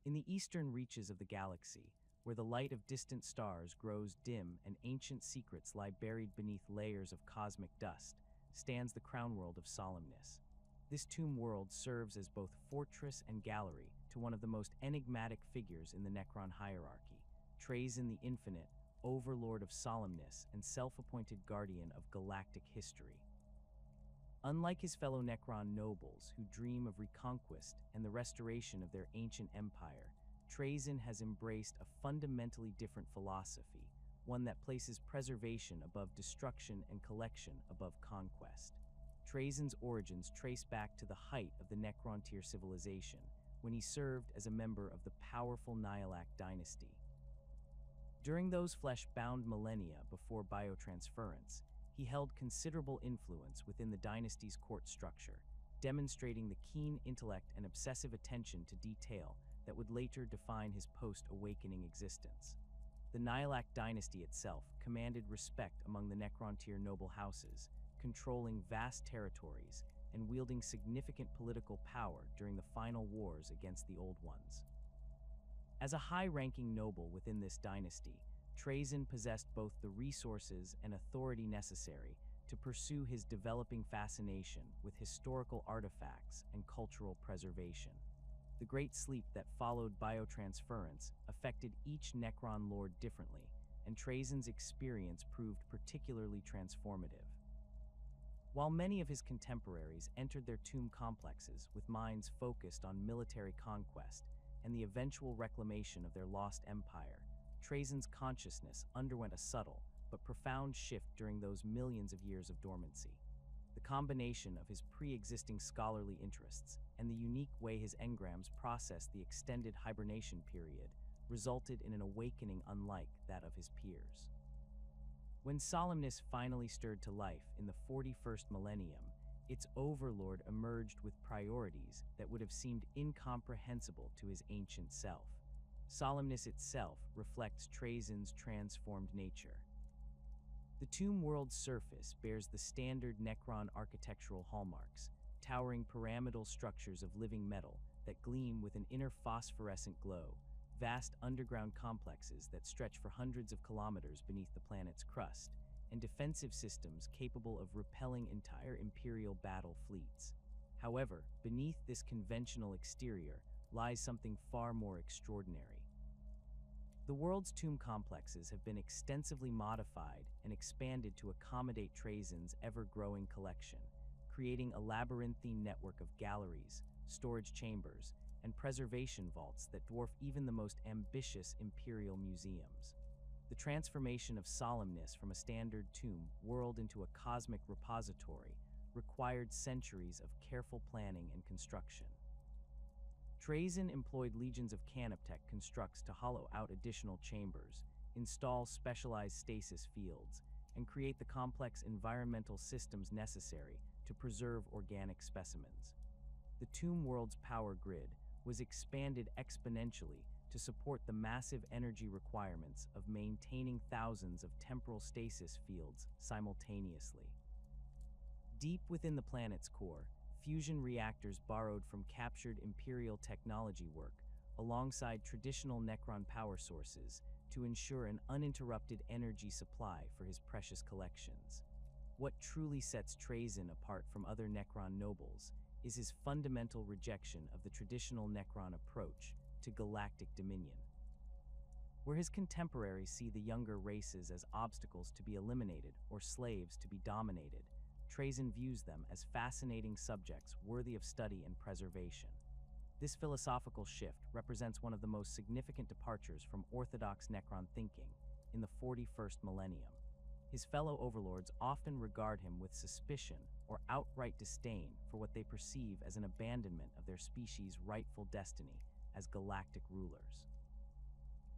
In the eastern reaches of the galaxy, where the light of distant stars grows dim and ancient secrets lie buried beneath layers of cosmic dust, stands the crown world of Solemnace. This tomb world serves as both fortress and gallery to one of the most enigmatic figures in the Necron hierarchy, Trazyn the Infinite, overlord of Solemnace and self-appointed guardian of galactic history. Unlike his fellow Necron nobles who dream of reconquest and the restoration of their ancient empire, Trazyn has embraced a fundamentally different philosophy, one that places preservation above destruction and collection above conquest. Trazyn's origins trace back to the height of the Necrontyr civilization, when he served as a member of the powerful Nihilak dynasty. During those flesh-bound millennia before biotransference, he held considerable influence within the dynasty's court structure, demonstrating the keen intellect and obsessive attention to detail that would later define his post-awakening existence. The Nihilak dynasty itself commanded respect among the Necrontyr noble houses, controlling vast territories and wielding significant political power during the final wars against the Old Ones. As a high-ranking noble within this dynasty, Trazyn possessed both the resources and authority necessary to pursue his developing fascination with historical artifacts and cultural preservation. The great sleep that followed biotransference affected each Necron lord differently, and Trazyn's experience proved particularly transformative. While many of his contemporaries entered their tomb complexes with minds focused on military conquest and the eventual reclamation of their lost empire, Trazyn's consciousness underwent a subtle but profound shift during those millions of years of dormancy. The combination of his pre-existing scholarly interests and the unique way his engrams processed the extended hibernation period resulted in an awakening unlike that of his peers. When Solemnace finally stirred to life in the 41st millennium, its overlord emerged with priorities that would have seemed incomprehensible to his ancient self. Solemnace itself reflects Trazyn's transformed nature. The tomb world's surface bears the standard Necron architectural hallmarks, towering pyramidal structures of living metal that gleam with an inner phosphorescent glow, vast underground complexes that stretch for hundreds of kilometers beneath the planet's crust, and defensive systems capable of repelling entire Imperial battle fleets. However, beneath this conventional exterior lies something far more extraordinary. The world's tomb complexes have been extensively modified and expanded to accommodate Trazyn's ever-growing collection, creating a labyrinthine network of galleries, storage chambers, and preservation vaults that dwarf even the most ambitious Imperial museums. The transformation of Solemnace from a standard tomb world into a cosmic repository required centuries of careful planning and construction. Trazyn employed legions of canoptech constructs to hollow out additional chambers, install specialized stasis fields, and create the complex environmental systems necessary to preserve organic specimens. The tomb world's power grid was expanded exponentially to support the massive energy requirements of maintaining thousands of temporal stasis fields simultaneously. Deep within the planet's core, fusion reactors borrowed from captured Imperial technology work alongside traditional Necron power sources to ensure an uninterrupted energy supply for his precious collections. What truly sets Trazyn apart from other Necron nobles is his fundamental rejection of the traditional Necron approach to galactic dominion. Where his contemporaries see the younger races as obstacles to be eliminated or slaves to be dominated, Trazyn views them as fascinating subjects worthy of study and preservation. This philosophical shift represents one of the most significant departures from orthodox Necron thinking in the 41st millennium. His fellow overlords often regard him with suspicion or outright disdain for what they perceive as an abandonment of their species' rightful destiny as galactic rulers.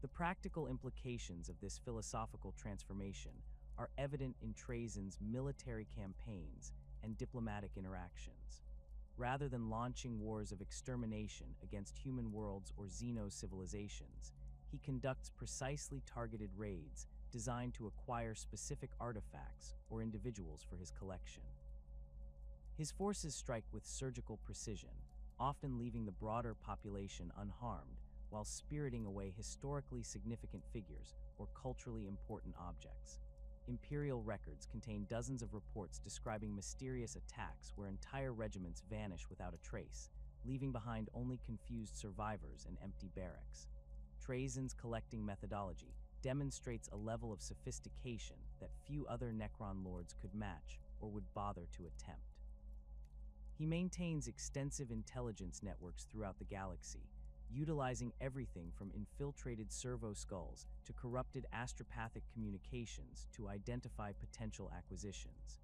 The practical implications of this philosophical transformation are evident in Trazyn's military campaigns and diplomatic interactions. Rather than launching wars of extermination against human worlds or Xeno civilizations, he conducts precisely targeted raids designed to acquire specific artifacts or individuals for his collection. His forces strike with surgical precision, often leaving the broader population unharmed, while spiriting away historically significant figures or culturally important objects. Imperial records contain dozens of reports describing mysterious attacks where entire regiments vanish without a trace, leaving behind only confused survivors and empty barracks. Trazyn's collecting methodology demonstrates a level of sophistication that few other Necron lords could match or would bother to attempt. He maintains extensive intelligence networks throughout the galaxy, utilizing everything from infiltrated servo skulls to corrupted astropathic communications to identify potential acquisitions.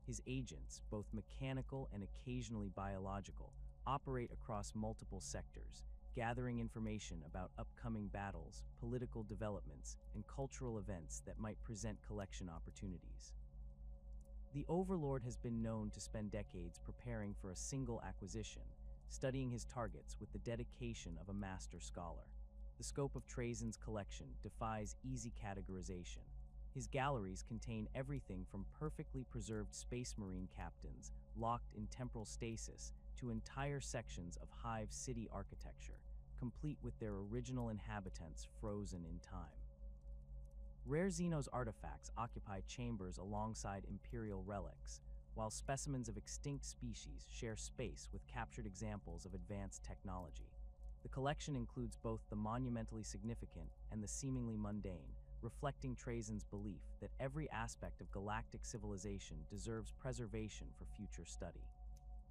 His agents, both mechanical and occasionally biological, operate across multiple sectors, gathering information about upcoming battles, political developments, and cultural events that might present collection opportunities. The Overlord has been known to spend decades preparing for a single acquisition, studying his targets with the dedication of a master scholar. The scope of Trazyn's collection defies easy categorization. His galleries contain everything from perfectly preserved space marine captains locked in temporal stasis to entire sections of Hive city architecture, complete with their original inhabitants frozen in time. Rare Xenos artifacts occupy chambers alongside Imperial relics, while specimens of extinct species share space with captured examples of advanced technology. The collection includes both the monumentally significant and the seemingly mundane, reflecting Trazyn's belief that every aspect of galactic civilization deserves preservation for future study.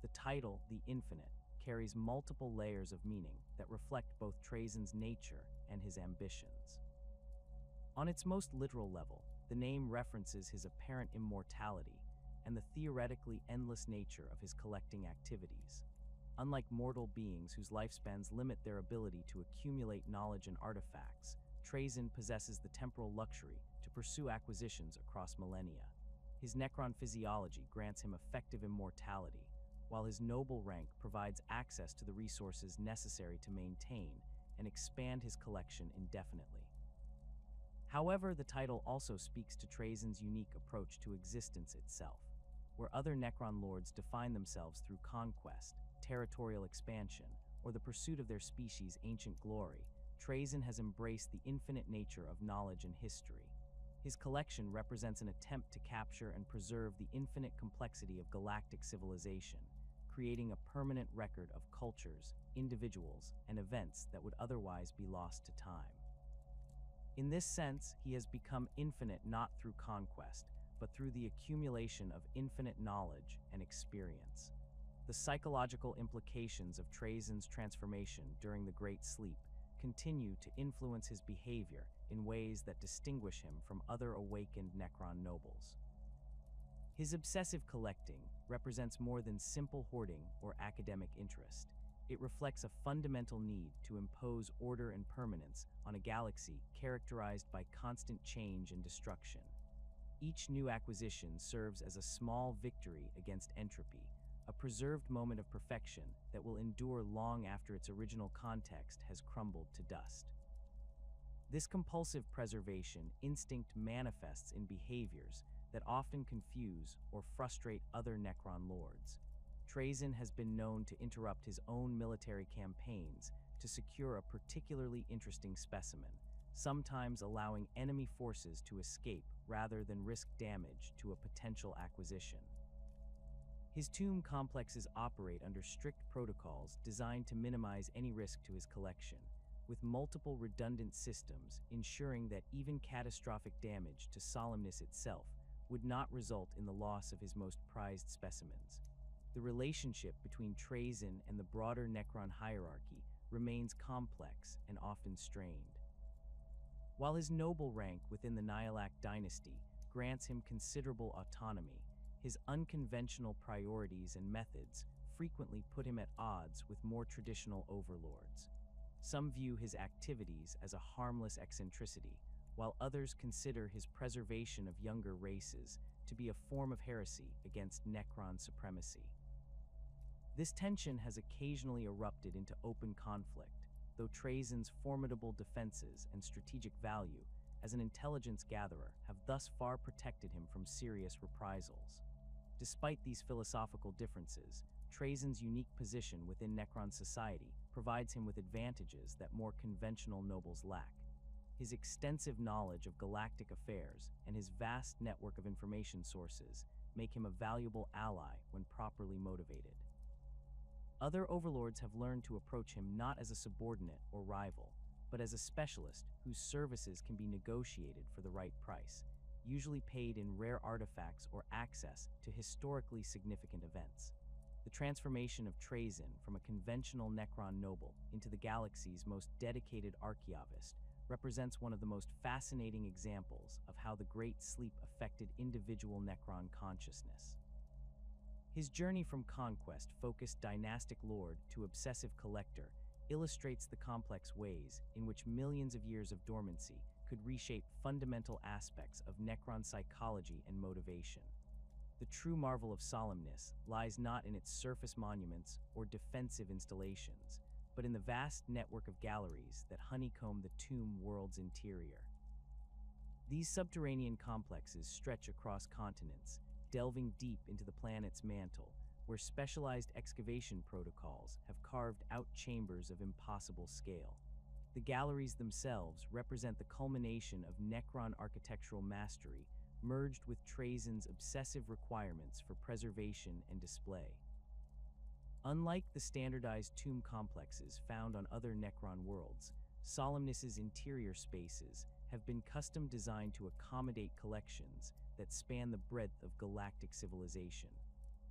The title, The Infinite, carries multiple layers of meaning that reflect both Trazyn's nature and his ambitions. On its most literal level, the name references his apparent immortality and the theoretically endless nature of his collecting activities. Unlike mortal beings whose lifespans limit their ability to accumulate knowledge and artifacts, Trazyn possesses the temporal luxury to pursue acquisitions across millennia. His Necron physiology grants him effective immortality, while his noble rank provides access to the resources necessary to maintain and expand his collection indefinitely. However, the title also speaks to Trazyn's unique approach to existence itself. Where other Necron lords define themselves through conquest, territorial expansion, or the pursuit of their species' ancient glory, Trazyn has embraced the infinite nature of knowledge and history. His collection represents an attempt to capture and preserve the infinite complexity of galactic civilization, creating a permanent record of cultures, individuals, and events that would otherwise be lost to time. In this sense, he has become infinite not through conquest, but through the accumulation of infinite knowledge and experience. The psychological implications of Trazyn's transformation during the Great Sleep continue to influence his behavior in ways that distinguish him from other awakened Necron nobles. His obsessive collecting represents more than simple hoarding or academic interest. It reflects a fundamental need to impose order and permanence on a galaxy characterized by constant change and destruction. Each new acquisition serves as a small victory against entropy, a preserved moment of perfection that will endure long after its original context has crumbled to dust. This compulsive preservation instinct manifests in behaviors that often confuse or frustrate other Necron lords. Trazyn has been known to interrupt his own military campaigns to secure a particularly interesting specimen, sometimes allowing enemy forces to escape rather than risk damage to a potential acquisition. His tomb complexes operate under strict protocols designed to minimize any risk to his collection, with multiple redundant systems ensuring that even catastrophic damage to Solemnace itself would not result in the loss of his most prized specimens. The relationship between Trazyn and the broader Necron hierarchy remains complex and often strained. While his noble rank within the Nihilak dynasty grants him considerable autonomy, his unconventional priorities and methods frequently put him at odds with more traditional overlords. Some view his activities as a harmless eccentricity, while others consider his preservation of younger races to be a form of heresy against Necron supremacy. This tension has occasionally erupted into open conflict, though Trazyn's formidable defenses and strategic value as an intelligence gatherer have thus far protected him from serious reprisals. Despite these philosophical differences, Trazyn's unique position within Necron society provides him with advantages that more conventional nobles lack. His extensive knowledge of galactic affairs and his vast network of information sources make him a valuable ally when properly motivated. Other overlords have learned to approach him not as a subordinate or rival, but as a specialist whose services can be negotiated for the right price, usually paid in rare artifacts or access to historically significant events. The transformation of Trazyn from a conventional Necron noble into the galaxy's most dedicated archaeologist represents one of the most fascinating examples of how the Great Sleep affected individual Necron consciousness. His journey from conquest-focused dynastic lord to obsessive collector illustrates the complex ways in which millions of years of dormancy could reshape fundamental aspects of Necron psychology and motivation. The true marvel of Solemnace lies not in its surface monuments or defensive installations, but in the vast network of galleries that honeycomb the tomb world's interior. These subterranean complexes stretch across continents, delving deep into the planet's mantle, where specialized excavation protocols have carved out chambers of impossible scale. The galleries themselves represent the culmination of Necron architectural mastery, merged with Trazyn's obsessive requirements for preservation and display. Unlike the standardized tomb complexes found on other Necron worlds, Solemnace's interior spaces have been custom designed to accommodate collections that span the breadth of galactic civilization.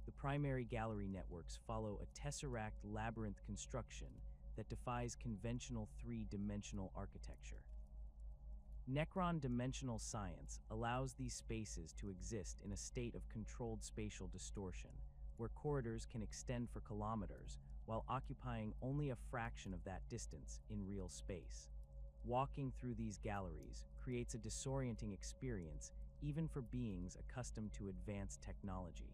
The primary gallery networks follow a tesseract labyrinth construction that defies conventional three-dimensional architecture. Necron dimensional science allows these spaces to exist in a state of controlled spatial distortion, where corridors can extend for kilometers while occupying only a fraction of that distance in real space. Walking through these galleries creates a disorienting experience even for beings accustomed to advanced technology.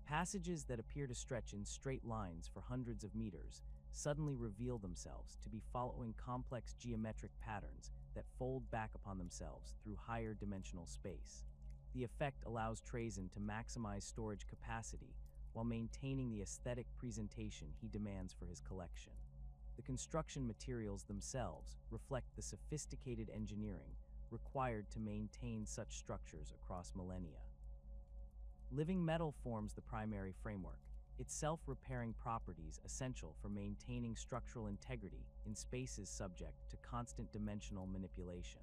Passages that appear to stretch in straight lines for hundreds of meters suddenly reveal themselves to be following complex geometric patterns that fold back upon themselves through higher dimensional space. The effect allows Trazyn to maximize storage capacity while maintaining the aesthetic presentation he demands for his collection. The construction materials themselves reflect the sophisticated engineering required to maintain such structures across millennia. Living metal forms the primary framework, its self-repairing properties essential for maintaining structural integrity in spaces subject to constant dimensional manipulation.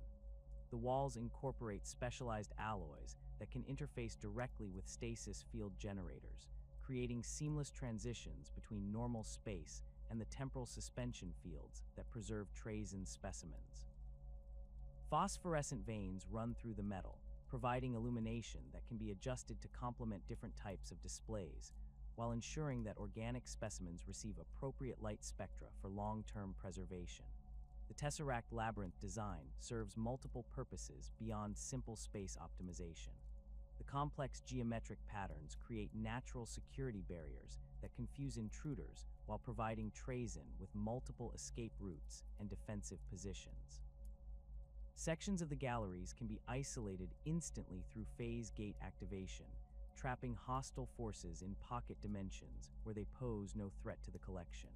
The walls incorporate specialized alloys that can interface directly with stasis field generators, creating seamless transitions between normal space and the temporal suspension fields that preserve Trazyn's specimens. Phosphorescent veins run through the metal, providing illumination that can be adjusted to complement different types of displays, while ensuring that organic specimens receive appropriate light spectra for long-term preservation. The tesseract labyrinth design serves multiple purposes beyond simple space optimization. The complex geometric patterns create natural security barriers that confuse intruders while providing Trazyn with multiple escape routes and defensive positions. Sections of the galleries can be isolated instantly through phase gate activation, trapping hostile forces in pocket dimensions where they pose no threat to the collection.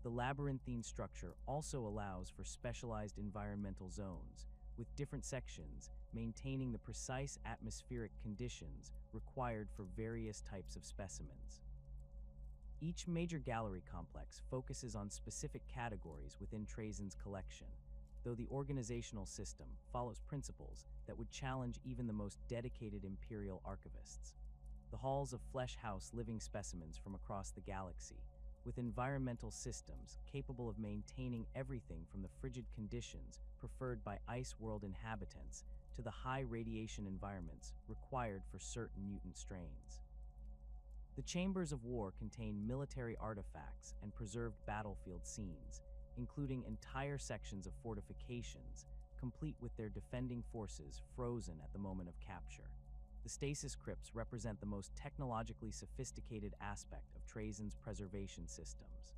The labyrinthine structure also allows for specialized environmental zones, with different sections maintaining the precise atmospheric conditions required for various types of specimens. Each major gallery complex focuses on specific categories within Trazyn's collection, though the organizational system follows principles that would challenge even the most dedicated Imperial archivists. The halls of flesh house living specimens from across the galaxy, with environmental systems capable of maintaining everything from the frigid conditions preferred by ice world inhabitants to the high radiation environments required for certain mutant strains. The chambers of war contain military artifacts and preserved battlefield scenes, including entire sections of fortifications, complete with their defending forces frozen at the moment of capture. The stasis crypts represent the most technologically sophisticated aspect of Trazyn's preservation systems.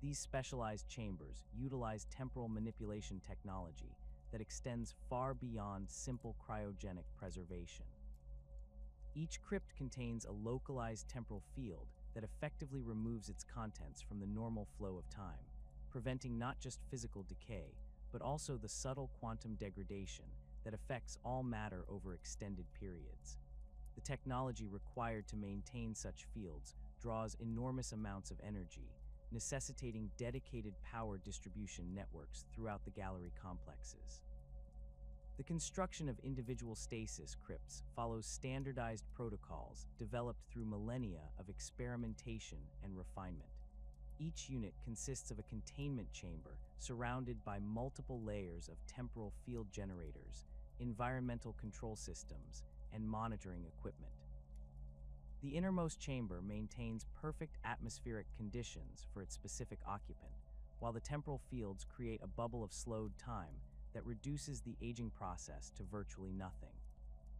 These specialized chambers utilize temporal manipulation technology that extends far beyond simple cryogenic preservation. Each crypt contains a localized temporal field that effectively removes its contents from the normal flow of time, preventing not just physical decay, but also the subtle quantum degradation that affects all matter over extended periods. The technology required to maintain such fields draws enormous amounts of energy, necessitating dedicated power distribution networks throughout the gallery complexes. The construction of individual stasis crypts follows standardized protocols developed through millennia of experimentation and refinement. Each unit consists of a containment chamber surrounded by multiple layers of temporal field generators, environmental control systems, and monitoring equipment. The innermost chamber maintains perfect atmospheric conditions for its specific occupant, while the temporal fields create a bubble of slowed time that reduces the aging process to virtually nothing.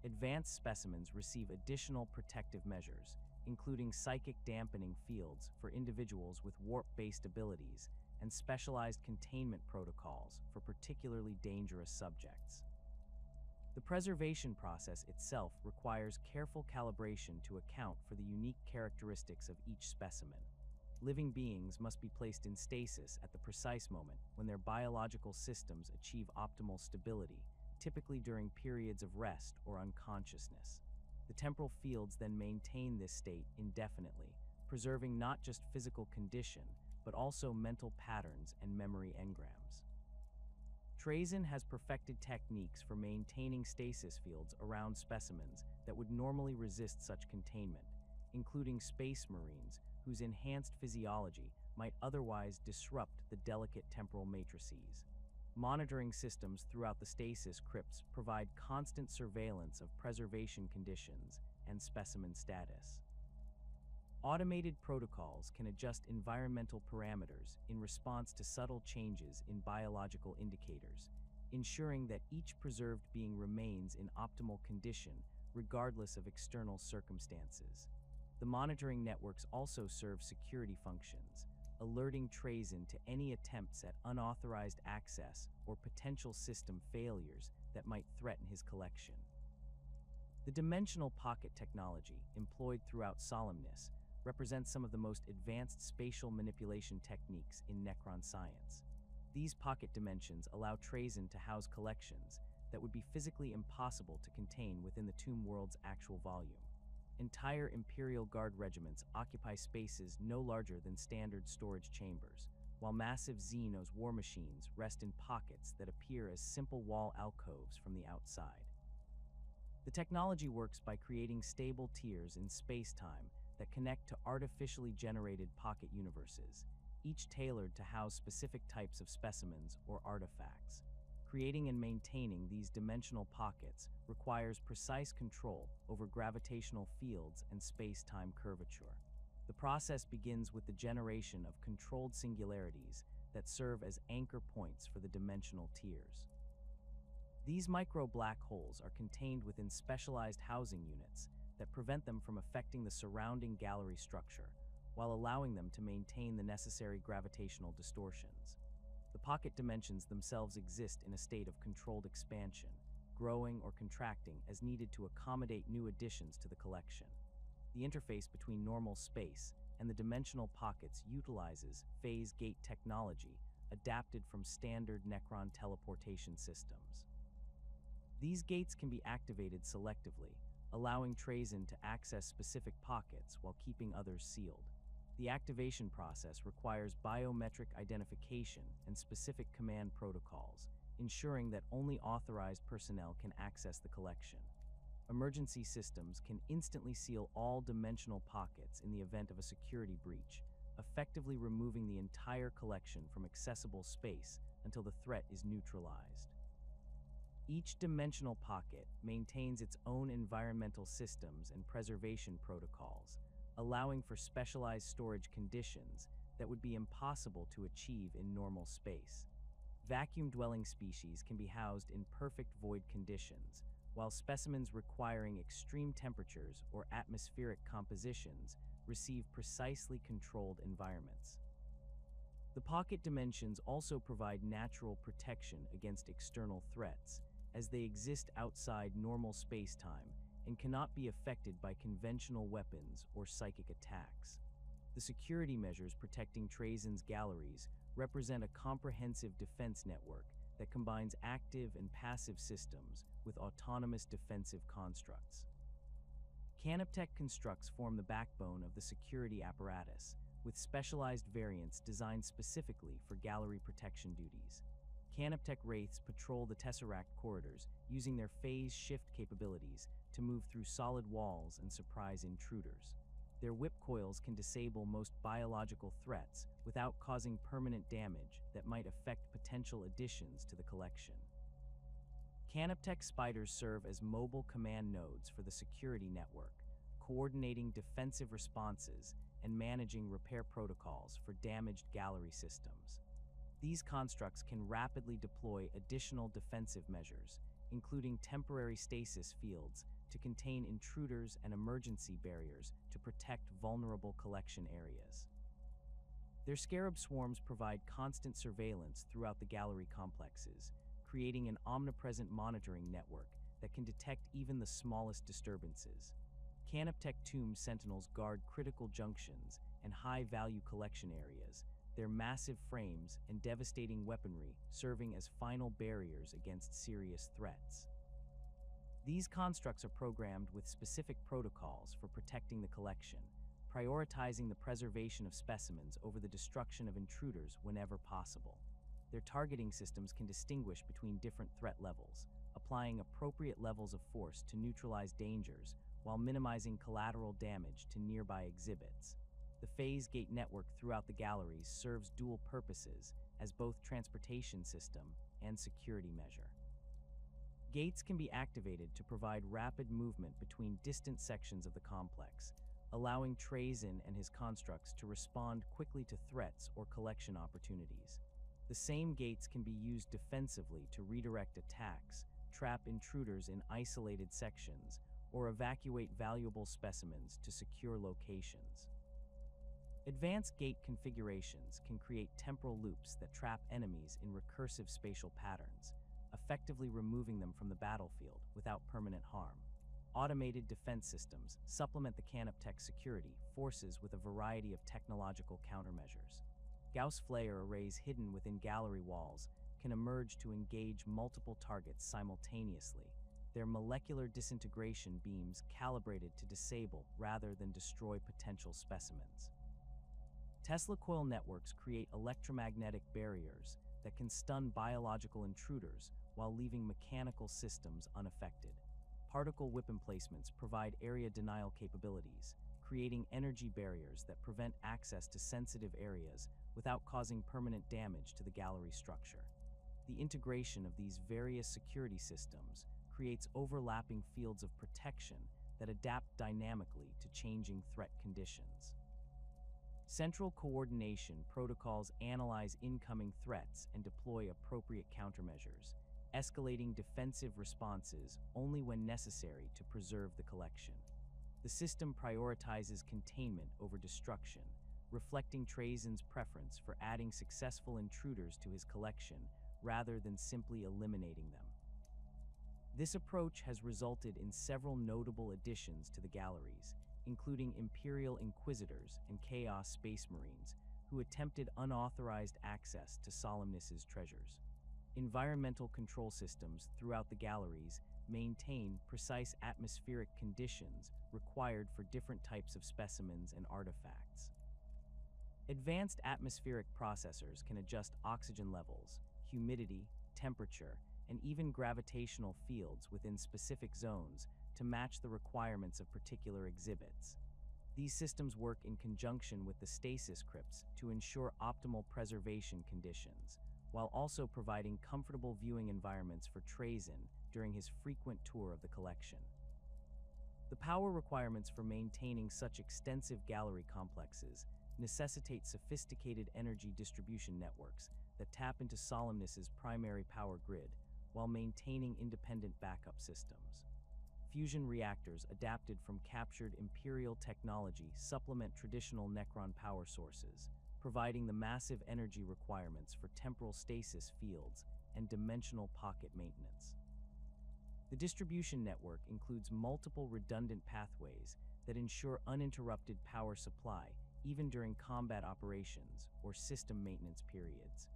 Advanced specimens receive additional protective measures, including psychic dampening fields for individuals with warp-based abilities and specialized containment protocols for particularly dangerous subjects. The preservation process itself requires careful calibration to account for the unique characteristics of each specimen. Living beings must be placed in stasis at the precise moment when their biological systems achieve optimal stability, typically during periods of rest or unconsciousness. The temporal fields then maintain this state indefinitely, preserving not just physical condition, but also mental patterns and memory engrams. Trazyn has perfected techniques for maintaining stasis fields around specimens that would normally resist such containment, including space marines whose enhanced physiology might otherwise disrupt the delicate temporal matrices. Monitoring systems throughout the stasis crypts provide constant surveillance of preservation conditions and specimen status. Automated protocols can adjust environmental parameters in response to subtle changes in biological indicators, ensuring that each preserved being remains in optimal condition regardless of external circumstances. The monitoring networks also serve security functions, alerting Trazyn to any attempts at unauthorized access or potential system failures that might threaten his collection. The dimensional pocket technology employed throughout Solemnace represents some of the most advanced spatial manipulation techniques in Necron science. These pocket dimensions allow Trazyn to house collections that would be physically impossible to contain within the tomb world's actual volume. Entire Imperial Guard regiments occupy spaces no larger than standard storage chambers, while massive Xenos war machines rest in pockets that appear as simple wall alcoves from the outside. The technology works by creating stable tiers in space-time that connect to artificially generated pocket universes, each tailored to house specific types of specimens or artifacts. Creating and maintaining these dimensional pockets requires precise control over gravitational fields and space-time curvature. The process begins with the generation of controlled singularities that serve as anchor points for the dimensional tiers. These micro-black holes are contained within specialized housing units that prevent them from affecting the surrounding gallery structure, while allowing them to maintain the necessary gravitational distortions. The pocket dimensions themselves exist in a state of controlled expansion, growing or contracting as needed to accommodate new additions to the collection. The interface between normal space and the dimensional pockets utilizes phase gate technology adapted from standard Necron teleportation systems. These gates can be activated selectively, allowing Trazyn to access specific pockets while keeping others sealed. The activation process requires biometric identification and specific command protocols, ensuring that only authorized personnel can access the collection. Emergency systems can instantly seal all dimensional pockets in the event of a security breach, effectively removing the entire collection from accessible space until the threat is neutralized. Each dimensional pocket maintains its own environmental systems and preservation protocols, allowing for specialized storage conditions that would be impossible to achieve in normal space. Vacuum-dwelling species can be housed in perfect void conditions, while specimens requiring extreme temperatures or atmospheric compositions receive precisely controlled environments. The pocket dimensions also provide natural protection against external threats, as they exist outside normal space-time and cannot be affected by conventional weapons or psychic attacks. The security measures protecting Trazyn's galleries represent a comprehensive defense network that combines active and passive systems with autonomous defensive constructs. Canoptech constructs form the backbone of the security apparatus, with specialized variants designed specifically for gallery protection duties. Canoptech Wraiths patrol the Tesseract corridors, using their phase shift capabilities to move through solid walls and surprise intruders. Their whip coils can disable most biological threats without causing permanent damage that might affect potential additions to the collection. Canoptech Spiders serve as mobile command nodes for the security network, coordinating defensive responses and managing repair protocols for damaged gallery systems. These constructs can rapidly deploy additional defensive measures, including temporary stasis fields to contain intruders and emergency barriers to protect vulnerable collection areas. Their scarab swarms provide constant surveillance throughout the gallery complexes, creating an omnipresent monitoring network that can detect even the smallest disturbances. Canoptech Tomb Sentinels guard critical junctions and high-value collection areas, their massive frames and devastating weaponry serving as final barriers against serious threats. These constructs are programmed with specific protocols for protecting the collection, prioritizing the preservation of specimens over the destruction of intruders whenever possible. Their targeting systems can distinguish between different threat levels, applying appropriate levels of force to neutralize dangers while minimizing collateral damage to nearby exhibits. The phase gate network throughout the galleries serves dual purposes as both transportation system and security measure. Gates can be activated to provide rapid movement between distant sections of the complex, allowing Trazyn and his constructs to respond quickly to threats or collection opportunities. The same gates can be used defensively to redirect attacks, trap intruders in isolated sections, or evacuate valuable specimens to secure locations. Advanced gate configurations can create temporal loops that trap enemies in recursive spatial patterns, effectively removing them from the battlefield without permanent harm. Automated defense systems supplement the Canoptech security forces with a variety of technological countermeasures. Gauss flare arrays hidden within gallery walls can emerge to engage multiple targets simultaneously, their molecular disintegration beams calibrated to disable rather than destroy potential specimens. Tesla coil networks create electromagnetic barriers that can stun biological intruders while leaving mechanical systems unaffected. Particle whip emplacements provide area denial capabilities, creating energy barriers that prevent access to sensitive areas without causing permanent damage to the gallery structure. The integration of these various security systems creates overlapping fields of protection that adapt dynamically to changing threat conditions. Central coordination protocols analyze incoming threats and deploy appropriate countermeasures, escalating defensive responses only when necessary to preserve the collection. The system prioritizes containment over destruction, reflecting Trazyn's preference for adding successful intruders to his collection rather than simply eliminating them. This approach has resulted in several notable additions to the galleries, including Imperial Inquisitors and Chaos Space Marines, who attempted unauthorized access to Solemnace's treasures. Environmental control systems throughout the galleries maintain precise atmospheric conditions required for different types of specimens and artifacts. Advanced atmospheric processors can adjust oxygen levels, humidity, temperature, and even gravitational fields within specific zones to match the requirements of particular exhibits. These systems work in conjunction with the stasis crypts to ensure optimal preservation conditions, while also providing comfortable viewing environments for Trazyn during his frequent tour of the collection. The power requirements for maintaining such extensive gallery complexes necessitate sophisticated energy distribution networks that tap into Solemnace's primary power grid while maintaining independent backup systems. Fusion reactors adapted from captured Imperial technology supplement traditional Necron power sources, providing the massive energy requirements for temporal stasis fields and dimensional pocket maintenance. The distribution network includes multiple redundant pathways that ensure uninterrupted power supply even during combat operations or system maintenance periods.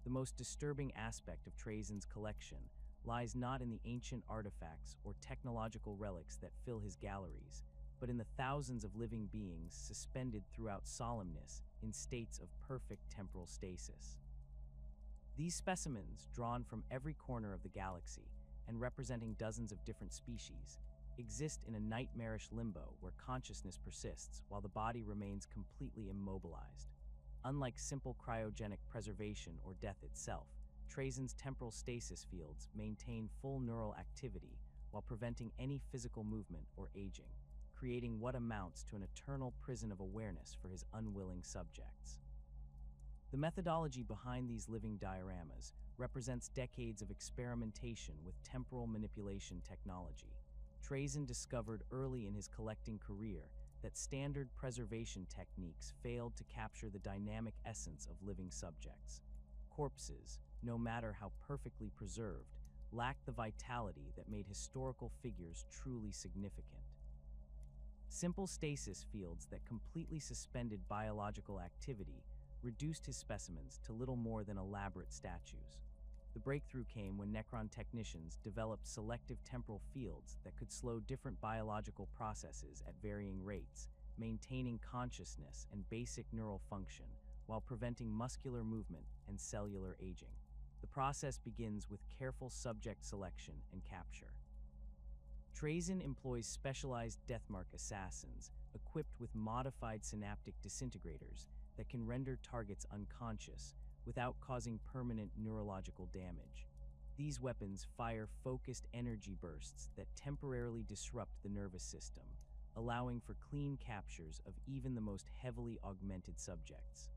The most disturbing aspect of Trazyn's collection lies not in the ancient artifacts or technological relics that fill his galleries, but in the thousands of living beings suspended throughout Solemnace in states of perfect temporal stasis. These specimens, drawn from every corner of the galaxy and representing dozens of different species, exist in a nightmarish limbo where consciousness persists while the body remains completely immobilized. Unlike simple cryogenic preservation or death itself, Trazyn's temporal stasis fields maintain full neural activity while preventing any physical movement or aging, creating what amounts to an eternal prison of awareness for his unwilling subjects. The methodology behind these living dioramas represents decades of experimentation with temporal manipulation technology. Trazyn discovered early in his collecting career that standard preservation techniques failed to capture the dynamic essence of living subjects. Corpses, no matter how perfectly preserved, lacked the vitality that made historical figures truly significant. Simple stasis fields that completely suspended biological activity reduced his specimens to little more than elaborate statues. The breakthrough came when Necron technicians developed selective temporal fields that could slow different biological processes at varying rates, maintaining consciousness and basic neural function while preventing muscular movement and cellular aging. The process begins with careful subject selection and capture. Trazyn employs specialized deathmark assassins equipped with modified synaptic disintegrators that can render targets unconscious without causing permanent neurological damage. These weapons fire focused energy bursts that temporarily disrupt the nervous system, allowing for clean captures of even the most heavily augmented subjects.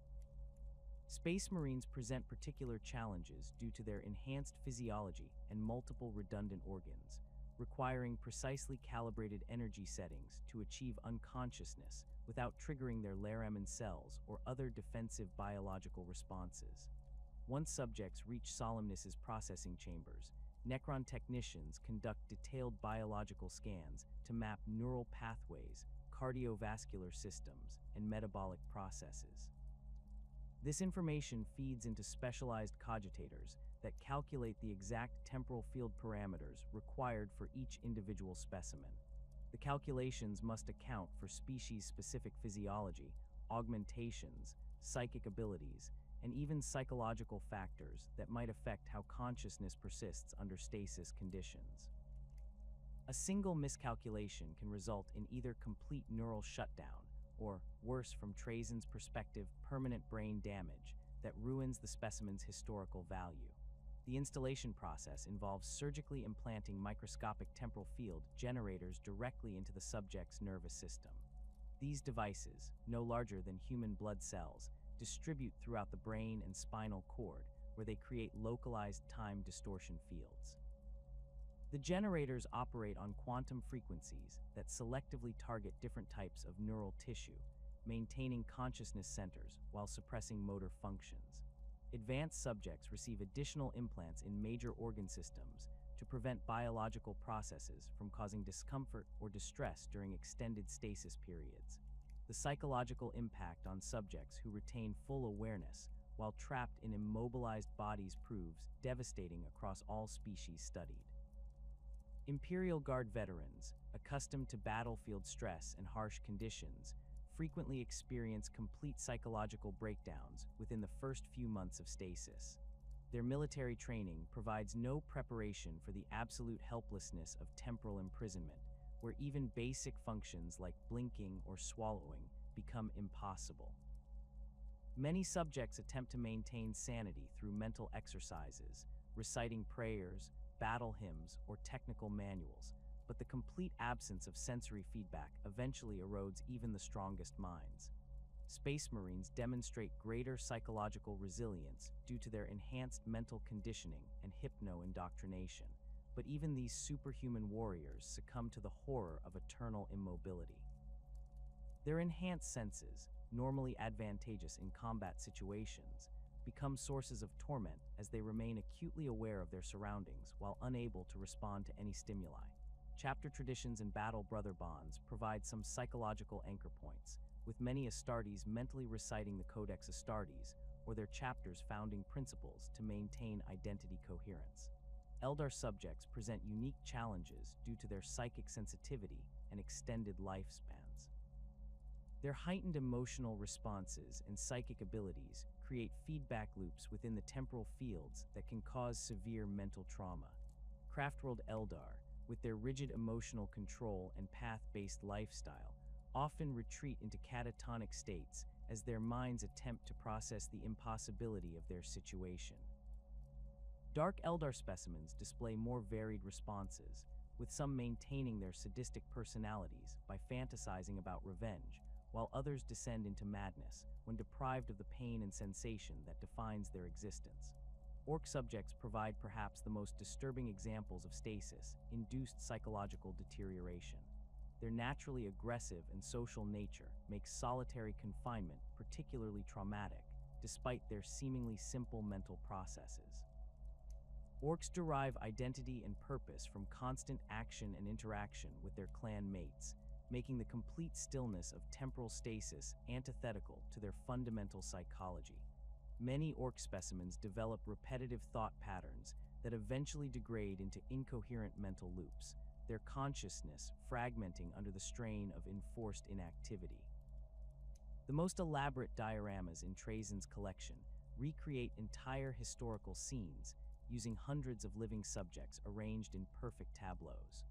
Space Marines present particular challenges due to their enhanced physiology and multiple redundant organs, requiring precisely calibrated energy settings to achieve unconsciousness without triggering their Laraman cells or other defensive biological responses. Once subjects reach Solemnace's processing chambers, Necron technicians conduct detailed biological scans to map neural pathways, cardiovascular systems, and metabolic processes. This information feeds into specialized cogitators that calculate the exact temporal field parameters required for each individual specimen. The calculations must account for species-specific physiology, augmentations, psychic abilities, and even psychological factors that might affect how consciousness persists under stasis conditions. A single miscalculation can result in either complete neural shutdown or, worse from Trazyn's perspective, permanent brain damage that ruins the specimen's historical value. The installation process involves surgically implanting microscopic temporal field generators directly into the subject's nervous system. These devices, no larger than human blood cells, distribute throughout the brain and spinal cord, where they create localized time distortion fields. The generators operate on quantum frequencies that selectively target different types of neural tissue, maintaining consciousness centers while suppressing motor functions. Advanced subjects receive additional implants in major organ systems to prevent biological processes from causing discomfort or distress during extended stasis periods. The psychological impact on subjects who retain full awareness while trapped in immobilized bodies proves devastating across all species studied. Imperial Guard veterans, accustomed to battlefield stress and harsh conditions, frequently experience complete psychological breakdowns within the first few months of stasis. Their military training provides no preparation for the absolute helplessness of temporal imprisonment, where even basic functions like blinking or swallowing become impossible. Many subjects attempt to maintain sanity through mental exercises, reciting prayers, battle hymns, or technical manuals, but the complete absence of sensory feedback eventually erodes even the strongest minds. Space Marines demonstrate greater psychological resilience due to their enhanced mental conditioning and hypno-indoctrination, but even these superhuman warriors succumb to the horror of eternal immobility. Their enhanced senses, normally advantageous in combat situations, become sources of torment as they remain acutely aware of their surroundings while unable to respond to any stimuli. Chapter traditions and battle brother bonds provide some psychological anchor points, with many Astartes mentally reciting the Codex Astartes or their chapter's founding principles to maintain identity coherence. Eldar subjects present unique challenges due to their psychic sensitivity and extended lifespans. Their heightened emotional responses and psychic abilities create feedback loops within the temporal fields that can cause severe mental trauma. Craftworld Eldar, with their rigid emotional control and path-based lifestyle, often retreat into catatonic states as their minds attempt to process the impossibility of their situation. Dark Eldar specimens display more varied responses, with some maintaining their sadistic personalities by fantasizing about revenge, while others descend into madness when deprived of the pain and sensation that defines their existence. Orc subjects provide perhaps the most disturbing examples of stasis-induced psychological deterioration. Their naturally aggressive and social nature makes solitary confinement particularly traumatic, despite their seemingly simple mental processes. Orcs derive identity and purpose from constant action and interaction with their clan mates, making the complete stillness of temporal stasis antithetical to their fundamental psychology. Many orc specimens develop repetitive thought patterns that eventually degrade into incoherent mental loops, their consciousness fragmenting under the strain of enforced inactivity. The most elaborate dioramas in Trazyn's collection recreate entire historical scenes using hundreds of living subjects arranged in perfect tableaus.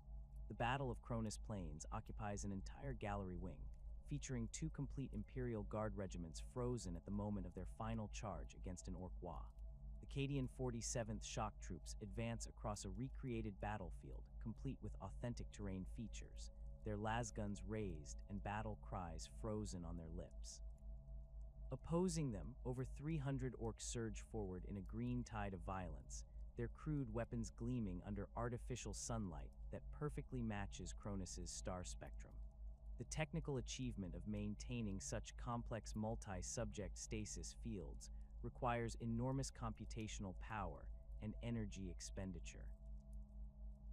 The Battle of Cronus Plains occupies an entire gallery wing, featuring 2 complete Imperial Guard regiments frozen at the moment of their final charge against an Orc Wa. The Cadian 47th Shock Troops advance across a recreated battlefield, complete with authentic terrain features, their lasguns raised and battle cries frozen on their lips. Opposing them, over 300 orcs surge forward in a green tide of violence, their crude weapons gleaming under artificial sunlight that perfectly matches Cronus's star spectrum. The technical achievement of maintaining such complex multi-subject stasis fields requires enormous computational power and energy expenditure.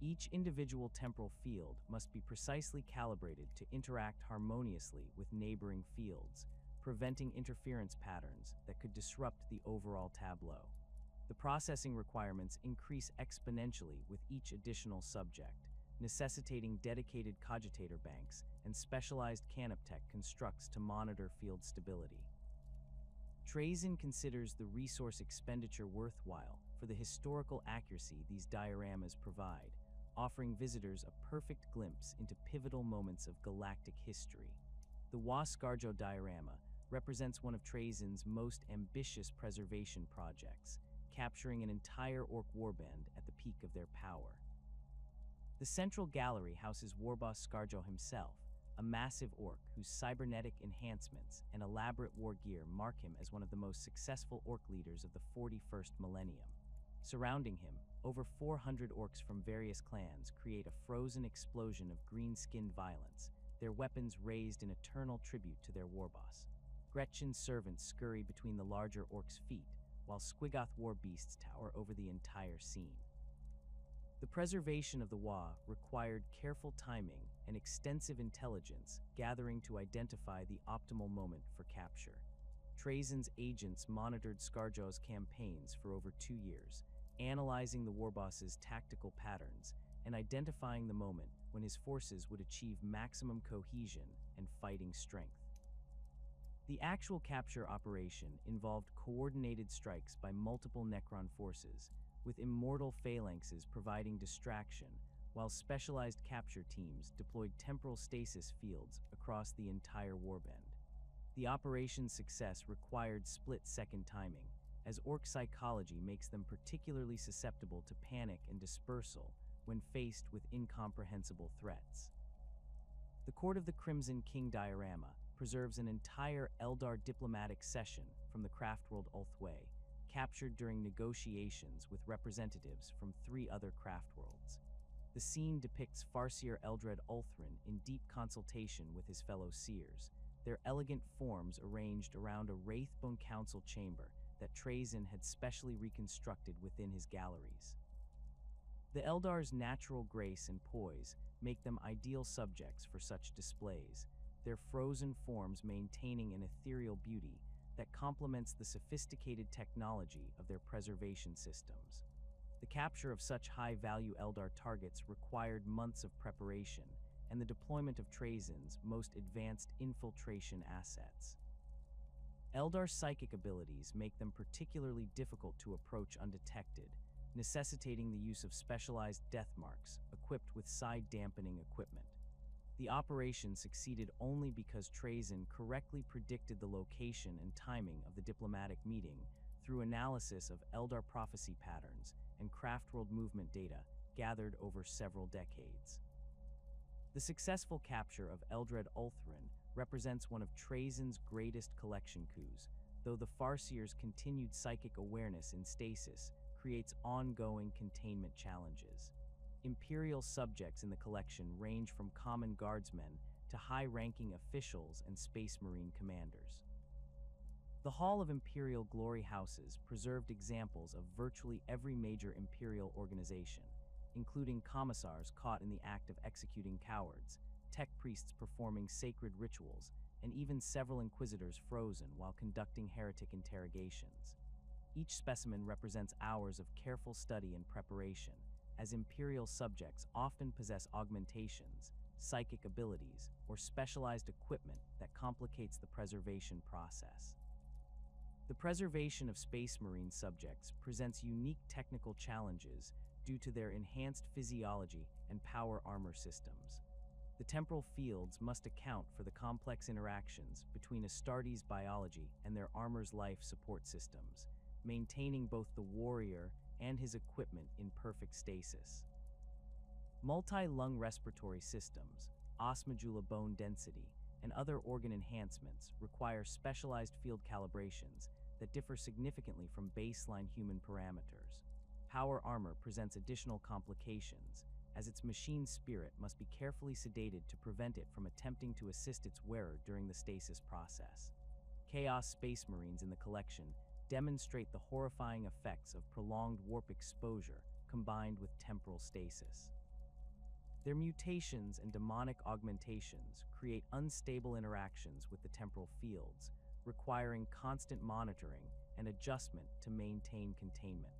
Each individual temporal field must be precisely calibrated to interact harmoniously with neighboring fields, preventing interference patterns that could disrupt the overall tableau. The processing requirements increase exponentially with each additional subject, necessitating dedicated cogitator banks and specialized canoptech constructs to monitor field stability. Trazyn considers the resource expenditure worthwhile for the historical accuracy these dioramas provide, offering visitors a perfect glimpse into pivotal moments of galactic history. The Wa Scarjo diorama represents one of Trazyn's most ambitious preservation projects, capturing an entire orc warband at the peak of their power. The central gallery houses Warboss Scarjo himself, a massive orc whose cybernetic enhancements and elaborate war gear mark him as one of the most successful orc leaders of the 41st millennium. Surrounding him, over 400 orcs from various clans create a frozen explosion of green-skinned violence, their weapons raised in eternal tribute to their warboss. Gretchen's servants scurry between the larger orcs' feet, while Squiggoth war beasts tower over the entire scene. The preservation of the Wa required careful timing and extensive intelligence gathering to identify the optimal moment for capture. Trazyn's agents monitored Scarjo's campaigns for over 2 years, analyzing the warboss's tactical patterns and identifying the moment when his forces would achieve maximum cohesion and fighting strength. The actual capture operation involved coordinated strikes by multiple Necron forces, with immortal phalanxes providing distraction, while specialized capture teams deployed temporal stasis fields across the entire warband. The operation's success required split-second timing, as orc psychology makes them particularly susceptible to panic and dispersal when faced with incomprehensible threats. The Court of the Crimson King diorama preserves an entire Eldar diplomatic session from the Craftworld Ulthwé, captured during negotiations with representatives from 3 other Craftworlds. The scene depicts Farseer Eldred Ulthrin in deep consultation with his fellow seers, their elegant forms arranged around a Wraithbone Council chamber that Trazyn had specially reconstructed within his galleries. The Eldar's natural grace and poise make them ideal subjects for such displays, their frozen forms maintaining an ethereal beauty that complements the sophisticated technology of their preservation systems. The capture of such high-value Eldar targets required months of preparation and the deployment of Trazyn's most advanced infiltration assets. Eldar's psychic abilities make them particularly difficult to approach undetected, necessitating the use of specialized death marks equipped with side-dampening equipment. The operation succeeded only because Trazyn correctly predicted the location and timing of the diplomatic meeting through analysis of Eldar prophecy patterns and craftworld movement data gathered over several decades. The successful capture of Eldred Ulthrin represents one of Trazyn's greatest collection coups, though the Farseer's continued psychic awareness in stasis creates ongoing containment challenges. Imperial subjects in the collection range from common guardsmen to high-ranking officials and Space Marine commanders. The Hall of Imperial Glory Houses preserved examples of virtually every major Imperial organization, including commissars caught in the act of executing cowards, tech priests performing sacred rituals, and even several inquisitors frozen while conducting heretic interrogations. Each specimen represents hours of careful study and preparation, as Imperial subjects often possess augmentations, psychic abilities, or specialized equipment that complicates the preservation process. The preservation of Space Marine subjects presents unique technical challenges due to their enhanced physiology and power armor systems. The temporal fields must account for the complex interactions between Astartes' biology and their armor's life support systems, maintaining both the warrior and his equipment in perfect stasis. Multi-lung respiratory systems, osmodula bone density, and other organ enhancements require specialized field calibrations that differ significantly from baseline human parameters. Power armor presents additional complications, as its machine spirit must be carefully sedated to prevent it from attempting to assist its wearer during the stasis process. Chaos Space Marines in the collection demonstrate the horrifying effects of prolonged warp exposure combined with temporal stasis. Their mutations and demonic augmentations create unstable interactions with the temporal fields, requiring constant monitoring and adjustment to maintain containment.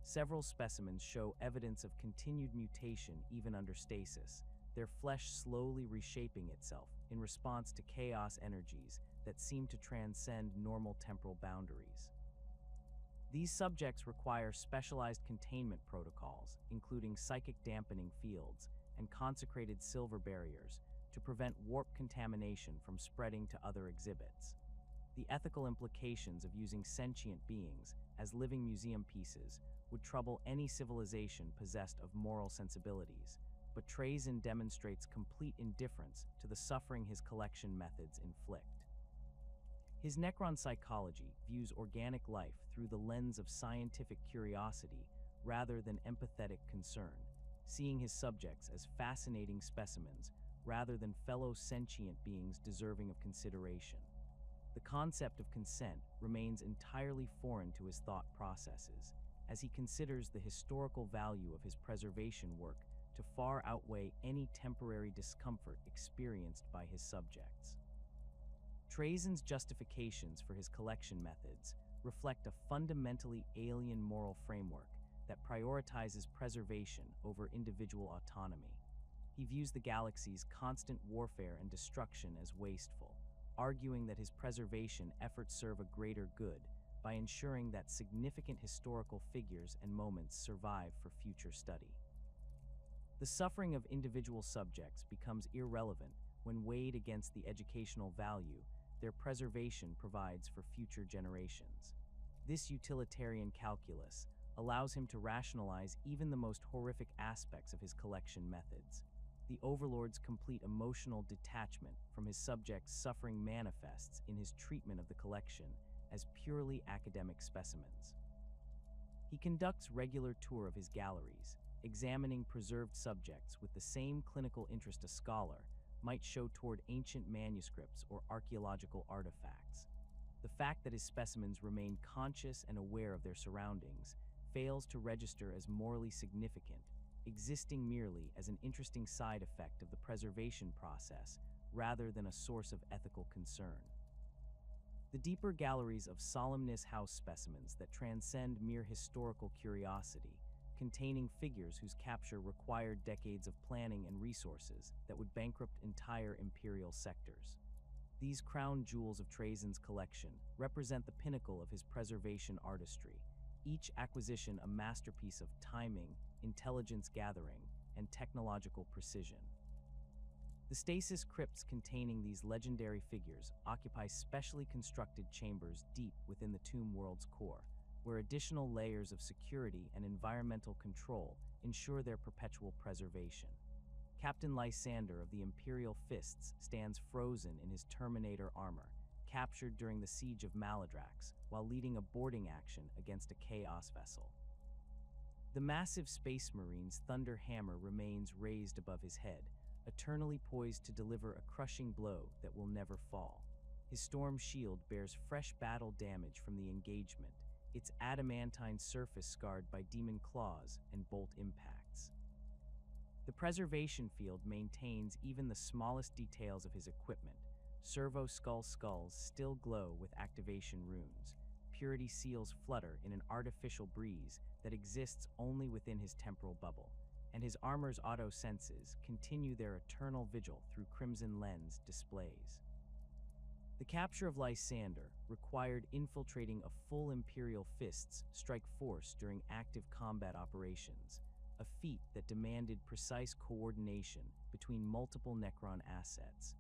Several specimens show evidence of continued mutation even under stasis, their flesh slowly reshaping itself in response to chaos energies that seem to transcend normal temporal boundaries. These subjects require specialized containment protocols, including psychic dampening fields and consecrated silver barriers, to prevent warp contamination from spreading to other exhibits. The ethical implications of using sentient beings as living museum pieces would trouble any civilization possessed of moral sensibilities, but Trazyn demonstrates complete indifference to the suffering his collection methods inflict. His Necron psychology views organic life through the lens of scientific curiosity rather than empathetic concern, seeing his subjects as fascinating specimens rather than fellow sentient beings deserving of consideration. The concept of consent remains entirely foreign to his thought processes, as he considers the historical value of his preservation work to far outweigh any temporary discomfort experienced by his subjects. Trazyn's justifications for his collection methods reflect a fundamentally alien moral framework that prioritizes preservation over individual autonomy. He views the galaxy's constant warfare and destruction as wasteful, arguing that his preservation efforts serve a greater good by ensuring that significant historical figures and moments survive for future study. The suffering of individual subjects becomes irrelevant when weighed against the educational value their preservation provides for future generations. This utilitarian calculus allows him to rationalize even the most horrific aspects of his collection methods. The Overlord's complete emotional detachment from his subjects' suffering manifests in his treatment of the collection as purely academic specimens. He conducts regular tour of his galleries, examining preserved subjects with the same clinical interest a scholar might show toward ancient manuscripts or archaeological artifacts. The fact that his specimens remain conscious and aware of their surroundings fails to register as morally significant, existing merely as an interesting side effect of the preservation process rather than a source of ethical concern. The deeper galleries of Solemnace House specimens that transcend mere historical curiosity, containing figures whose capture required decades of planning and resources that would bankrupt entire imperial sectors. These crown jewels of Trazyn's collection represent the pinnacle of his preservation artistry, each acquisition a masterpiece of timing, intelligence gathering, and technological precision. The stasis crypts containing these legendary figures occupy specially constructed chambers deep within the tomb world's core, where additional layers of security and environmental control ensure their perpetual preservation. Captain Lysander of the Imperial Fists stands frozen in his Terminator armor, captured during the Siege of Maladrax while leading a boarding action against a Chaos vessel. The massive Space Marine's Thunder Hammer remains raised above his head, eternally poised to deliver a crushing blow that will never fall. His Storm Shield bears fresh battle damage from the engagement, its adamantine surface scarred by demon claws and bolt impacts. The preservation field maintains even the smallest details of his equipment. Servo skull skulls still glow with activation runes. Purity seals flutter in an artificial breeze that exists only within his temporal bubble, and his armor's auto senses continue their eternal vigil through crimson lens displays. The capture of Lysander required infiltrating a full Imperial Fists strike force during active combat operations, a feat that demanded precise coordination between multiple Necron assets.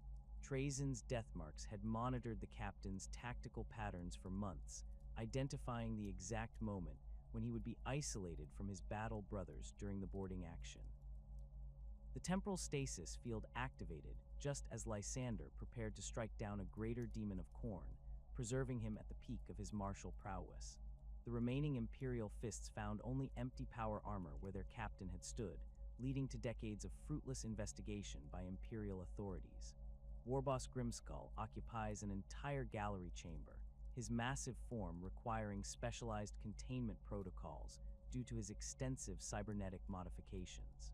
Trazyn's death marks had monitored the captain's tactical patterns for months, identifying the exact moment when he would be isolated from his battle brothers during the boarding action. The temporal stasis field activated just as Lysander prepared to strike down a greater demon of Khorne, preserving him at the peak of his martial prowess. The remaining Imperial Fists found only empty power armor where their captain had stood, leading to decades of fruitless investigation by Imperial authorities. Warboss Grimskull occupies an entire gallery chamber, his massive form requiring specialized containment protocols due to his extensive cybernetic modifications.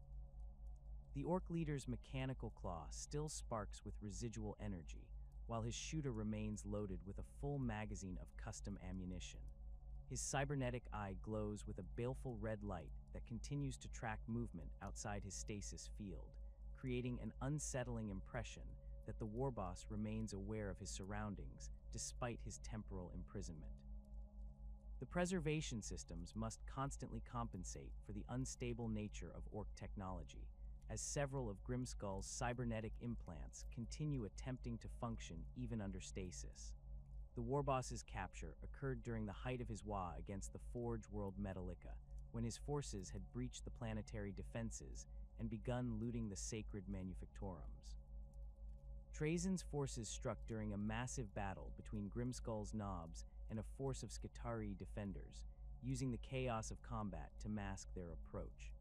The Orc leader's mechanical claw still sparks with residual energy, while his shooter remains loaded with a full magazine of custom ammunition. His cybernetic eye glows with a baleful red light that continues to track movement outside his stasis field, creating an unsettling impression that the Warboss remains aware of his surroundings despite his temporal imprisonment. The preservation systems must constantly compensate for the unstable nature of Orc technology, as several of Grimskull's cybernetic implants continue attempting to function even under stasis. The Warboss's capture occurred during the height of his war against the Forge World Metalica, when his forces had breached the planetary defenses and begun looting the sacred manufactorums. Trazyn's forces struck during a massive battle between Grimskull's Knobs and a force of Skitarii defenders, using the chaos of combat to mask their approach.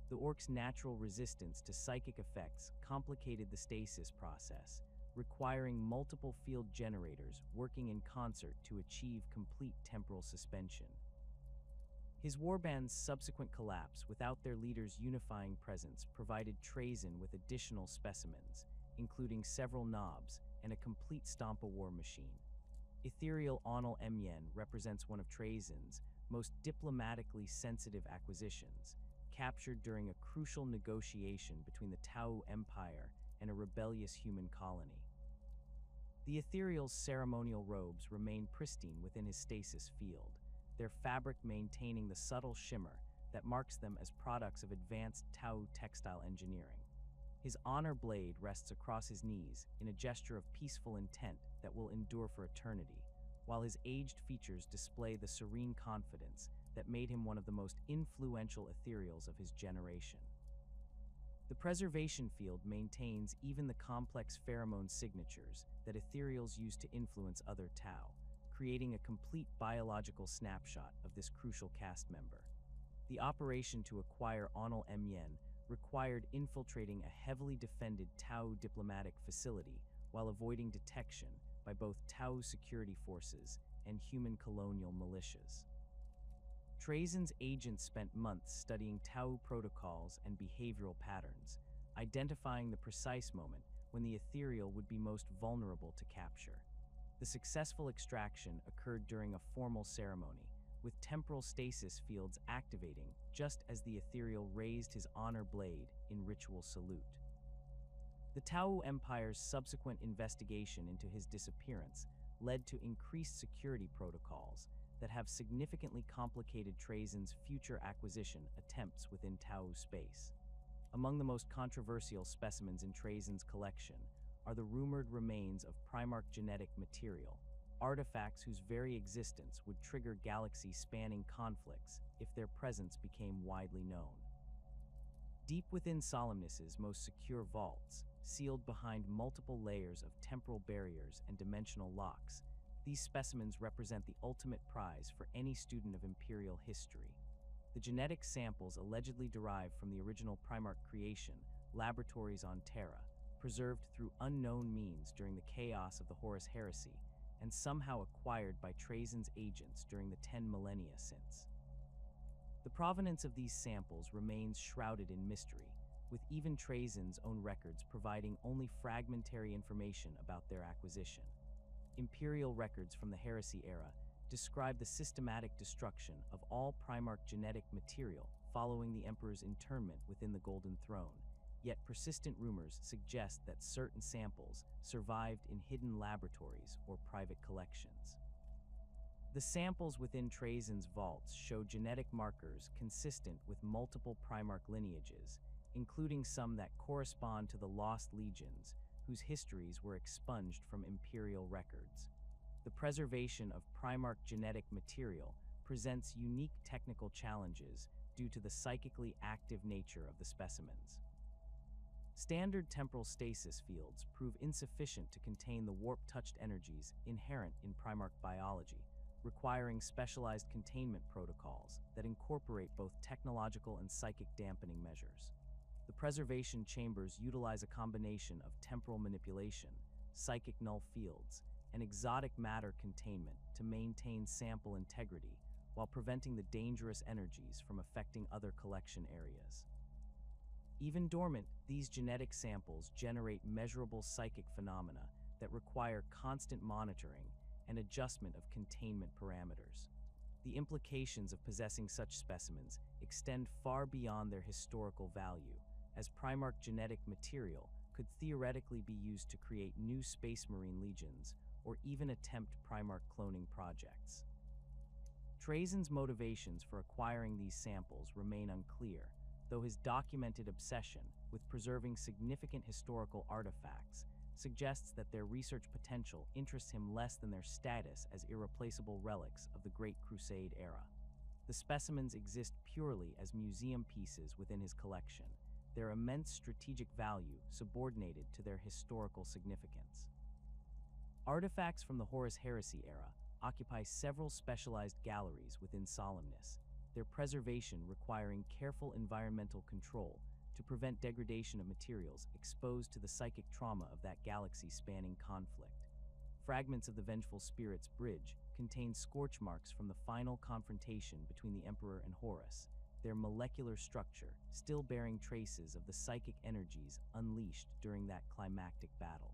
The Orc's natural resistance to psychic effects complicated the stasis process, requiring multiple field generators working in concert to achieve complete temporal suspension. His warband's subsequent collapse without their leader's unifying presence provided Trazyn with additional specimens, including several knobs and a complete Stomp-A-War machine. Ethereal Onal Emyen represents one of Trazyn's most diplomatically sensitive acquisitions, captured during a crucial negotiation between the Tau Empire and a rebellious human colony. The Ethereal's ceremonial robes remain pristine within his stasis field, their fabric maintaining the subtle shimmer that marks them as products of advanced Tau textile engineering. His honor blade rests across his knees in a gesture of peaceful intent that will endure for eternity, while his aged features display the serene confidence that made him one of the most influential ethereals of his generation. The preservation field maintains even the complex pheromone signatures that ethereals use to influence other Tau, creating a complete biological snapshot of this crucial cast member. The operation to acquire Onal Emyen required infiltrating a heavily defended Tau diplomatic facility while avoiding detection by both Tau security forces and human colonial militias. Trazyn's agents spent months studying Tau protocols and behavioral patterns, identifying the precise moment when the ethereal would be most vulnerable to capture. The successful extraction occurred during a formal ceremony, with temporal stasis fields activating just as the ethereal raised his honor blade in ritual salute. The Tau Empire's subsequent investigation into his disappearance led to increased security protocols that have significantly complicated Trazyn's future acquisition attempts within Tau space. Among the most controversial specimens in Trazyn's collection are the rumored remains of Primarch genetic material, artifacts whose very existence would trigger galaxy-spanning conflicts if their presence became widely known. Deep within Solemnace's most secure vaults, sealed behind multiple layers of temporal barriers and dimensional locks, these specimens represent the ultimate prize for any student of Imperial history. The genetic samples allegedly derived from the original Primarch creation laboratories on Terra, preserved through unknown means during the chaos of the Horus Heresy, and somehow acquired by Trazyn's agents during the 10 millennia since. The provenance of these samples remains shrouded in mystery, with even Trazyn's own records providing only fragmentary information about their acquisition. Imperial records from the Heresy era describe the systematic destruction of all Primarch genetic material following the Emperor's internment within the Golden Throne, yet persistent rumors suggest that certain samples survived in hidden laboratories or private collections. The samples within Trazyn's vaults show genetic markers consistent with multiple Primarch lineages, including some that correspond to the Lost Legions, whose histories were expunged from Imperial records. The preservation of Primarch genetic material presents unique technical challenges due to the psychically active nature of the specimens. Standard temporal stasis fields prove insufficient to contain the warp-touched energies inherent in Primarch biology, requiring specialized containment protocols that incorporate both technological and psychic dampening measures. The preservation chambers utilize a combination of temporal manipulation, psychic null fields, and exotic matter containment to maintain sample integrity while preventing the dangerous energies from affecting other collection areas. Even dormant, these genetic samples generate measurable psychic phenomena that require constant monitoring and adjustment of containment parameters. The implications of possessing such specimens extend far beyond their historical value, as Primarch genetic material could theoretically be used to create new Space Marine legions or even attempt Primarch cloning projects. Trazyn's motivations for acquiring these samples remain unclear, though his documented obsession with preserving significant historical artifacts suggests that their research potential interests him less than their status as irreplaceable relics of the Great Crusade era. The specimens exist purely as museum pieces within his collection, their immense strategic value subordinated to their historical significance. Artifacts from the Horus Heresy era occupy several specialized galleries within Solemnace, their preservation requiring careful environmental control to prevent degradation of materials exposed to the psychic trauma of that galaxy-spanning conflict. Fragments of the Vengeful Spirit's bridge contain scorch marks from the final confrontation between the Emperor and Horus, their molecular structure still bearing traces of the psychic energies unleashed during that climactic battle.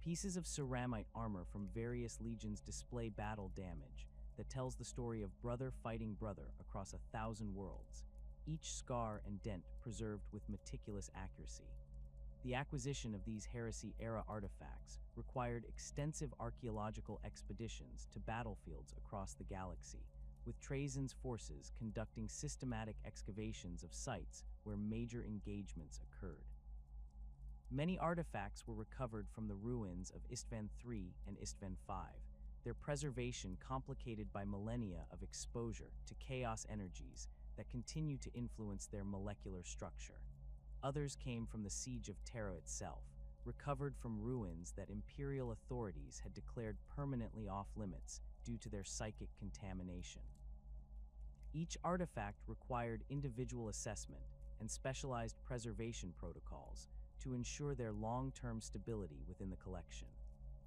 Pieces of ceramite armor from various legions display battle damage that tells the story of brother fighting brother across 1,000 worlds, each scar and dent preserved with meticulous accuracy. The acquisition of these Heresy-era artifacts required extensive archaeological expeditions to battlefields across the galaxy, with Trazyn's forces conducting systematic excavations of sites where major engagements occurred. Many artifacts were recovered from the ruins of Isstvan III and Isstvan V, their preservation complicated by millennia of exposure to chaos energies that continue to influence their molecular structure. Others came from the siege of Terra itself, recovered from ruins that Imperial authorities had declared permanently off-limits due to their psychic contamination. Each artifact required individual assessment and specialized preservation protocols to ensure their long-term stability within the collection.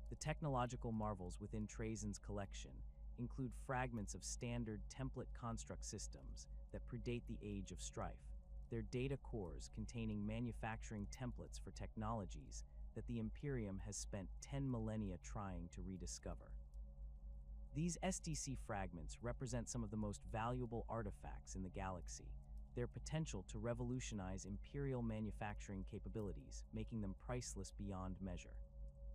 The technological marvels within Trazyn's collection include fragments of standard template construct systems that predate the Age of Strife, their data cores containing manufacturing templates for technologies that the Imperium has spent 10 millennia trying to rediscover. These SDC fragments represent some of the most valuable artifacts in the galaxy, their potential to revolutionize Imperial manufacturing capabilities, making them priceless beyond measure.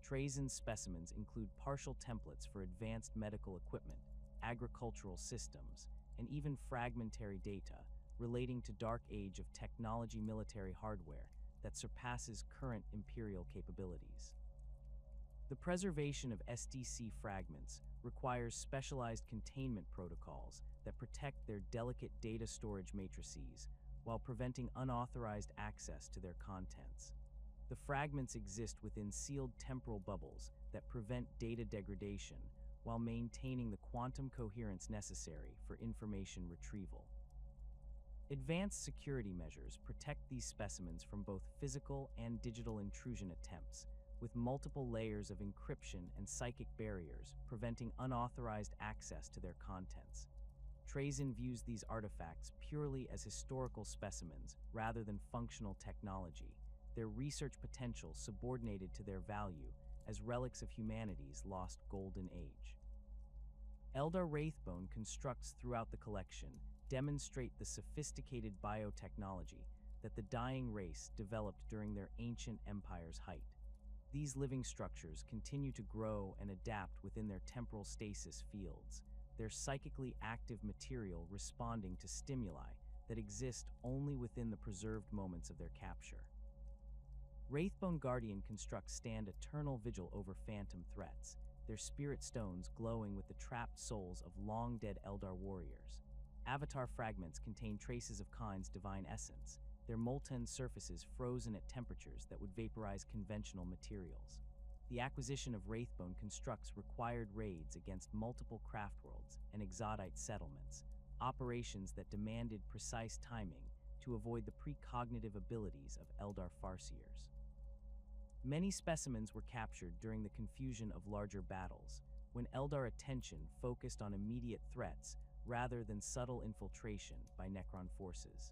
Trazyn's specimens include partial templates for advanced medical equipment, agricultural systems, and even fragmentary data relating to Dark Age of technology military hardware that surpasses current Imperial capabilities. The preservation of SDC fragments requires specialized containment protocols that protect their delicate data storage matrices while preventing unauthorized access to their contents. The fragments exist within sealed temporal bubbles that prevent data degradation while maintaining the quantum coherence necessary for information retrieval. Advanced security measures protect these specimens from both physical and digital intrusion attempts, with multiple layers of encryption and psychic barriers preventing unauthorized access to their contents. Trazyn views these artifacts purely as historical specimens rather than functional technology, their research potential subordinated to their value as relics of humanity's lost golden age. Eldar Wraithbone constructs throughout the collection demonstrate the sophisticated biotechnology that the dying race developed during their ancient empire's height. These living structures continue to grow and adapt within their temporal stasis fields, their psychically active material responding to stimuli that exist only within the preserved moments of their capture. Wraithbone Guardian constructs stand eternal vigil over phantom threats, their spirit stones glowing with the trapped souls of long-dead Eldar warriors. Avatar fragments contain traces of Khan's divine essence, their molten surfaces frozen at temperatures that would vaporize conventional materials. The acquisition of Wraithbone constructs required raids against multiple craftworlds and exodite settlements, operations that demanded precise timing to avoid the precognitive abilities of Eldar farseers. Many specimens were captured during the confusion of larger battles, when Eldar attention focused on immediate threats rather than subtle infiltration by Necron forces.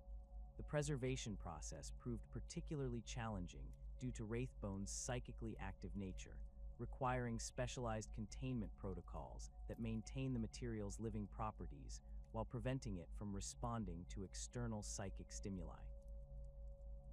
The preservation process proved particularly challenging due to Wraithbone's psychically active nature, requiring specialized containment protocols that maintain the material's living properties while preventing it from responding to external psychic stimuli.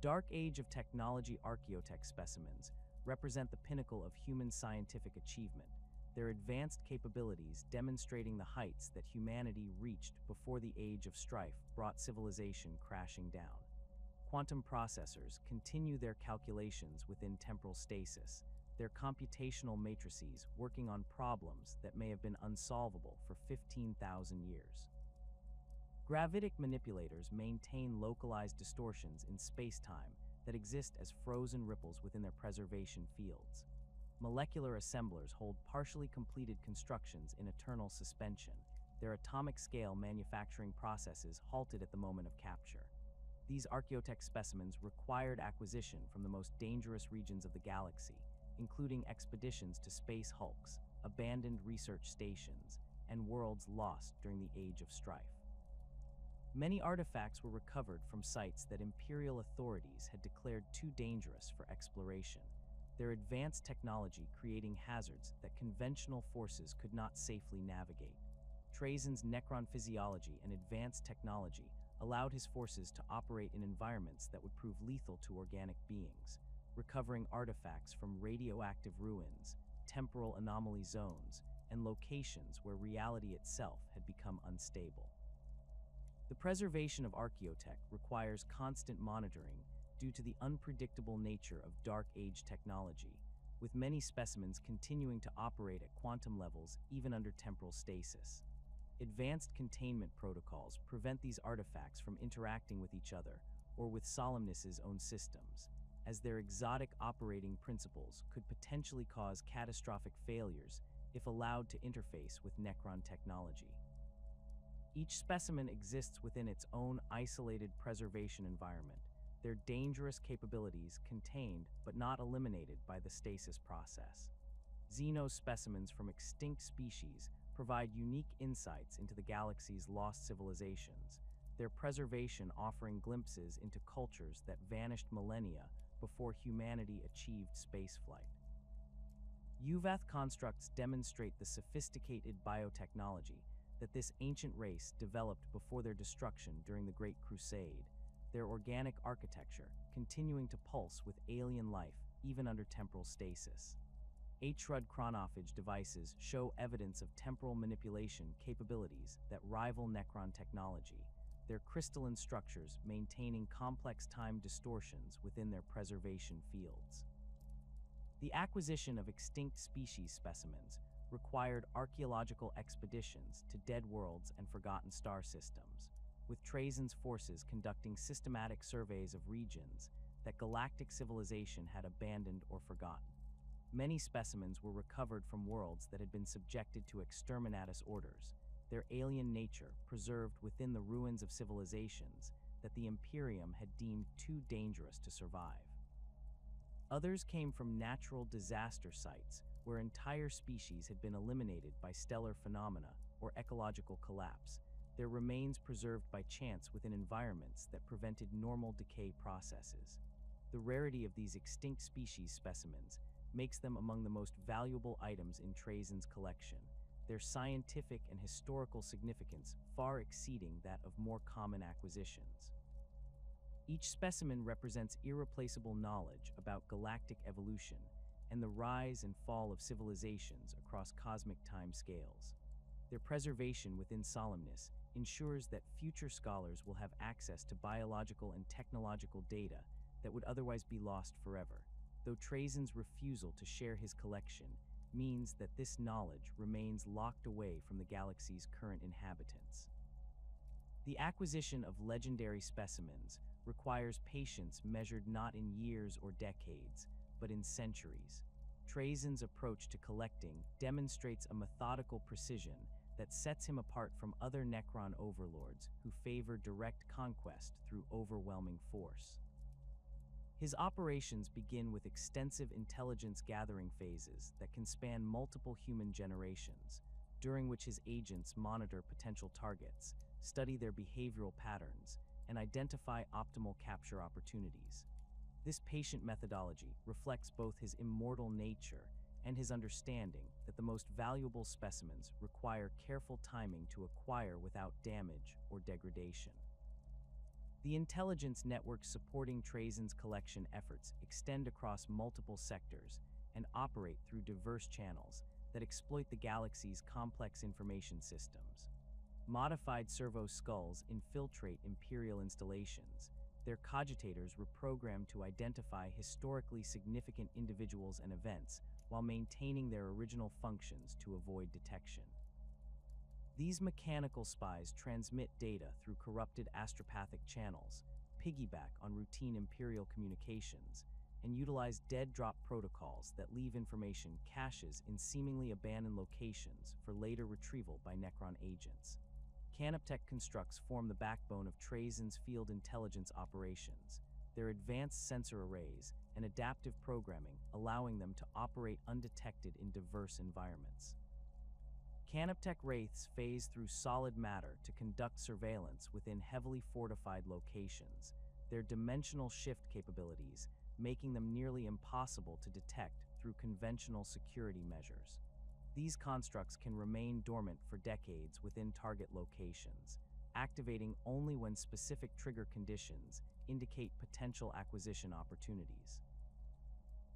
Dark Age of technology archaeotech specimens represent the pinnacle of human scientific achievement, their advanced capabilities demonstrating the heights that humanity reached before the Age of Strife brought civilization crashing down. Quantum processors continue their calculations within temporal stasis, their computational matrices working on problems that may have been unsolvable for 15,000 years. Gravitic manipulators maintain localized distortions in space-time that exist as frozen ripples within their preservation fields. Molecular assemblers hold partially completed constructions in eternal suspension, their atomic-scale manufacturing processes halted at the moment of capture. These archaeotech specimens required acquisition from the most dangerous regions of the galaxy, including expeditions to space hulks, abandoned research stations, and worlds lost during the Age of Strife. Many artifacts were recovered from sites that Imperial authorities had declared too dangerous for exploration, their advanced technology creating hazards that conventional forces could not safely navigate. Trazyn's Necron physiology and advanced technology allowed his forces to operate in environments that would prove lethal to organic beings, recovering artifacts from radioactive ruins, temporal anomaly zones, and locations where reality itself had become unstable. The preservation of archaeotech requires constant monitoring due to the unpredictable nature of Dark Age technology, with many specimens continuing to operate at quantum levels even under temporal stasis. Advanced containment protocols prevent these artifacts from interacting with each other or with Solemnace's own systems, as their exotic operating principles could potentially cause catastrophic failures if allowed to interface with Necron technology. Each specimen exists within its own isolated preservation environment, their dangerous capabilities contained but not eliminated by the stasis process. Xeno specimens from extinct species provide unique insights into the galaxy's lost civilizations, their preservation offering glimpses into cultures that vanished millennia before humanity achieved spaceflight. UVAth constructs demonstrate the sophisticated biotechnology that this ancient race developed before their destruction during the Great Crusade, their organic architecture continuing to pulse with alien life even under temporal stasis. HRUD chronophage devices show evidence of temporal manipulation capabilities that rival Necron technology, their crystalline structures maintaining complex time distortions within their preservation fields. The acquisition of extinct species specimens required archaeological expeditions to dead worlds and forgotten star systems, with Trazyn's forces conducting systematic surveys of regions that galactic civilization had abandoned or forgotten. Many specimens were recovered from worlds that had been subjected to exterminatus orders, their alien nature preserved within the ruins of civilizations that the Imperium had deemed too dangerous to survive. Others came from natural disaster sites where entire species had been eliminated by stellar phenomena or ecological collapse, their remains preserved by chance within environments that prevented normal decay processes. The rarity of these extinct species specimens makes them among the most valuable items in Trazyn's collection, their scientific and historical significance far exceeding that of more common acquisitions. Each specimen represents irreplaceable knowledge about galactic evolution and the rise and fall of civilizations across cosmic time scales. Their preservation within Solemnace ensures that future scholars will have access to biological and technological data that would otherwise be lost forever, though Trazyn's refusal to share his collection means that this knowledge remains locked away from the galaxy's current inhabitants. The acquisition of legendary specimens requires patience measured not in years or decades, but in centuries. Trazyn's approach to collecting demonstrates a methodical precision that sets him apart from other Necron overlords who favor direct conquest through overwhelming force. His operations begin with extensive intelligence gathering phases that can span multiple human generations, during which his agents monitor potential targets, study their behavioral patterns, and identify optimal capture opportunities. This patient methodology reflects both his immortal nature and his understanding that the most valuable specimens require careful timing to acquire without damage or degradation. The intelligence networks supporting Trazyn's collection efforts extend across multiple sectors and operate through diverse channels that exploit the galaxy's complex information systems. Modified servo skulls infiltrate Imperial installations, their cogitators reprogrammed to identify historically significant individuals and events while maintaining their original functions to avoid detection. These mechanical spies transmit data through corrupted astropathic channels, piggyback on routine Imperial communications, and utilize dead drop protocols that leave information caches in seemingly abandoned locations for later retrieval by Necron agents. Canoptech constructs form the backbone of Trazyn's field intelligence operations, their advanced sensor arrays and adaptive programming allowing them to operate undetected in diverse environments. Canoptech Wraiths phase through solid matter to conduct surveillance within heavily fortified locations, their dimensional shift capabilities making them nearly impossible to detect through conventional security measures. These constructs can remain dormant for decades within target locations, activating only when specific trigger conditions indicate potential acquisition opportunities.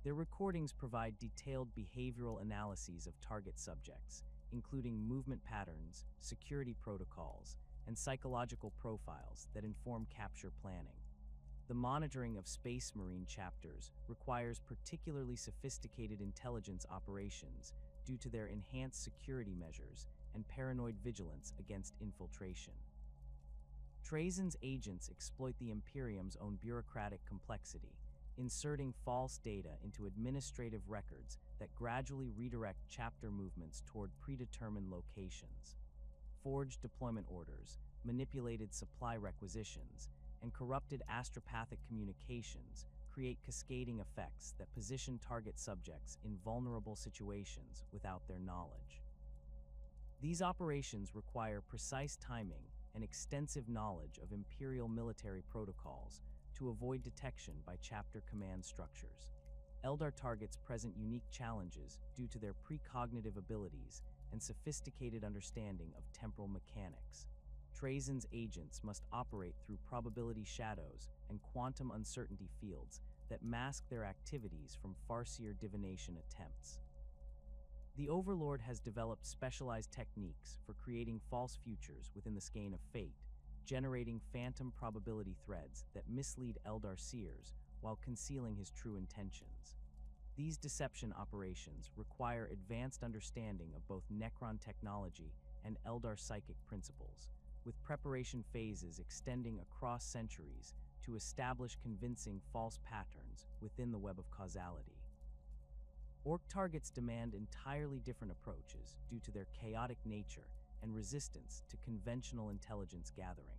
Their recordings provide detailed behavioral analyses of target subjects, including movement patterns, security protocols, and psychological profiles that inform capture planning. The monitoring of Space Marine chapters requires particularly sophisticated intelligence operations due to their enhanced security measures and paranoid vigilance against infiltration. Trazyn's agents exploit the Imperium's own bureaucratic complexity, inserting false data into administrative records that gradually redirect chapter movements toward predetermined locations. Forged deployment orders, manipulated supply requisitions, and corrupted astropathic communications create cascading effects that position target subjects in vulnerable situations without their knowledge. These operations require precise timing and extensive knowledge of Imperial military protocols to avoid detection by chapter command structures. Eldar targets present unique challenges due to their precognitive abilities and sophisticated understanding of temporal mechanics. Trazyn's agents must operate through probability shadows and quantum uncertainty fields that mask their activities from farseer divination attempts. The Overlord has developed specialized techniques for creating false futures within the skein of fate, generating phantom probability threads that mislead Eldar seers while concealing his true intentions. These deception operations require advanced understanding of both Necron technology and Eldar psychic principles, with preparation phases extending across centuries to establish convincing false patterns within the web of causality. Orc targets demand entirely different approaches due to their chaotic nature and resistance to conventional intelligence gathering.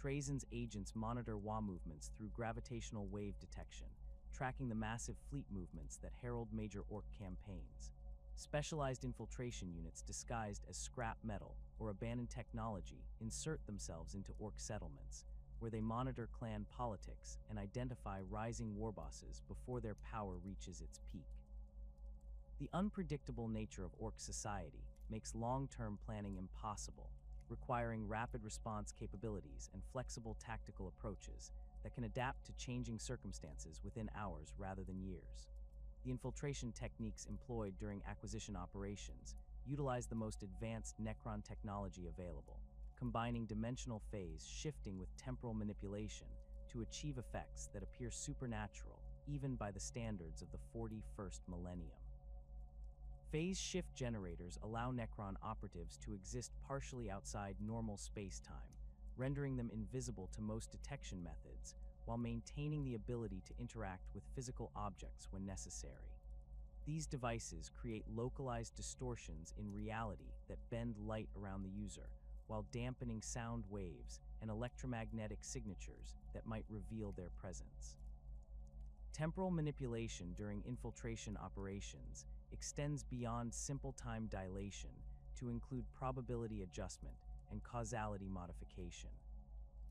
Trazyn's agents monitor WA movements through gravitational wave detection, tracking the massive fleet movements that herald major Orc campaigns. Specialized infiltration units disguised as scrap metal or abandoned technology insert themselves into Orc settlements, where they monitor clan politics and identify rising war bosses before their power reaches its peak. The unpredictable nature of Orc society makes long-term planning impossible, requiring rapid response capabilities and flexible tactical approaches that can adapt to changing circumstances within hours rather than years. The infiltration techniques employed during acquisition operations utilize the most advanced Necron technology available, combining dimensional phase shifting with temporal manipulation to achieve effects that appear supernatural even by the standards of the 41st millennium. Phase shift generators allow Necron operatives to exist partially outside normal space-time, rendering them invisible to most detection methods, while maintaining the ability to interact with physical objects when necessary. These devices create localized distortions in reality that bend light around the user, while dampening sound waves and electromagnetic signatures that might reveal their presence. Temporal manipulation during infiltration operations extends beyond simple time dilation to include probability adjustment and causality modification.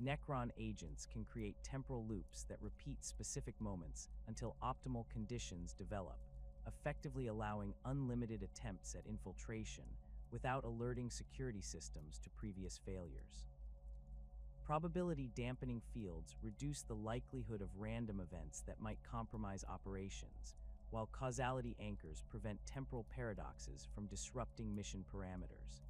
Necron agents can create temporal loops that repeat specific moments until optimal conditions develop, effectively allowing unlimited attempts at infiltration without alerting security systems to previous failures. Probability dampening fields reduce the likelihood of random events that might compromise operations, while causality anchors prevent temporal paradoxes from disrupting mission parameters.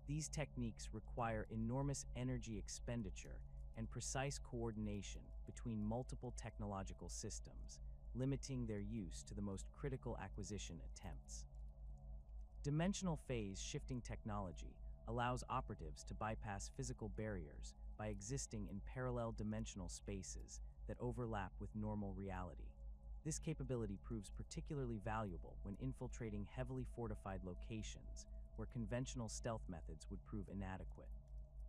These techniques require enormous energy expenditure and precise coordination between multiple technological systems, limiting their use to the most critical acquisition attempts. Dimensional phase shifting technology allows operatives to bypass physical barriers by existing in parallel dimensional spaces that overlap with normal reality. This capability proves particularly valuable when infiltrating heavily fortified locations where conventional stealth methods would prove inadequate.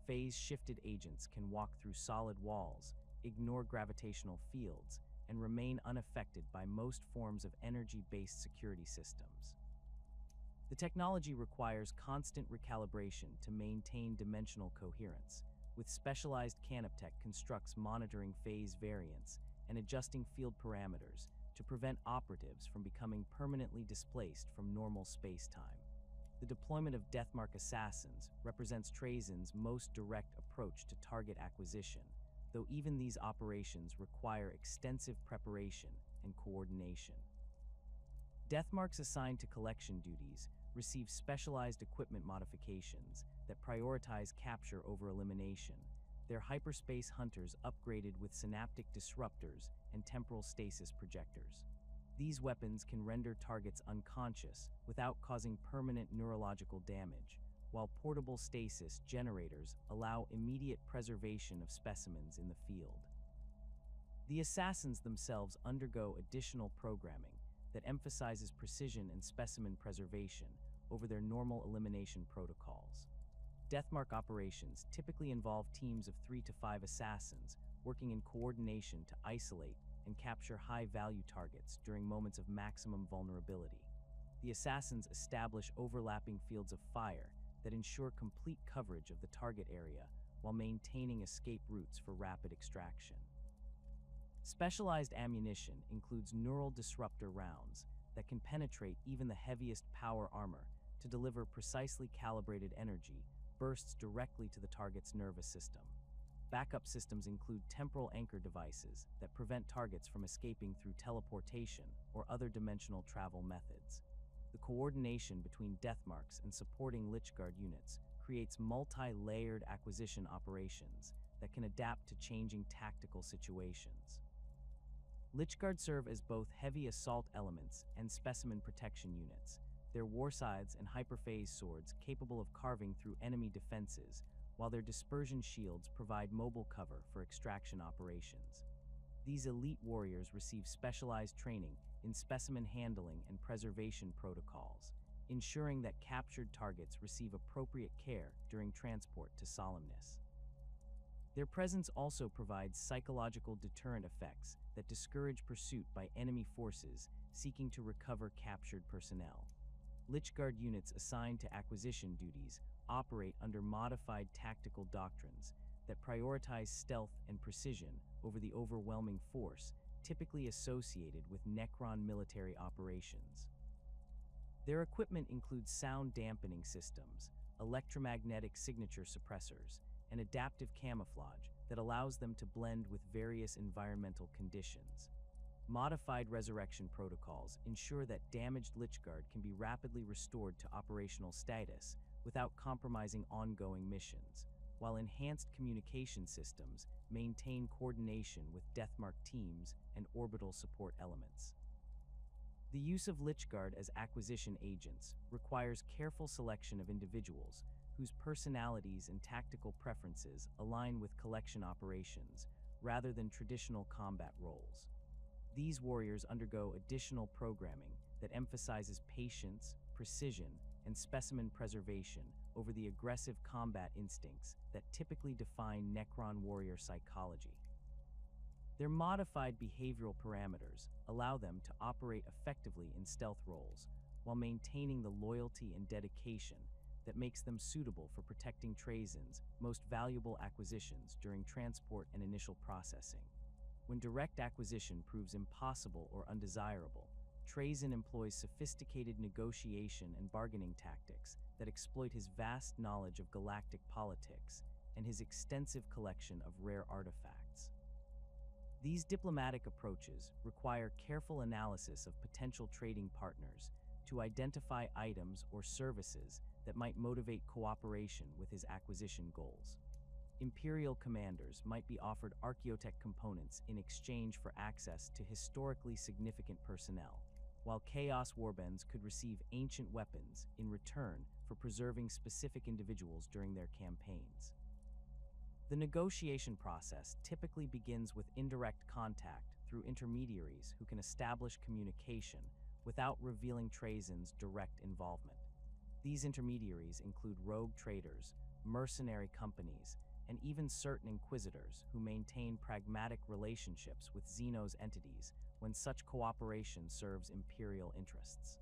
Phase-shifted agents can walk through solid walls, ignore gravitational fields, and remain unaffected by most forms of energy-based security systems. The technology requires constant recalibration to maintain dimensional coherence, with specialized Canoptech constructs monitoring phase variance and adjusting field parameters to prevent operatives from becoming permanently displaced from normal space-time. The deployment of Deathmark assassins represents Trazyn's most direct approach to target acquisition, though even these operations require extensive preparation and coordination. Deathmarks assigned to collection duties receive specialized equipment modifications that prioritize capture over elimination, their hyperspace hunters upgraded with synaptic disruptors and temporal stasis projectors. These weapons can render targets unconscious without causing permanent neurological damage, while portable stasis generators allow immediate preservation of specimens in the field. The assassins themselves undergo additional programming that emphasizes precision and specimen preservation over their normal elimination protocols. Deathmark operations typically involve teams of 3 to 5 assassins working in coordination to isolate and capture high-value targets during moments of maximum vulnerability. The assassins establish overlapping fields of fire that ensure complete coverage of the target area while maintaining escape routes for rapid extraction. Specialized ammunition includes neural disruptor rounds that can penetrate even the heaviest power armor to deliver precisely calibrated energy bursts directly to the target's nervous system. Backup systems include temporal anchor devices that prevent targets from escaping through teleportation or other dimensional travel methods. The coordination between Deathmarks and supporting Lychguard units creates multi-layered acquisition operations that can adapt to changing tactical situations. Lychguard serve as both heavy assault elements and specimen protection units, their warscythes and hyperphase swords capable of carving through enemy defenses, while their dispersion shields provide mobile cover for extraction operations. These elite warriors receive specialized training in specimen handling and preservation protocols, ensuring that captured targets receive appropriate care during transport to Solemnace. Their presence also provides psychological deterrent effects that discourage pursuit by enemy forces seeking to recover captured personnel. Lychguard units assigned to acquisition duties operate under modified tactical doctrines that prioritize stealth and precision over the overwhelming force typically associated with Necron military operations. Their equipment includes sound dampening systems, electromagnetic signature suppressors, and adaptive camouflage that allows them to blend with various environmental conditions. Modified resurrection protocols ensure that damaged Lychguard can be rapidly restored to operational status without compromising ongoing missions, while enhanced communication systems maintain coordination with Deathmark teams and orbital support elements. The use of Lychguard as acquisition agents requires careful selection of individuals whose personalities and tactical preferences align with collection operations rather than traditional combat roles. These warriors undergo additional programming that emphasizes patience, precision, and specimen preservation over the aggressive combat instincts that typically define Necron warrior psychology. Their modified behavioral parameters allow them to operate effectively in stealth roles while maintaining the loyalty and dedication that makes them suitable for protecting Trazyn's most valuable acquisitions during transport and initial processing. When direct acquisition proves impossible or undesirable, Trazyn employs sophisticated negotiation and bargaining tactics that exploit his vast knowledge of galactic politics and his extensive collection of rare artifacts. These diplomatic approaches require careful analysis of potential trading partners to identify items or services that might motivate cooperation with his acquisition goals. Imperial commanders might be offered archaeotech components in exchange for access to historically significant personnel, while Chaos Warbands could receive ancient weapons in return for preserving specific individuals during their campaigns. The negotiation process typically begins with indirect contact through intermediaries who can establish communication without revealing Trazyn's direct involvement. These intermediaries include rogue traders, mercenary companies, and even certain inquisitors who maintain pragmatic relationships with Xenos entities when such cooperation serves imperial interests.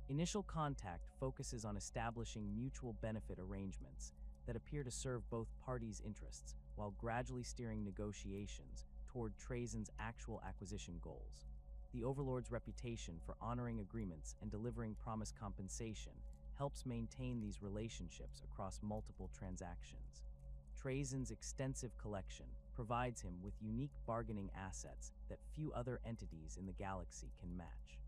Initial contact focuses on establishing mutual benefit arrangements that appear to serve both parties' interests while gradually steering negotiations toward Trazyn's actual acquisition goals. The Overlord's reputation for honoring agreements and delivering promised compensation helps maintain these relationships across multiple transactions. Trazyn's extensive collection provides him with unique bargaining assets that few other entities in the galaxy can match.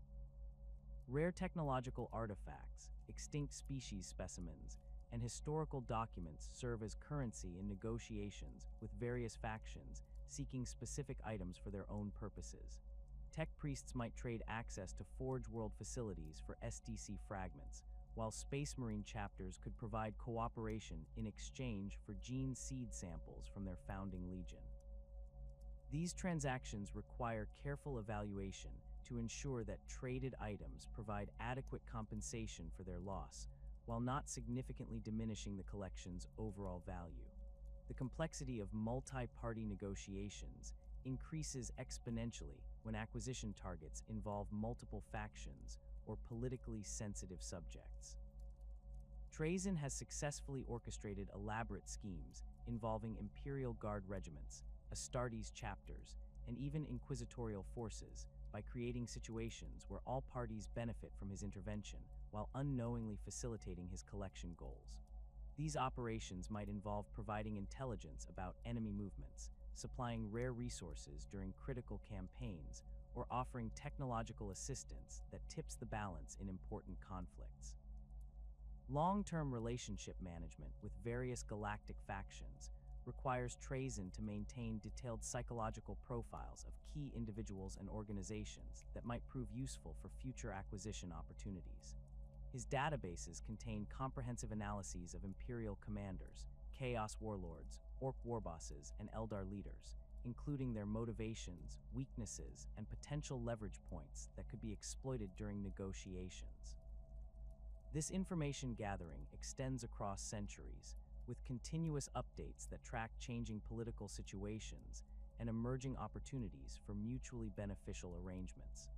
Rare technological artifacts, extinct species specimens, and historical documents serve as currency in negotiations with various factions seeking specific items for their own purposes. Tech priests might trade access to Forge World facilities for SDC fragments, while Space Marine chapters could provide cooperation in exchange for gene seed samples from their founding legion. These transactions require careful evaluation to ensure that traded items provide adequate compensation for their loss, while not significantly diminishing the collection's overall value. The complexity of multi-party negotiations increases exponentially when acquisition targets involve multiple factions or politically sensitive subjects. Trazyn has successfully orchestrated elaborate schemes involving Imperial Guard regiments, Astartes chapters, and even inquisitorial forces, by creating situations where all parties benefit from his intervention while unknowingly facilitating his collection goals. These operations might involve providing intelligence about enemy movements, supplying rare resources during critical campaigns, or offering technological assistance that tips the balance in important conflicts. Long-term relationship management with various galactic factions requires Trazyn to maintain detailed psychological profiles of key individuals and organizations that might prove useful for future acquisition opportunities. His databases contain comprehensive analyses of Imperial commanders, Chaos warlords, Orc warbosses, and Eldar leaders, including their motivations, weaknesses, and potential leverage points that could be exploited during negotiations. This information gathering extends across centuries, with continuous updates that track changing political situations and emerging opportunities for mutually beneficial arrangements.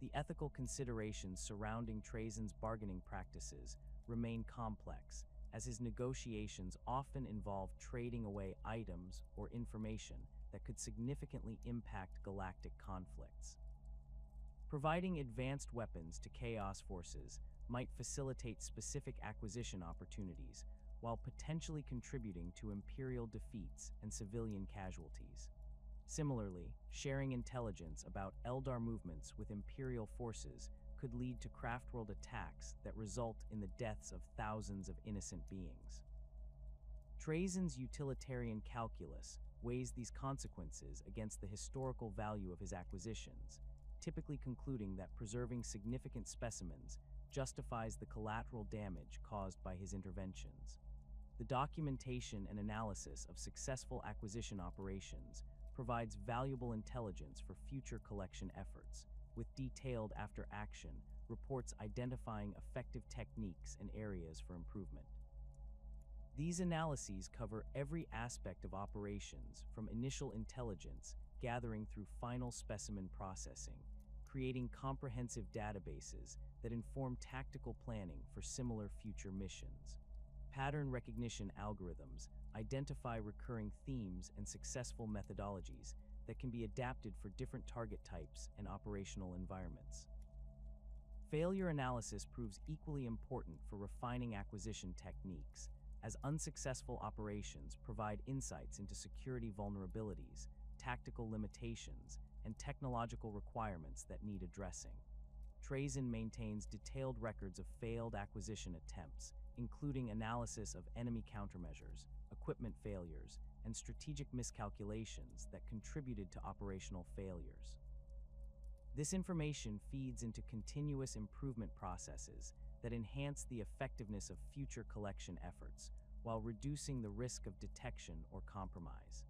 The ethical considerations surrounding Trazyn's bargaining practices remain complex, as his negotiations often involve trading away items or information that could significantly impact galactic conflicts. Providing advanced weapons to Chaos forces might facilitate specific acquisition opportunities, while potentially contributing to Imperial defeats and civilian casualties. Similarly, sharing intelligence about Eldar movements with Imperial forces could lead to craftworld attacks that result in the deaths of thousands of innocent beings. Trazyn's utilitarian calculus weighs these consequences against the historical value of his acquisitions, typically concluding that preserving significant specimens justifies the collateral damage caused by his interventions. The documentation and analysis of successful acquisition operations provides valuable intelligence for future collection efforts, with detailed after-action reports identifying effective techniques and areas for improvement. These analyses cover every aspect of operations, from initial intelligence gathering through final specimen processing, creating comprehensive databases that inform tactical planning for similar future missions. Pattern recognition algorithms identify recurring themes and successful methodologies that can be adapted for different target types and operational environments. Failure analysis proves equally important for refining acquisition techniques, as unsuccessful operations provide insights into security vulnerabilities, tactical limitations, and technological requirements that need addressing. Trazyn maintains detailed records of failed acquisition attempts, including analysis of enemy countermeasures, equipment failures, and strategic miscalculations that contributed to operational failures. This information feeds into continuous improvement processes that enhance the effectiveness of future collection efforts, while reducing the risk of detection or compromise.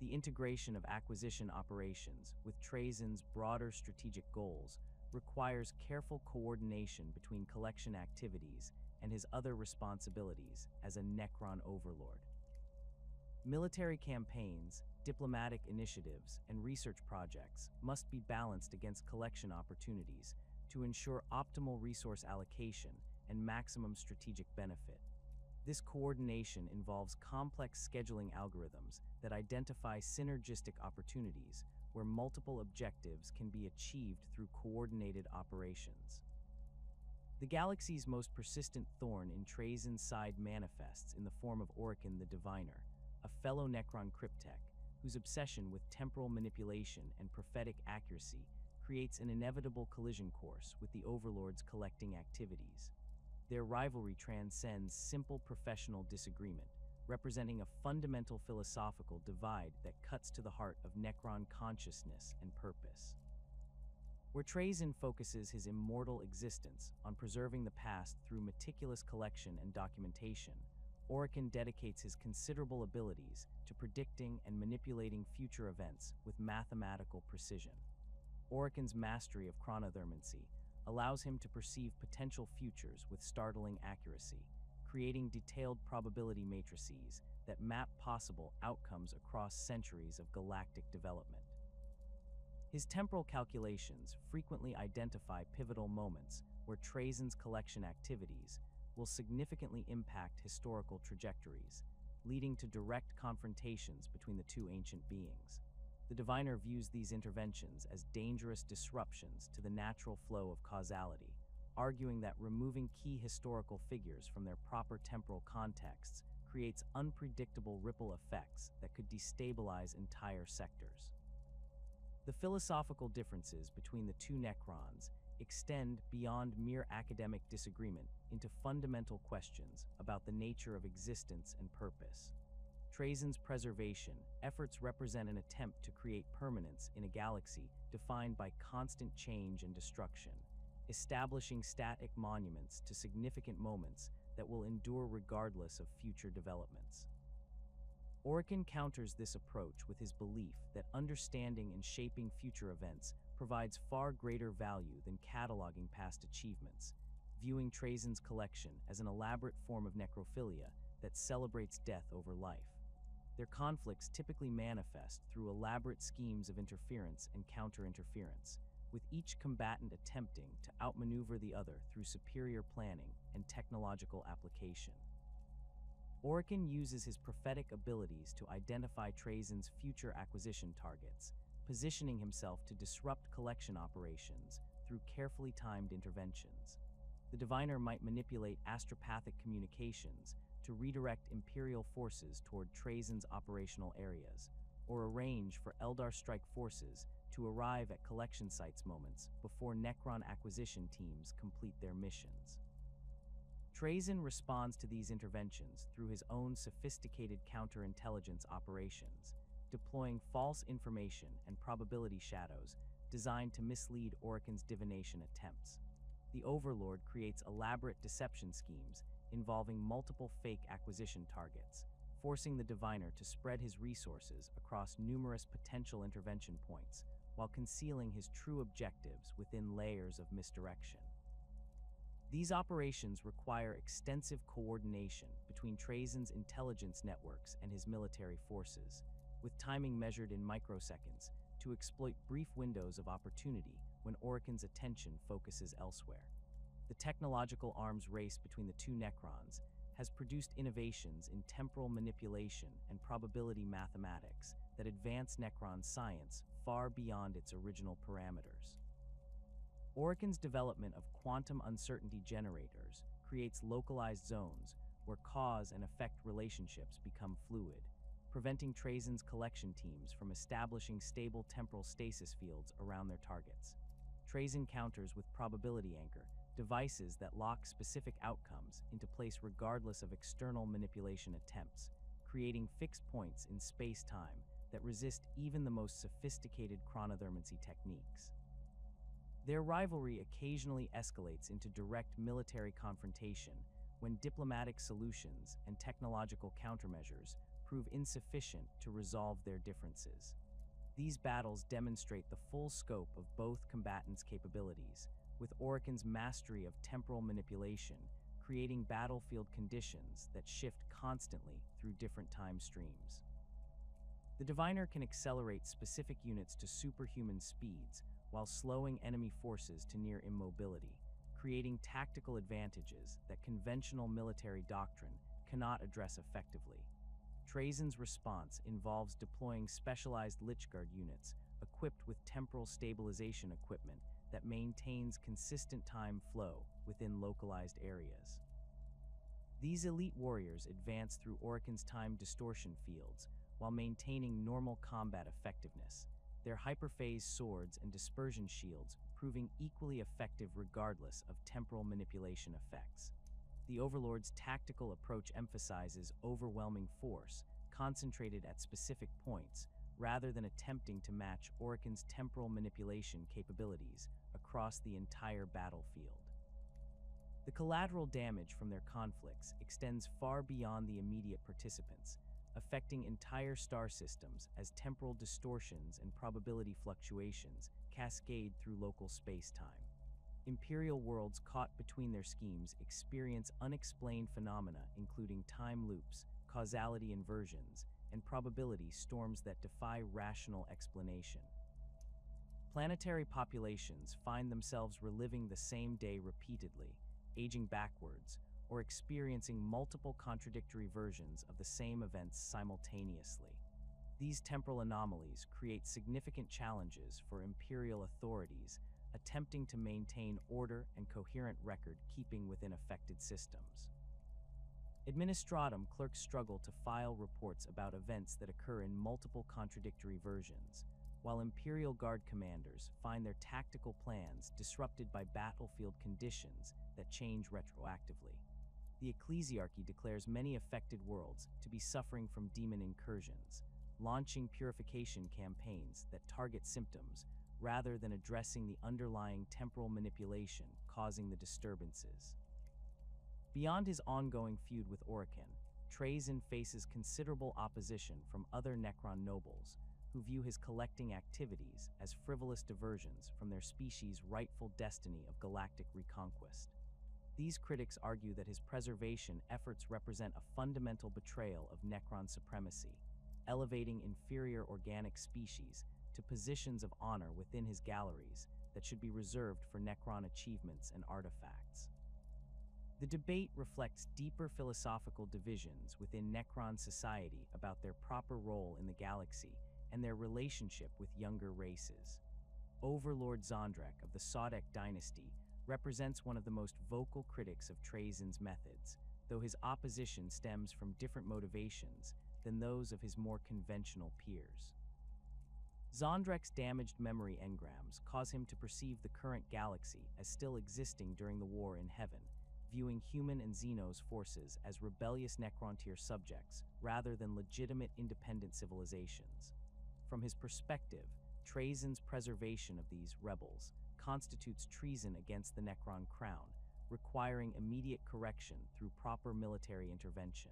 The integration of acquisition operations with Trazyn's broader strategic goals requires careful coordination between collection activities and his other responsibilities as a Necron overlord. Military campaigns, diplomatic initiatives, and research projects must be balanced against collection opportunities to ensure optimal resource allocation and maximum strategic benefit. This coordination involves complex scheduling algorithms that identify synergistic opportunities where multiple objectives can be achieved through coordinated operations. The galaxy's most persistent thorn in Trazyn's side manifests in the form of Orokin the Diviner, a fellow Necron cryptech whose obsession with temporal manipulation and prophetic accuracy creates an inevitable collision course with the Overlord's collecting activities. Their rivalry transcends simple professional disagreement, representing a fundamental philosophical divide that cuts to the heart of Necron consciousness and purpose. Where Trazyn focuses his immortal existence on preserving the past through meticulous collection and documentation, Orokin dedicates his considerable abilities to predicting and manipulating future events with mathematical precision. Orokin's mastery of chronothermancy allows him to perceive potential futures with startling accuracy, creating detailed probability matrices that map possible outcomes across centuries of galactic development. His temporal calculations frequently identify pivotal moments where Trazyn's collection activities will significantly impact historical trajectories, leading to direct confrontations between the two ancient beings. The diviner views these interventions as dangerous disruptions to the natural flow of causality, arguing that removing key historical figures from their proper temporal contexts creates unpredictable ripple effects that could destabilize entire sectors. The philosophical differences between the two Necrons extend beyond mere academic disagreement into fundamental questions about the nature of existence and purpose. Trazyn's preservation efforts represent an attempt to create permanence in a galaxy defined by constant change and destruction, establishing static monuments to significant moments that will endure regardless of future developments. Orokin counters this approach with his belief that understanding and shaping future events provides far greater value than cataloging past achievements, viewing Trazyn's collection as an elaborate form of necrophilia that celebrates death over life. Their conflicts typically manifest through elaborate schemes of interference and counter-interference, with each combatant attempting to outmaneuver the other through superior planning and technological application. Orokin uses his prophetic abilities to identify Trazyn's future acquisition targets, positioning himself to disrupt collection operations through carefully timed interventions. The diviner might manipulate astropathic communications to redirect Imperial forces toward Trazyn's operational areas, or arrange for Eldar strike forces to arrive at collection sites moments before Necron acquisition teams complete their missions. Trazyn responds to these interventions through his own sophisticated counterintelligence operations, deploying false information and probability shadows designed to mislead Orokin's divination attempts. The Overlord creates elaborate deception schemes involving multiple fake acquisition targets, forcing the diviner to spread his resources across numerous potential intervention points while concealing his true objectives within layers of misdirection. These operations require extensive coordination between Trazyn's intelligence networks and his military forces, with timing measured in microseconds to exploit brief windows of opportunity when Orokin's attention focuses elsewhere. The technological arms race between the two Necrons has produced innovations in temporal manipulation and probability mathematics that advance Necron science far beyond its original parameters. Orokin's development of quantum uncertainty generators creates localized zones where cause and effect relationships become fluid, preventing Trazyn's collection teams from establishing stable temporal stasis fields around their targets. Trazyn counters with probability anchor, devices that lock specific outcomes into place regardless of external manipulation attempts, creating fixed points in space-time that resist even the most sophisticated chronothermancy techniques. Their rivalry occasionally escalates into direct military confrontation when diplomatic solutions and technological countermeasures prove insufficient to resolve their differences. These battles demonstrate the full scope of both combatants' capabilities, with Orokin's mastery of temporal manipulation creating battlefield conditions that shift constantly through different time streams. The diviner can accelerate specific units to superhuman speeds while slowing enemy forces to near immobility, creating tactical advantages that conventional military doctrine cannot address effectively. Trazyn's response involves deploying specialized Lichguard units equipped with temporal stabilization equipment that maintains consistent time flow within localized areas. These elite warriors advance through Orokin's time distortion fields while maintaining normal combat effectiveness, their hyperphase swords and dispersion shields proving equally effective regardless of temporal manipulation effects. The Overlord's tactical approach emphasizes overwhelming force, concentrated at specific points, rather than attempting to match Orokin's temporal manipulation capabilities across the entire battlefield. The collateral damage from their conflicts extends far beyond the immediate participants, affecting entire star systems as temporal distortions and probability fluctuations cascade through local space-time. Imperial worlds caught between their schemes experience unexplained phenomena including time loops, causality inversions, and probability storms that defy rational explanation. Planetary populations find themselves reliving the same day repeatedly, aging backwards, or experiencing multiple contradictory versions of the same events simultaneously. These temporal anomalies create significant challenges for imperial authorities attempting to maintain order and coherent record-keeping within affected systems. Administratum clerks struggle to file reports about events that occur in multiple contradictory versions, while Imperial Guard commanders find their tactical plans disrupted by battlefield conditions that change retroactively. The Ecclesiarchy declares many affected worlds to be suffering from demon incursions, launching purification campaigns that target symptoms rather than addressing the underlying temporal manipulation causing the disturbances. Beyond his ongoing feud with Orokin, Trazyn faces considerable opposition from other Necron nobles who view his collecting activities as frivolous diversions from their species' rightful destiny of galactic reconquest. These critics argue that his preservation efforts represent a fundamental betrayal of Necron supremacy, elevating inferior organic species to positions of honor within his galleries that should be reserved for Necron achievements and artifacts. The debate reflects deeper philosophical divisions within Necron society about their proper role in the galaxy and their relationship with younger races. Overlord Zondrek of the Sodek dynasty represents one of the most vocal critics of Trazyn's methods, though his opposition stems from different motivations than those of his more conventional peers. Zondrek's damaged memory engrams cause him to perceive the current galaxy as still existing during the war in heaven, viewing human and Xenos forces as rebellious Necrontyr subjects rather than legitimate independent civilizations. From his perspective, Trazyn's preservation of these rebels constitutes treason against the Necron crown, requiring immediate correction through proper military intervention.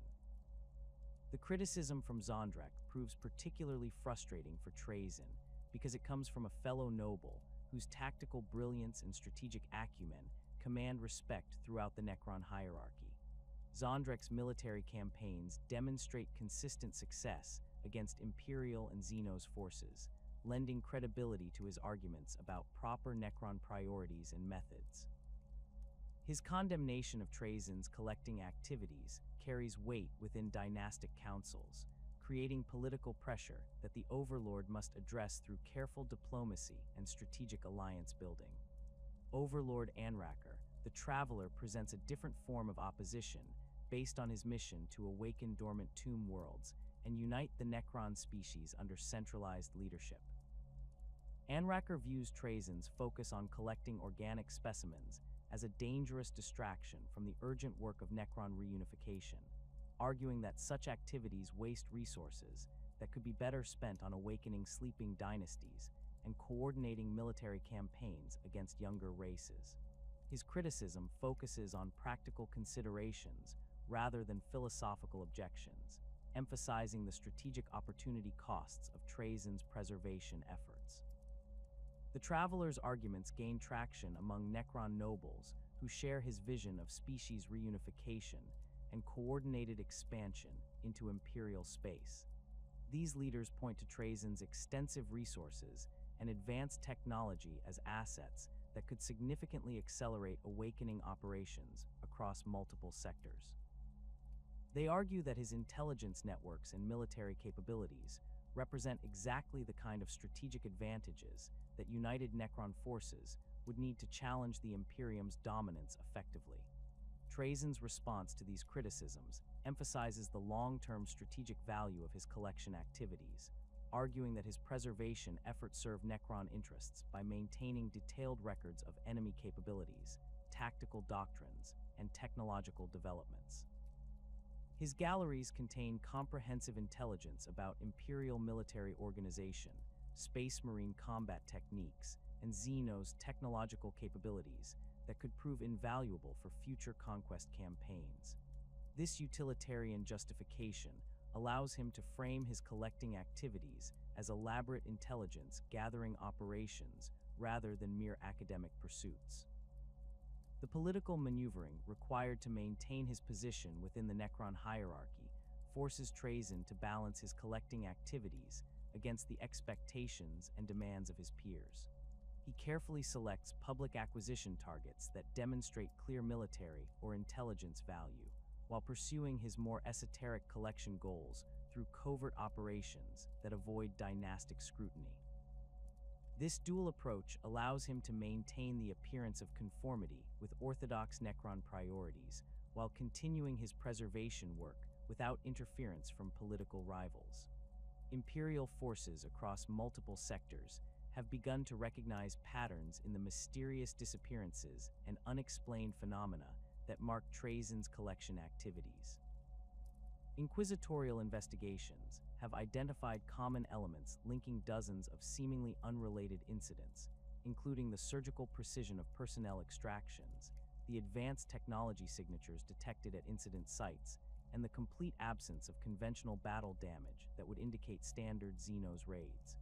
The criticism from Zondrek proves particularly frustrating for Trazyn because it comes from a fellow noble whose tactical brilliance and strategic acumen command respect throughout the Necron hierarchy. Zondrek's military campaigns demonstrate consistent success against Imperial and Xenos forces, lending credibility to his arguments about proper Necron priorities and methods. His condemnation of Trazyn's collecting activities carries weight within dynastic councils, creating political pressure that the Overlord must address through careful diplomacy and strategic alliance building. Overlord Anraker, the Traveler, presents a different form of opposition based on his mission to awaken dormant tomb worlds and unite the Necron species under centralized leadership. Anraker views Trazyn's focus on collecting organic specimens as a dangerous distraction from the urgent work of Necron reunification, arguing that such activities waste resources that could be better spent on awakening sleeping dynasties and coordinating military campaigns against younger races. His criticism focuses on practical considerations rather than philosophical objections, emphasizing the strategic opportunity costs of Trazyn's preservation efforts. The Traveler's arguments gain traction among Necron nobles who share his vision of species reunification and coordinated expansion into Imperial space. These leaders point to Trazyn's extensive resources and advanced technology as assets that could significantly accelerate awakening operations across multiple sectors. They argue that his intelligence networks and military capabilities represent exactly the kind of strategic advantages that united Necron forces would need to challenge the Imperium's dominance effectively. Trazyn's response to these criticisms emphasizes the long-term strategic value of his collection activities, arguing that his preservation efforts serve Necron interests by maintaining detailed records of enemy capabilities, tactical doctrines, and technological developments. His galleries contain comprehensive intelligence about Imperial military organization, Space Marine combat techniques, and Xenos technological capabilities that could prove invaluable for future conquest campaigns. This utilitarian justification allows him to frame his collecting activities as elaborate intelligence gathering operations rather than mere academic pursuits. The political maneuvering required to maintain his position within the Necron hierarchy forces Trazyn to balance his collecting activities against the expectations and demands of his peers. He carefully selects public acquisition targets that demonstrate clear military or intelligence value, while pursuing his more esoteric collection goals through covert operations that avoid dynastic scrutiny. This dual approach allows him to maintain the appearance of conformity with orthodox Necron priorities, while continuing his preservation work without interference from political rivals. Imperial forces across multiple sectors have begun to recognize patterns in the mysterious disappearances and unexplained phenomena that mark Trazyn's collection activities. Inquisitorial investigations have identified common elements linking dozens of seemingly unrelated incidents, including the surgical precision of personnel extractions, the advanced technology signatures detected at incident sites, and the complete absence of conventional battle damage that would indicate standard Xenos raids.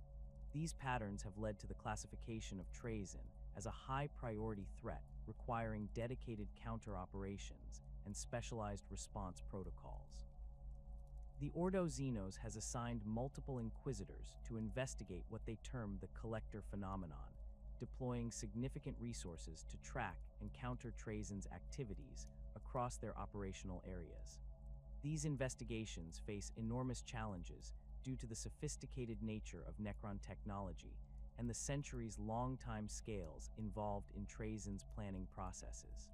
These patterns have led to the classification of Trazyn as a high-priority threat requiring dedicated counter-operations and specialized response protocols. The Ordo Xenos has assigned multiple Inquisitors to investigate what they term the Collector phenomenon, deploying significant resources to track and counter Trazyn's activities across their operational areas. These investigations face enormous challenges due to the sophisticated nature of Necron technology and the centuries-long time scales involved in Trazyn's planning processes.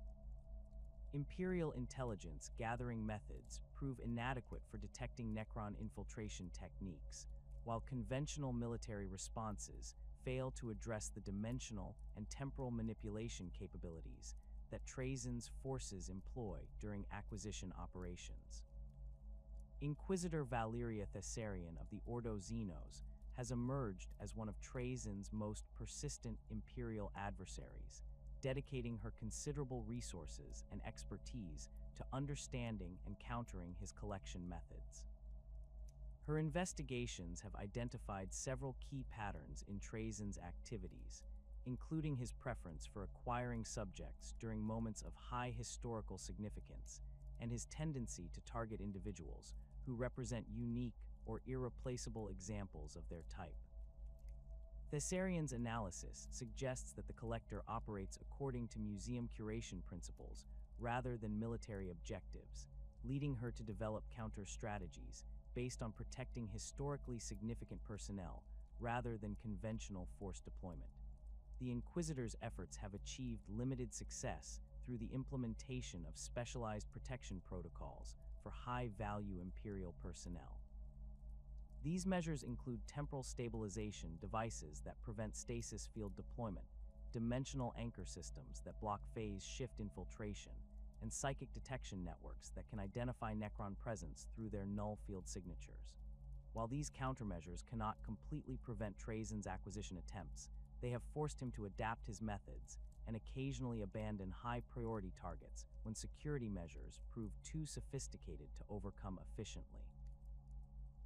Imperial intelligence gathering methods prove inadequate for detecting Necron infiltration techniques, while conventional military responses fail to address the dimensional and temporal manipulation capabilities that Trazyn's forces employ during acquisition operations. Inquisitor Valeria Thessarian of the Ordo Xenos has emerged as one of Trazyn's most persistent Imperial adversaries, dedicating her considerable resources and expertise to understanding and countering his collection methods. Her investigations have identified several key patterns in Trazyn's activities, including his preference for acquiring subjects during moments of high historical significance and his tendency to target individuals who represent unique or irreplaceable examples of their type. Thessarian's analysis suggests that the Collector operates according to museum curation principles rather than military objectives, leading her to develop counter-strategies based on protecting historically significant personnel rather than conventional force deployment. The Inquisitor's efforts have achieved limited success through the implementation of specialized protection protocols for high-value Imperial personnel. These measures include temporal stabilization devices that prevent stasis field deployment, dimensional anchor systems that block phase shift infiltration, and psychic detection networks that can identify Necron presence through their null field signatures. While these countermeasures cannot completely prevent Trazyn's acquisition attempts, they have forced him to adapt his methods and occasionally abandon high-priority targets when security measures prove too sophisticated to overcome efficiently.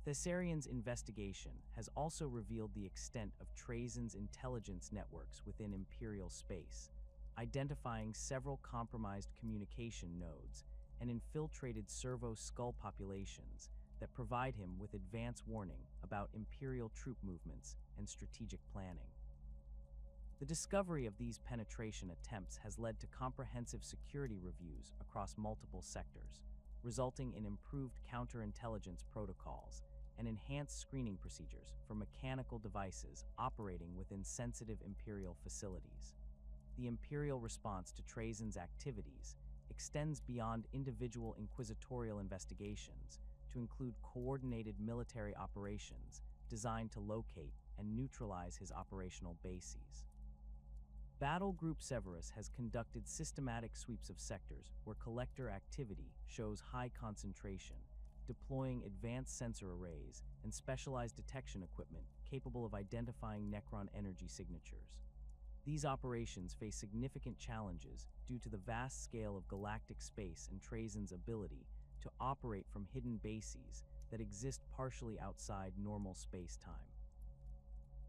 Thessarian's investigation has also revealed the extent of Trazyn's intelligence networks within Imperial space, identifying several compromised communication nodes and infiltrated servo skull populations that provide him with advance warning about Imperial troop movements and strategic planning. The discovery of these penetration attempts has led to comprehensive security reviews across multiple sectors, resulting in improved counterintelligence protocols and enhanced screening procedures for mechanical devices operating within sensitive Imperial facilities. The Imperial response to Trazyn's activities extends beyond individual inquisitorial investigations to include coordinated military operations designed to locate and neutralize his operational bases. Battle Group Severus has conducted systematic sweeps of sectors where Collector activity shows high concentration, deploying advanced sensor arrays and specialized detection equipment capable of identifying Necron energy signatures. These operations face significant challenges due to the vast scale of galactic space and Trazyn's ability to operate from hidden bases that exist partially outside normal space-time.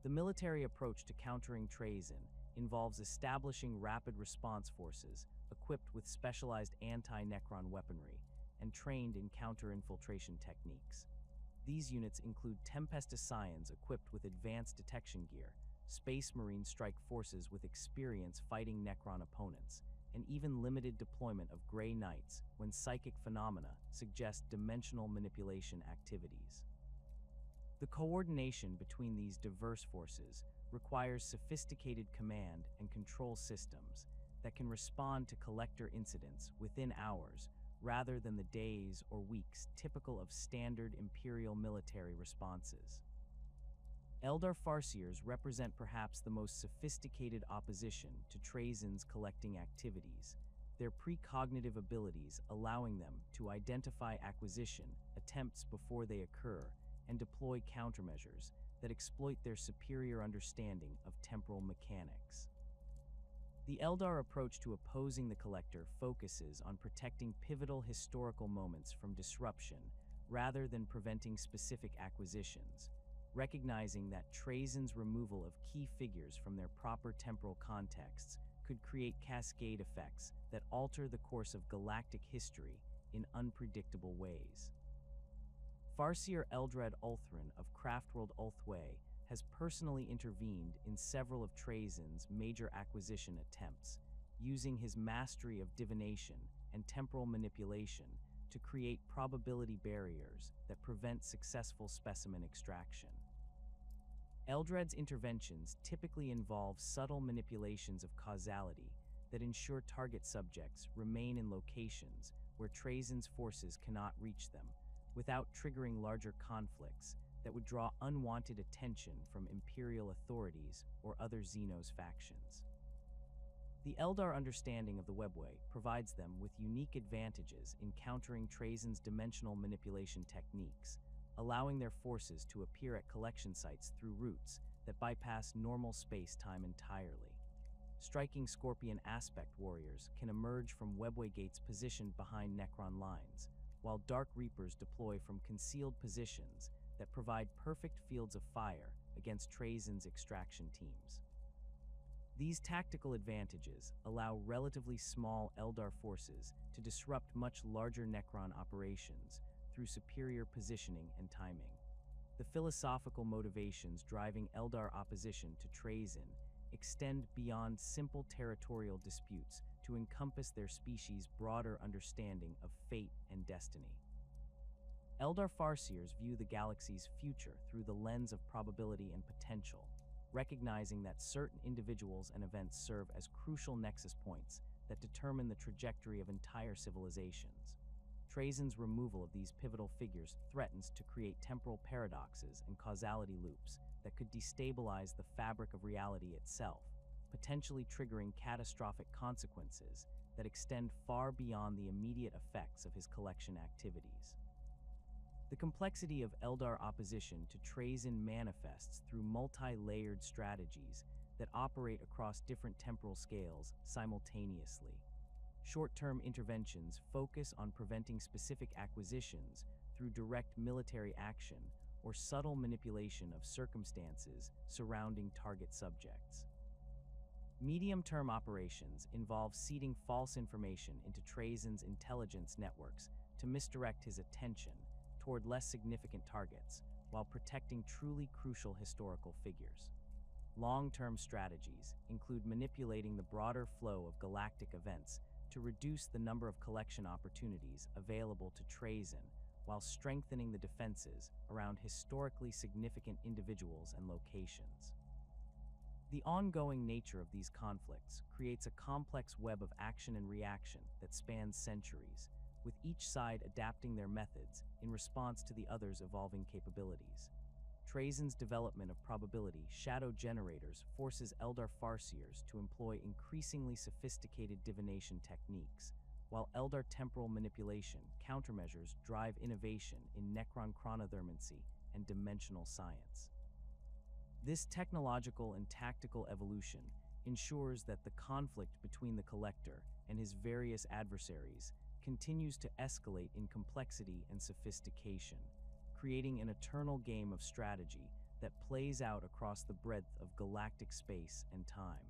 The military approach to countering Trazyn involves establishing rapid response forces equipped with specialized anti-Necron weaponry and trained in counter-infiltration techniques. These units include Tempestus Scions equipped with advanced detection gear, Space Marines strike forces with experience fighting Necron opponents, and even limited deployment of Grey Knights when psychic phenomena suggest dimensional manipulation activities. The coordination between these diverse forces requires sophisticated command and control systems that can respond to collector incidents within hours rather than the days or weeks typical of standard Imperial military responses. Eldar Farseers represent perhaps the most sophisticated opposition to Trazyn's collecting activities, their precognitive abilities allowing them to identify acquisition attempts before they occur and deploy countermeasures that exploit their superior understanding of temporal mechanics. The Eldar approach to opposing the Collector focuses on protecting pivotal historical moments from disruption rather than preventing specific acquisitions, recognizing that Trazyn's removal of key figures from their proper temporal contexts could create cascade effects that alter the course of galactic history in unpredictable ways. Farseer Eldred Ulthrin of Craftworld Ulthwé has personally intervened in several of Trazyn's major acquisition attempts, using his mastery of divination and temporal manipulation to create probability barriers that prevent successful specimen extraction. Eldred's interventions typically involve subtle manipulations of causality that ensure target subjects remain in locations where Trazyn's forces cannot reach them, without triggering larger conflicts that would draw unwanted attention from Imperial authorities or other Xenos factions. The Eldar understanding of the webway provides them with unique advantages in countering Trazyn's dimensional manipulation techniques, allowing their forces to appear at collection sites through routes that bypass normal space-time entirely. Striking Scorpion aspect warriors can emerge from webway gates positioned behind Necron lines, while Dark Reapers deploy from concealed positions that provide perfect fields of fire against Trazyn's extraction teams. These tactical advantages allow relatively small Eldar forces to disrupt much larger Necron operations through superior positioning and timing. The philosophical motivations driving Eldar opposition to Trazyn extend beyond simple territorial disputes to encompass their species' broader understanding of fate and destiny. Eldar Farseers view the galaxy's future through the lens of probability and potential, recognizing that certain individuals and events serve as crucial nexus points that determine the trajectory of entire civilizations. Trazyn's removal of these pivotal figures threatens to create temporal paradoxes and causality loops that could destabilize the fabric of reality itself, potentially triggering catastrophic consequences that extend far beyond the immediate effects of his collection activities. The complexity of Eldar opposition to Trazyn manifests through multi-layered strategies that operate across different temporal scales simultaneously. Short-term interventions focus on preventing specific acquisitions through direct military action or subtle manipulation of circumstances surrounding target subjects. Medium-term operations involve seeding false information into Trazyn's intelligence networks to misdirect his attention toward less significant targets while protecting truly crucial historical figures. Long-term strategies include manipulating the broader flow of galactic events to reduce the number of collection opportunities available to Trazyn while strengthening the defenses around historically significant individuals and locations. The ongoing nature of these conflicts creates a complex web of action and reaction that spans centuries, with each side adapting their methods in response to the other's evolving capabilities. Trazyn's development of probability shadow generators forces Eldar Farseers to employ increasingly sophisticated divination techniques, while Eldar temporal manipulation countermeasures drive innovation in Necron chronothermancy and dimensional science. This technological and tactical evolution ensures that the conflict between the Collector and his various adversaries continues to escalate in complexity and sophistication, creating an eternal game of strategy that plays out across the breadth of galactic space and time.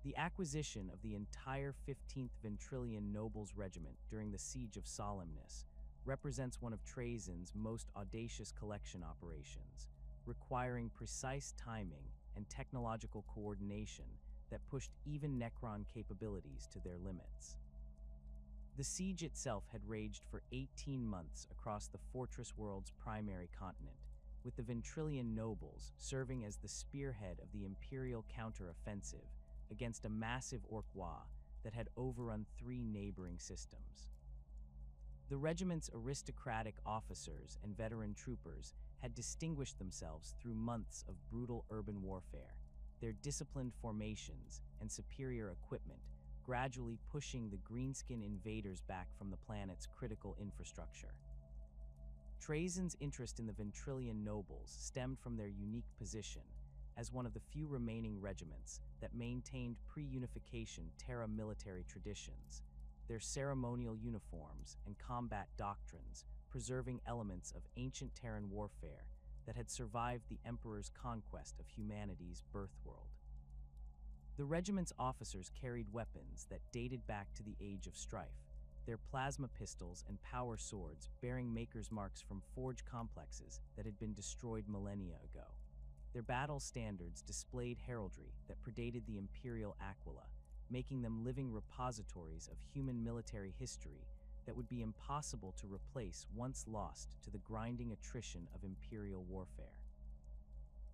The acquisition of the entire 15th Ventrilian Nobles Regiment during the Siege of Solemnace represents one of Trazyn's most audacious collection operations, requiring precise timing and technological coordination that pushed even Necron capabilities to their limits. The siege itself had raged for 18 months across the fortress world's primary continent, with the Ventrilian nobles serving as the spearhead of the Imperial counter-offensive against a massive Orc that had overrun 3 neighboring systems. The regiment's aristocratic officers and veteran troopers had distinguished themselves through months of brutal urban warfare, their disciplined formations and superior equipment gradually pushing the greenskin invaders back from the planet's critical infrastructure. Trazyn's interest in the Ventrilian nobles stemmed from their unique position as one of the few remaining regiments that maintained pre-unification Terra military traditions, their ceremonial uniforms and combat doctrines preserving elements of ancient Terran warfare that had survived the Emperor's conquest of humanity's birthworld. The regiment's officers carried weapons that dated back to the Age of Strife, their plasma pistols and power swords bearing maker's marks from forge complexes that had been destroyed millennia ago. Their battle standards displayed heraldry that predated the Imperial Aquila, making them living repositories of human military history that would be impossible to replace once lost to the grinding attrition of Imperial warfare.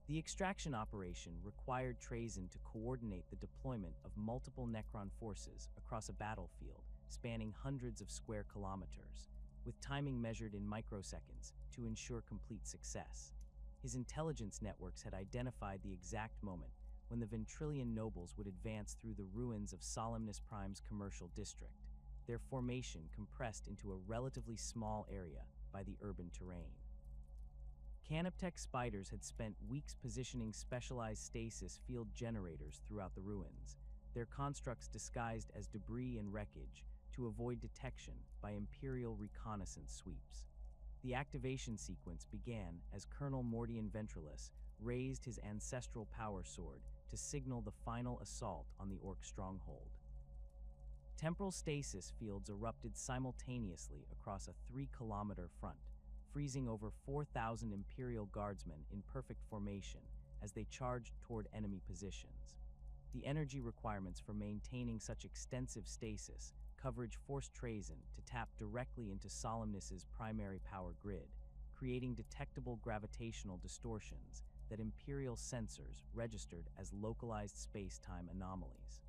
The extraction operation required Trazyn to coordinate the deployment of multiple Necron forces across a battlefield spanning hundreds of square kilometers, with timing measured in microseconds to ensure complete success. His intelligence networks had identified the exact moment when the Ventrilian nobles would advance through the ruins of Solemnace Prime's commercial district, their formation compressed into a relatively small area by the urban terrain. Canoptech spiders had spent weeks positioning specialized stasis field generators throughout the ruins, their constructs disguised as debris and wreckage to avoid detection by Imperial reconnaissance sweeps. The activation sequence began as Colonel Mordian Ventrilis raised his ancestral power sword to signal the final assault on the Orc stronghold. Temporal stasis fields erupted simultaneously across a 3-kilometer front, freezing over 4,000 Imperial guardsmen in perfect formation as they charged toward enemy positions. The energy requirements for maintaining such extensive stasis coverage forced Trazyn to tap directly into Solemnace's primary power grid, creating detectable gravitational distortions that Imperial sensors registered as localized space-time anomalies.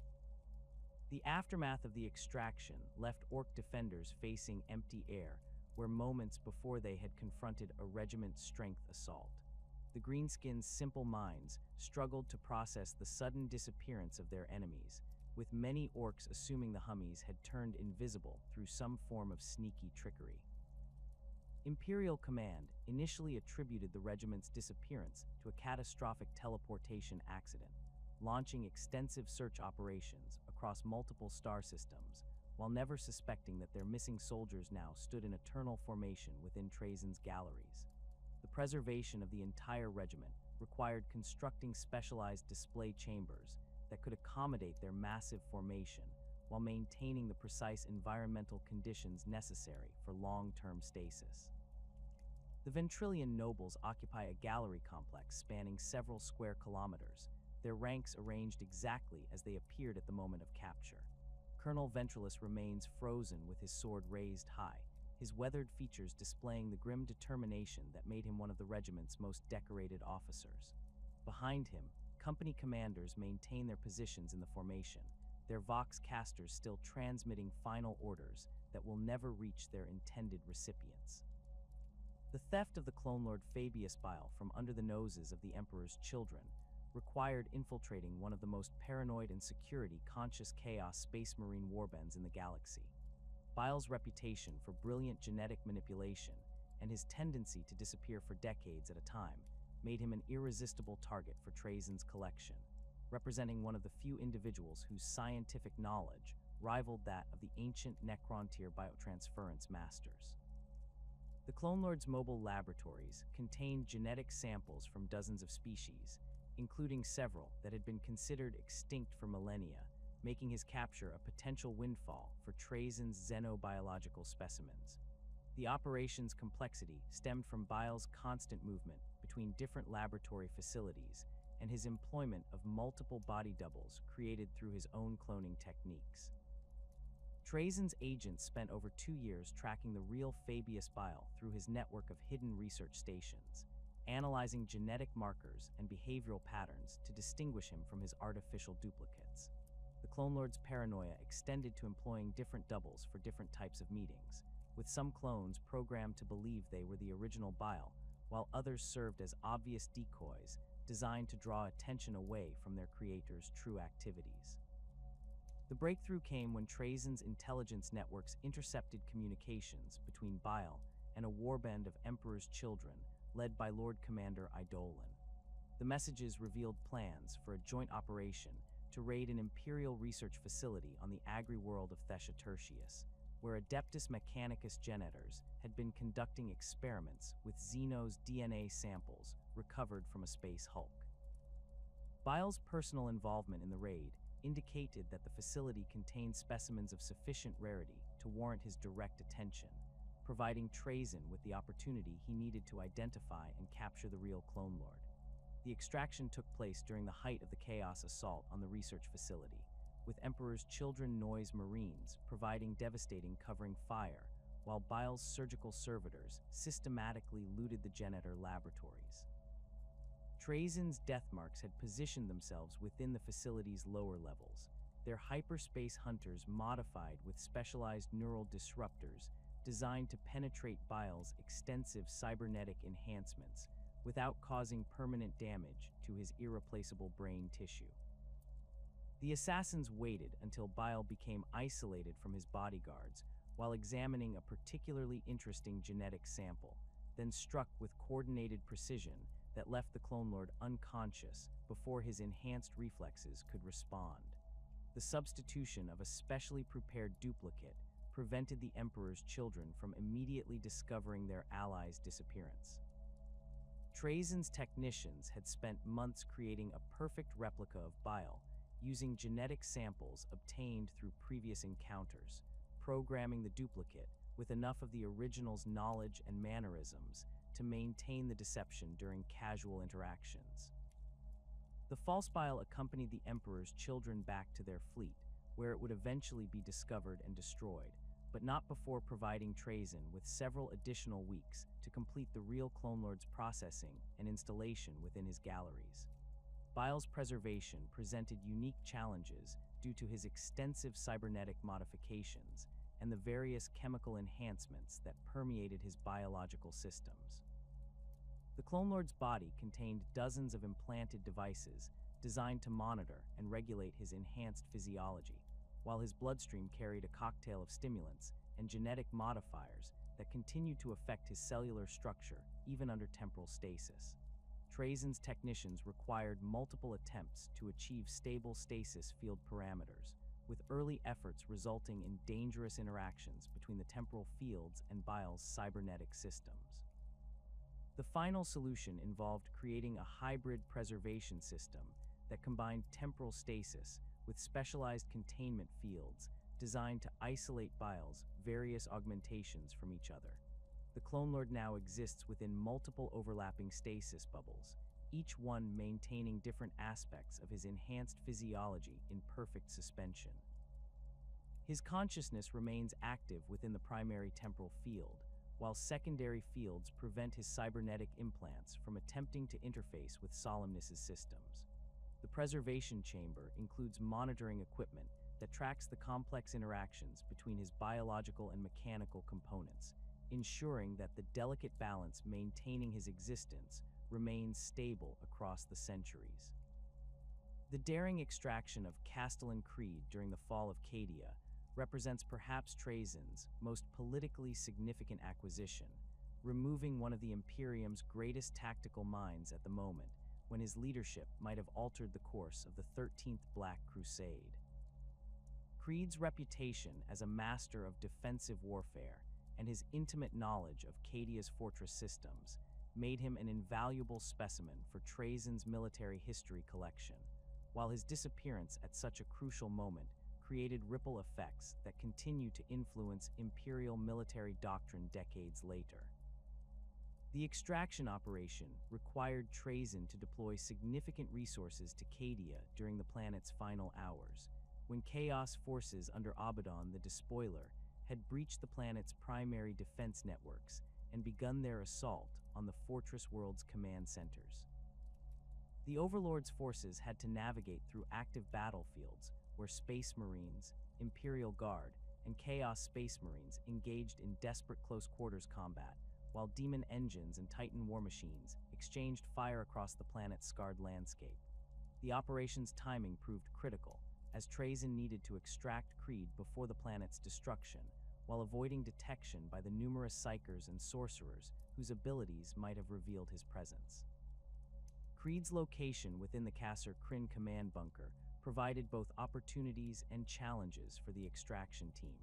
The aftermath of the extraction left Orc defenders facing empty air where moments before they had confronted a regiment-strength assault. The Greenskins' simple minds struggled to process the sudden disappearance of their enemies, with many Orcs assuming the Hummies had turned invisible through some form of sneaky trickery. Imperial Command initially attributed the regiment's disappearance to a catastrophic teleportation accident, launching extensive search operations across multiple star systems, while never suspecting that their missing soldiers now stood in eternal formation within Trazyn's galleries. The preservation of the entire regiment required constructing specialized display chambers that could accommodate their massive formation while maintaining the precise environmental conditions necessary for long-term stasis. The Ventrilian nobles occupy a gallery complex spanning several square kilometers, their ranks arranged exactly as they appeared at the moment of capture. Colonel Ventrilis remains frozen with his sword raised high, his weathered features displaying the grim determination that made him one of the regiment's most decorated officers. Behind him, company commanders maintain their positions in the formation, their Vox casters still transmitting final orders that will never reach their intended recipients. The theft of the clone lord Fabius Bile from under the noses of the Emperor's children required infiltrating one of the most paranoid and security-conscious chaos space marine warbands in the galaxy. Bile's reputation for brilliant genetic manipulation and his tendency to disappear for decades at a time made him an irresistible target for Trazyn's collection, representing one of the few individuals whose scientific knowledge rivaled that of the ancient Necrontyr biotransference masters. The Clone Lord's mobile laboratories contained genetic samples from dozens of species, including several that had been considered extinct for millennia, making his capture a potential windfall for Trazyn's xenobiological specimens. The operation's complexity stemmed from Bile's constant movement between different laboratory facilities, and his employment of multiple body doubles created through his own cloning techniques. Trazyn's agents spent over 2 years tracking the real Fabius Bile through his network of hidden research stations, analyzing genetic markers and behavioral patterns to distinguish him from his artificial duplicates. The Clone Lord's paranoia extended to employing different doubles for different types of meetings, with some clones programmed to believe they were the original Bile, while others served as obvious decoys designed to draw attention away from their creator's true activities. The breakthrough came when Trazyn's intelligence networks intercepted communications between Bile and a warband of Emperor's children led by Lord Commander Eidolon. The messages revealed plans for a joint operation to raid an Imperial research facility on the agri-world of Thessia Tertius, where Adeptus Mechanicus generators had been conducting experiments with Xeno's DNA samples recovered from a space hulk. Bile's personal involvement in the raid indicated that the facility contained specimens of sufficient rarity to warrant his direct attention, providing Trazyn with the opportunity he needed to identify and capture the real Clone Lord. The extraction took place during the height of the Chaos assault on the research facility, with Emperor's children Noise Marines providing devastating covering fire, while Bile's surgical servitors systematically looted the Genitor laboratories. Trazyn's death marks had positioned themselves within the facility's lower levels, their hyperspace hunters modified with specialized neural disruptors designed to penetrate Bile's extensive cybernetic enhancements without causing permanent damage to his irreplaceable brain tissue. The assassins waited until Bile became isolated from his bodyguards while examining a particularly interesting genetic sample, then struck with coordinated precision that left the Clone Lord unconscious before his enhanced reflexes could respond. The substitution of a specially prepared duplicate prevented the Emperor's children from immediately discovering their allies' disappearance. Trazyn's technicians had spent months creating a perfect replica of Bile, using genetic samples obtained through previous encounters, programming the duplicate with enough of the original's knowledge and mannerisms to maintain the deception during casual interactions. The false Bile accompanied the Emperor's children back to their fleet, where it would eventually be discovered and destroyed, but not before providing Trazyn with several additional weeks to complete the real Clone Lord's processing and installation within his galleries. Bile's preservation presented unique challenges due to his extensive cybernetic modifications and the various chemical enhancements that permeated his biological systems. The Clone Lord's body contained dozens of implanted devices designed to monitor and regulate his enhanced physiology, while his bloodstream carried a cocktail of stimulants and genetic modifiers that continued to affect his cellular structure even under temporal stasis. Trazyn's technicians required multiple attempts to achieve stable stasis field parameters, with early efforts resulting in dangerous interactions between the temporal fields and Bile's cybernetic systems. The final solution involved creating a hybrid preservation system that combined temporal stasis with specialized containment fields designed to isolate Bile's various augmentations from each other. The Clone Lord now exists within multiple overlapping stasis bubbles, each one maintaining different aspects of his enhanced physiology in perfect suspension. His consciousness remains active within the primary temporal field, while secondary fields prevent his cybernetic implants from attempting to interface with Solemnace's systems. The preservation chamber includes monitoring equipment that tracks the complex interactions between his biological and mechanical components, ensuring that the delicate balance maintaining his existence remains stable across the centuries. The daring extraction of Castellan Creed during the fall of Cadia represents perhaps Trazyn's most politically significant acquisition, removing one of the Imperium's greatest tactical minds at the moment, when his leadership might have altered the course of the 13th Black Crusade. Creed's reputation as a master of defensive warfare and his intimate knowledge of Cadia's fortress systems made him an invaluable specimen for Trazyn's military history collection, while his disappearance at such a crucial moment created ripple effects that continue to influence Imperial military doctrine decades later. The extraction operation required Trazyn to deploy significant resources to Cadia during the planet's final hours, when Chaos forces under Abaddon the Despoiler had breached the planet's primary defense networks and begun their assault on the Fortress World's command centers. The Overlord's forces had to navigate through active battlefields where Space Marines, Imperial Guard, and Chaos Space Marines engaged in desperate close-quarters combat, while Demon engines and Titan war machines exchanged fire across the planet's scarred landscape. The operation's timing proved critical, as Trazyn needed to extract Creed before the planet's destruction, while avoiding detection by the numerous psychers and sorcerers whose abilities might have revealed his presence. Creed's location within the Kasser Kryn command bunker provided both opportunities and challenges for the extraction team.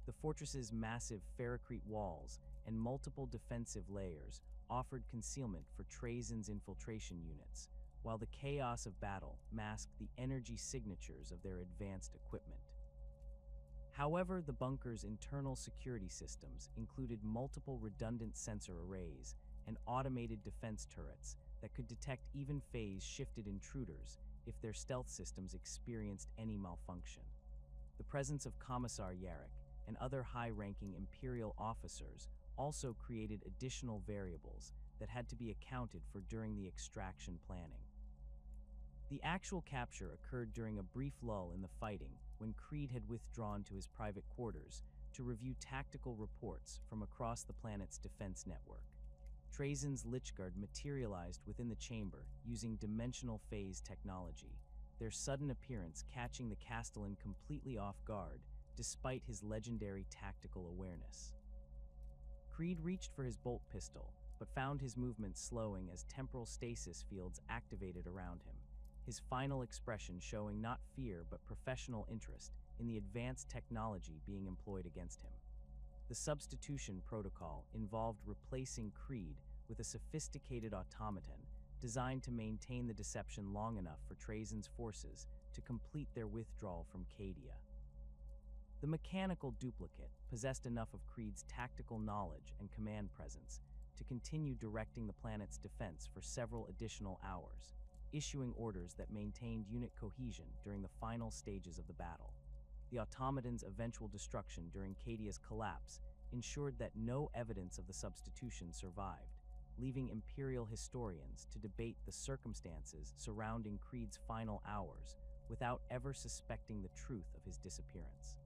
The fortress's massive ferrocrete walls and multiple defensive layers offered concealment for Trazyn's infiltration units, while the chaos of battle masked the energy signatures of their advanced equipment. However, the bunker's internal security systems included multiple redundant sensor arrays and automated defense turrets that could detect even phase-shifted intruders if their stealth systems experienced any malfunction. The presence of Commissar Yarrick and other high-ranking Imperial officers also created additional variables that had to be accounted for during the extraction planning. The actual capture occurred during a brief lull in the fighting when Creed had withdrawn to his private quarters to review tactical reports from across the planet's defense network. Trazyn's Lichguard materialized within the chamber using dimensional phase technology, their sudden appearance catching the Castellan completely off guard despite his legendary tactical awareness. Creed reached for his bolt pistol, but found his movement slowing as temporal stasis fields activated around him, his final expression showing not fear but professional interest in the advanced technology being employed against him. The substitution protocol involved replacing Creed with a sophisticated automaton designed to maintain the deception long enough for Trazyn's forces to complete their withdrawal from Cadia. The mechanical duplicate possessed enough of Creed's tactical knowledge and command presence to continue directing the planet's defense for several additional hours, issuing orders that maintained unit cohesion during the final stages of the battle. The automaton's eventual destruction during Cadia's collapse ensured that no evidence of the substitution survived, leaving Imperial historians to debate the circumstances surrounding Creed's final hours without ever suspecting the truth of his disappearance.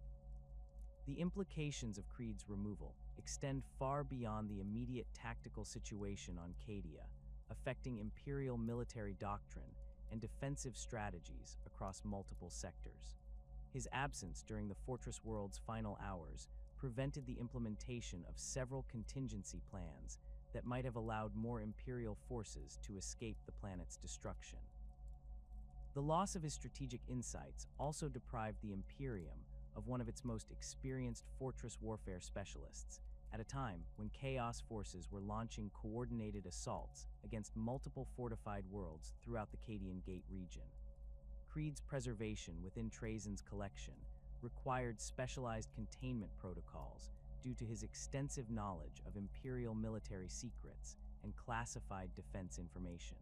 The implications of Creed's removal extend far beyond the immediate tactical situation on Cadia, affecting Imperial military doctrine and defensive strategies across multiple sectors. His absence during the Fortress World's final hours prevented the implementation of several contingency plans that might have allowed more Imperial forces to escape the planet's destruction. The loss of his strategic insights also deprived the Imperium of one of its most experienced fortress warfare specialists, at a time when Chaos forces were launching coordinated assaults against multiple fortified worlds throughout the Cadian Gate region. Creed's preservation within Trazyn's collection required specialized containment protocols due to his extensive knowledge of Imperial military secrets and classified defense information.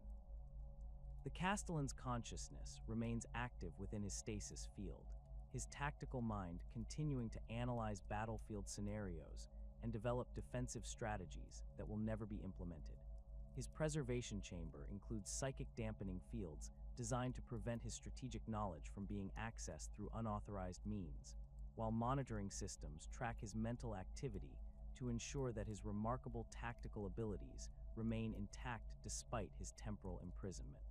The Castellan's consciousness remains active within his stasis field, his tactical mind continuing to analyze battlefield scenarios and develop defensive strategies that will never be implemented. His preservation chamber includes psychic dampening fields designed to prevent his strategic knowledge from being accessed through unauthorized means, while monitoring systems track his mental activity to ensure that his remarkable tactical abilities remain intact despite his temporal imprisonment.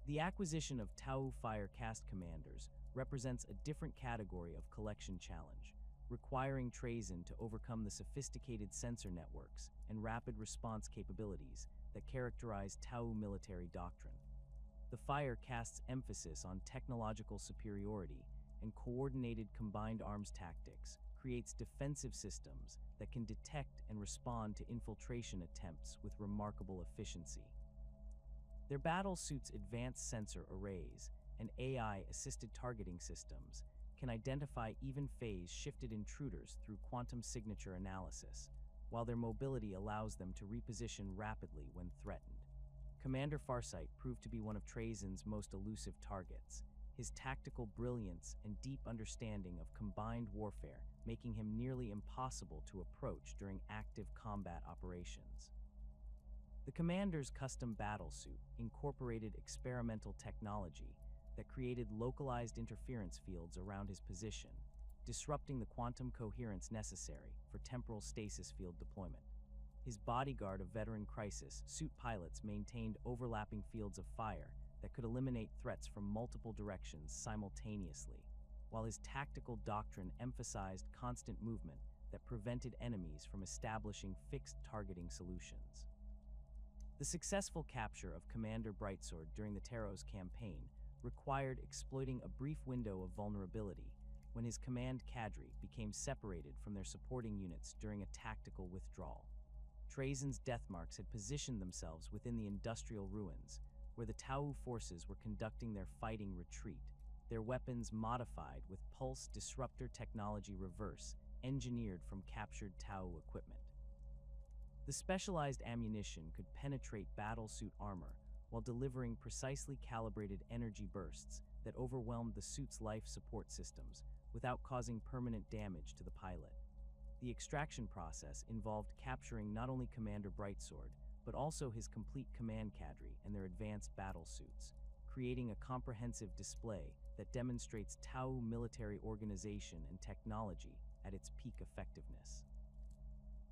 The acquisition of Tau Fire Cast Commanders represents a different category of collection challenge, requiring Trazyn to overcome the sophisticated sensor networks and rapid response capabilities that characterize Tau military doctrine. The Fire Cast's emphasis on technological superiority and coordinated combined arms tactics creates defensive systems that can detect and respond to infiltration attempts with remarkable efficiency. Their battle suit's advanced sensor arrays and AI-assisted targeting systems can identify even phase-shifted intruders through quantum signature analysis, while their mobility allows them to reposition rapidly when threatened. Commander Farsight proved to be one of Trazyn's most elusive targets, his tactical brilliance and deep understanding of combined warfare making him nearly impossible to approach during active combat operations. The commander's custom battlesuit incorporated experimental technology that created localized interference fields around his position, disrupting the quantum coherence necessary for temporal stasis field deployment. His bodyguard of veteran crisis suit pilots maintained overlapping fields of fire that could eliminate threats from multiple directions simultaneously, while his tactical doctrine emphasized constant movement that prevented enemies from establishing fixed targeting solutions. The successful capture of Commander Brightsword during the Taros campaign required exploiting a brief window of vulnerability when his command cadre became separated from their supporting units during a tactical withdrawal. Trazyn's deathmarks had positioned themselves within the industrial ruins, where the Tau forces were conducting their fighting retreat, their weapons modified with pulse disruptor technology reverse, engineered from captured Tau equipment. The specialized ammunition could penetrate battlesuit armor while delivering precisely calibrated energy bursts that overwhelmed the suit's life support systems without causing permanent damage to the pilot. The extraction process involved capturing not only Commander Brightsword, but also his complete command cadre and their advanced battlesuits, creating a comprehensive display that demonstrates Tau military organization and technology at its peak effectiveness.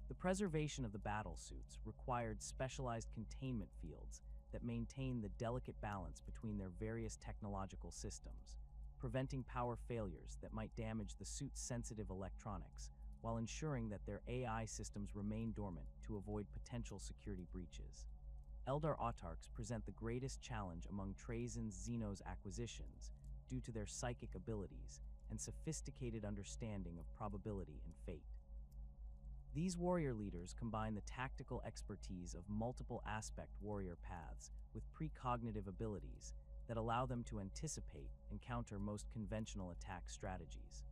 The preservation of the battlesuits required specialized containment fields that maintain the delicate balance between their various technological systems, preventing power failures that might damage the suit's sensitive electronics, while ensuring that their AI systems remain dormant to avoid potential security breaches. Eldar Autarchs present the greatest challenge among Trazyn's Xenos acquisitions due to their psychic abilities and sophisticated understanding of probability and fate. These warrior leaders combine the tactical expertise of multiple aspect warrior paths with precognitive abilities that allow them to anticipate and counter most conventional attack strategies.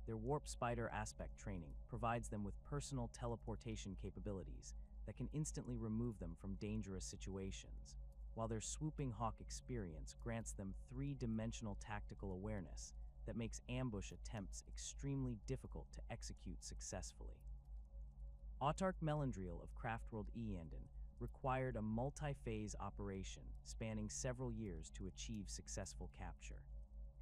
Their warp spider aspect training provides them with personal teleportation capabilities that can instantly remove them from dangerous situations, while their swooping hawk experience grants them three-dimensional tactical awareness that makes ambush attempts extremely difficult to execute successfully. Autarch Melandriel of Craftworld Eandon required a multi-phase operation spanning several years to achieve successful capture.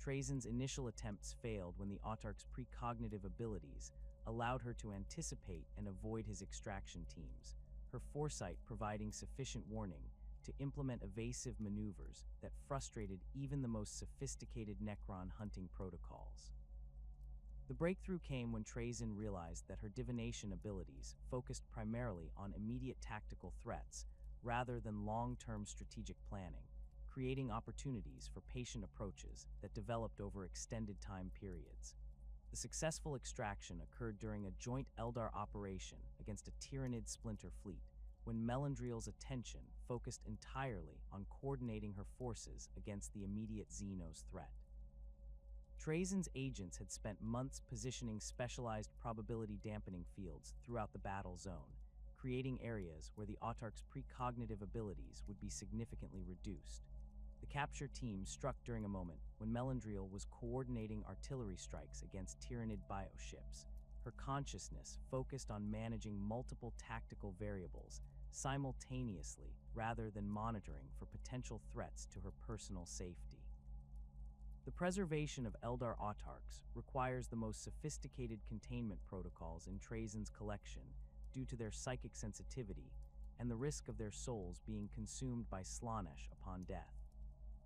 Trazyn's initial attempts failed when the Autarch's precognitive abilities allowed her to anticipate and avoid his extraction teams, her foresight providing sufficient warning to implement evasive maneuvers that frustrated even the most sophisticated Necron hunting protocols. The breakthrough came when Trazyn realized that her divination abilities focused primarily on immediate tactical threats rather than long-term strategic planning, creating opportunities for patient approaches that developed over extended time periods. The successful extraction occurred during a joint Eldar operation against a Tyranid splinter fleet, when Melandriel's attention focused entirely on coordinating her forces against the immediate Xenos threat. Trazyn's agents had spent months positioning specialized probability dampening fields throughout the battle zone, creating areas where the Autarch's precognitive abilities would be significantly reduced. The capture team struck during a moment when Melandriel was coordinating artillery strikes against Tyranid bioships, her consciousness focused on managing multiple tactical variables simultaneously rather than monitoring for potential threats to her personal safety. The preservation of Eldar Autarchs requires the most sophisticated containment protocols in Trazyn's collection due to their psychic sensitivity and the risk of their souls being consumed by Slaanesh upon death.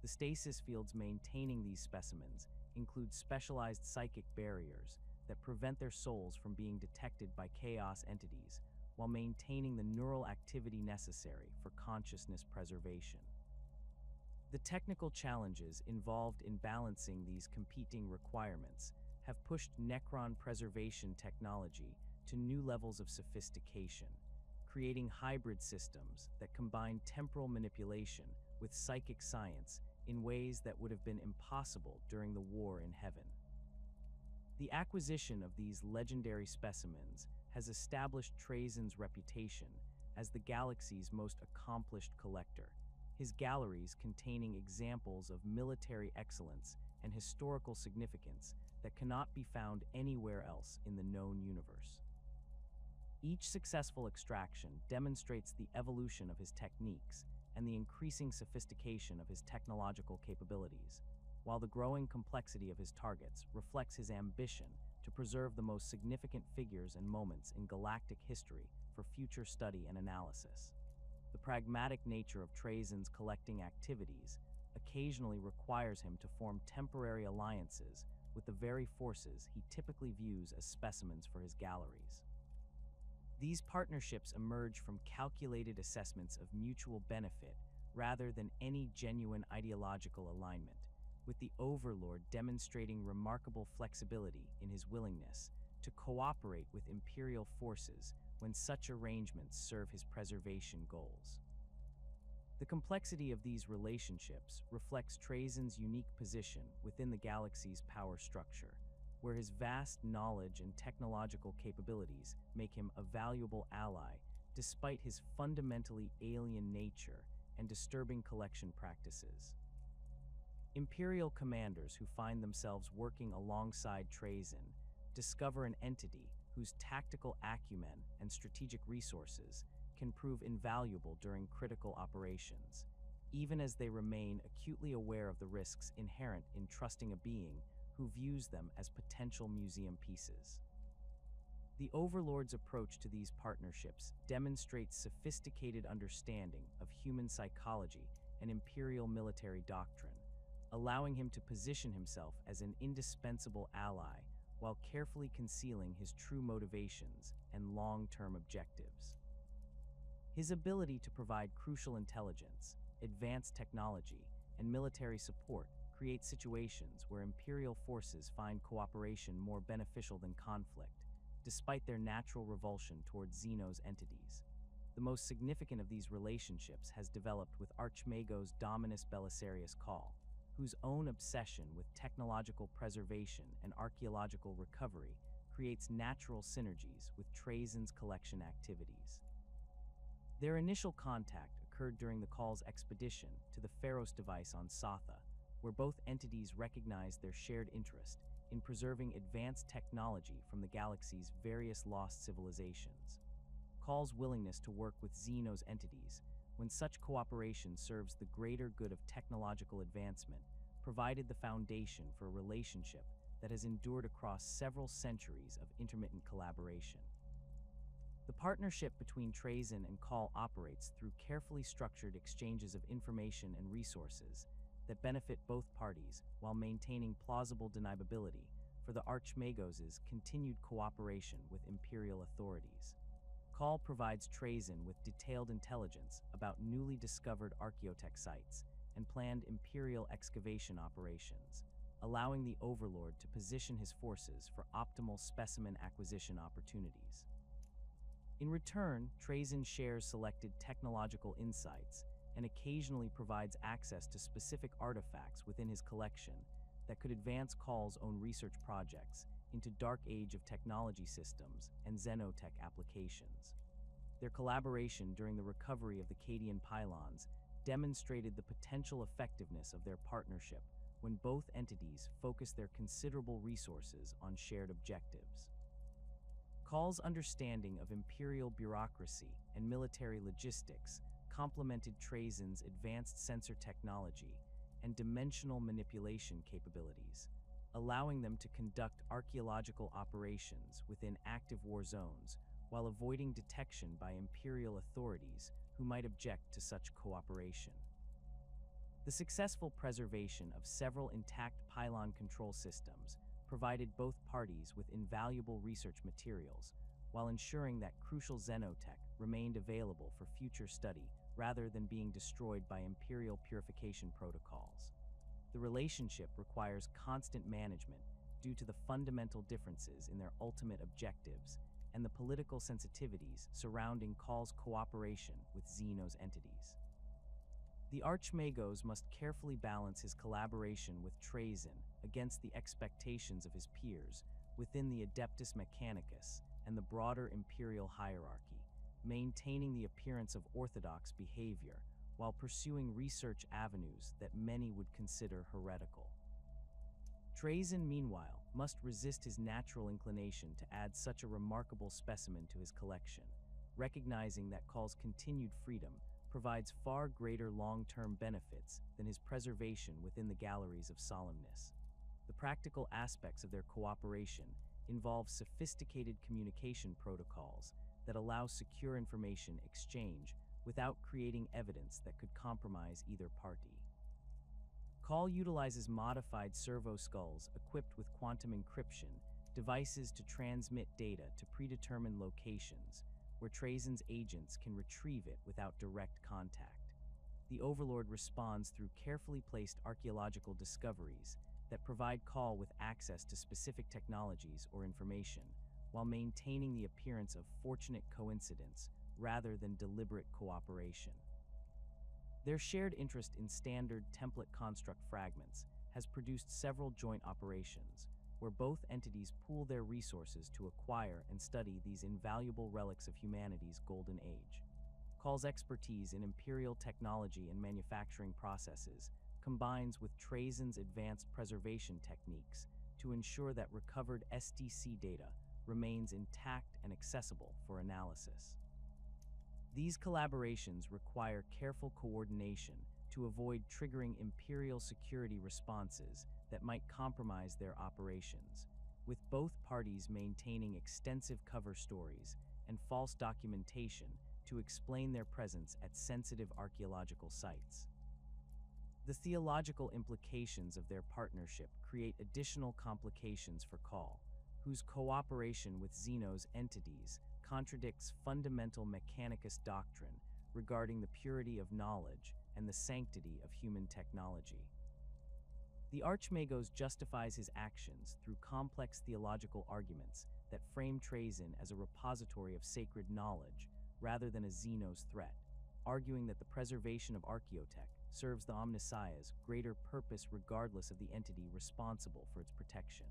The stasis fields maintaining these specimens include specialized psychic barriers that prevent their souls from being detected by chaos entities while maintaining the neural activity necessary for consciousness preservation. The technical challenges involved in balancing these competing requirements have pushed Necron preservation technology to new levels of sophistication, creating hybrid systems that combine temporal manipulation with psychic science in ways that would have been impossible during the War in Heaven. The acquisition of these legendary specimens has established Trazyn's reputation as the galaxy's most accomplished collector. His galleries containing examples of military excellence and historical significance that cannot be found anywhere else in the known universe. Each successful extraction demonstrates the evolution of his techniques and the increasing sophistication of his technological capabilities, while the growing complexity of his targets reflects his ambition to preserve the most significant figures and moments in galactic history for future study and analysis. The pragmatic nature of Trazyn's collecting activities occasionally requires him to form temporary alliances with the very forces he typically views as specimens for his galleries. These partnerships emerge from calculated assessments of mutual benefit rather than any genuine ideological alignment, with the Overlord demonstrating remarkable flexibility in his willingness to cooperate with Imperial forces when such arrangements serve his preservation goals. The complexity of these relationships reflects Trazyn's unique position within the galaxy's power structure, where his vast knowledge and technological capabilities make him a valuable ally despite his fundamentally alien nature and disturbing collection practices. Imperial commanders who find themselves working alongside Trazyn discover an entity whose tactical acumen and strategic resources can prove invaluable during critical operations, even as they remain acutely aware of the risks inherent in trusting a being who views them as potential museum pieces. The Overlord's approach to these partnerships demonstrates sophisticated understanding of human psychology and Imperial military doctrine, allowing him to position himself as an indispensable ally while carefully concealing his true motivations and long-term objectives. His ability to provide crucial intelligence, advanced technology, and military support creates situations where Imperial forces find cooperation more beneficial than conflict, despite their natural revulsion towards Xeno's entities. The most significant of these relationships has developed with Archmagos Dominus Belisarius Cawl, whose own obsession with technological preservation and archaeological recovery creates natural synergies with Trazyn's collection activities. Their initial contact occurred during the Cawl's expedition to the Pharos device on Satha, where both entities recognized their shared interest in preserving advanced technology from the galaxy's various lost civilizations. Cawl's willingness to work with Xeno's entities, when such cooperation serves the greater good of technological advancement, provided the foundation for a relationship that has endured across several centuries of intermittent collaboration. The partnership between Trazyn and Cawl operates through carefully structured exchanges of information and resources that benefit both parties while maintaining plausible deniability for the Archmagos' continued cooperation with Imperial authorities. Cawl provides Trazyn with detailed intelligence about newly discovered archaeotech sites and planned Imperial excavation operations, allowing the Overlord to position his forces for optimal specimen acquisition opportunities. In return, Trazyn shares selected technological insights and occasionally provides access to specific artifacts within his collection that could advance Cawl's own research projects into Dark Age of technology systems and xenotech applications. Their collaboration during the recovery of the Cadian pylons demonstrated the potential effectiveness of their partnership when both entities focused their considerable resources on shared objectives. Cawl's understanding of Imperial bureaucracy and military logistics complemented Trazyn's advanced sensor technology and dimensional manipulation capabilities, allowing them to conduct archaeological operations within active war zones while avoiding detection by Imperial authorities who might object to such cooperation. The successful preservation of several intact pylon control systems provided both parties with invaluable research materials, while ensuring that crucial xenotech remained available for future study rather than being destroyed by Imperial purification protocols. The relationship requires constant management due to the fundamental differences in their ultimate objectives and the political sensitivities surrounding Cawl's cooperation with Xeno's entities. The Archmagos must carefully balance his collaboration with Trazyn against the expectations of his peers within the Adeptus Mechanicus and the broader imperial hierarchy, maintaining the appearance of orthodox behavior while pursuing research avenues that many would consider heretical. Trazyn, meanwhile, must resist his natural inclination to add such a remarkable specimen to his collection, recognizing that Khal's continued freedom provides far greater long-term benefits than his preservation within the galleries of Solemnace. The practical aspects of their cooperation involve sophisticated communication protocols that allow secure information exchange without creating evidence that could compromise either party. Khal utilizes modified servo skulls equipped with quantum encryption devices to transmit data to predetermined locations where Trazyn's agents can retrieve it without direct contact. The Overlord responds through carefully placed archaeological discoveries that provide Khal with access to specific technologies or information, while maintaining the appearance of fortunate coincidence rather than deliberate cooperation. Their shared interest in standard template construct fragments has produced several joint operations, where both entities pool their resources to acquire and study these invaluable relics of humanity's golden age. Khal's expertise in imperial technology and manufacturing processes combines with Trazyn's advanced preservation techniques to ensure that recovered SDC data remains intact and accessible for analysis. These collaborations require careful coordination to avoid triggering imperial security responses that might compromise their operations, with both parties maintaining extensive cover stories and false documentation to explain their presence at sensitive archaeological sites. The theological implications of their partnership create additional complications for Khal, whose cooperation with Xeno's entities contradicts fundamental Mechanicus doctrine regarding the purity of knowledge and the sanctity of human technology. The Archmagos justifies his actions through complex theological arguments that frame Trazyn as a repository of sacred knowledge rather than a Xeno's threat, arguing that the preservation of archaeotech serves the Omnissiah's greater purpose regardless of the entity responsible for its protection.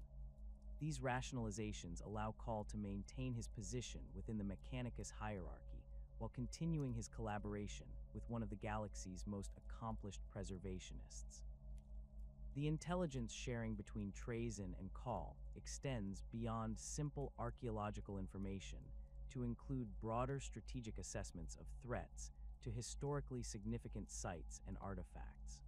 These rationalizations allow Khal to maintain his position within the Mechanicus hierarchy while continuing his collaboration with one of the galaxy's most accomplished preservationists. The intelligence sharing between Trazyn and Khal extends beyond simple archaeological information to include broader strategic assessments of threats to historically significant sites and artifacts.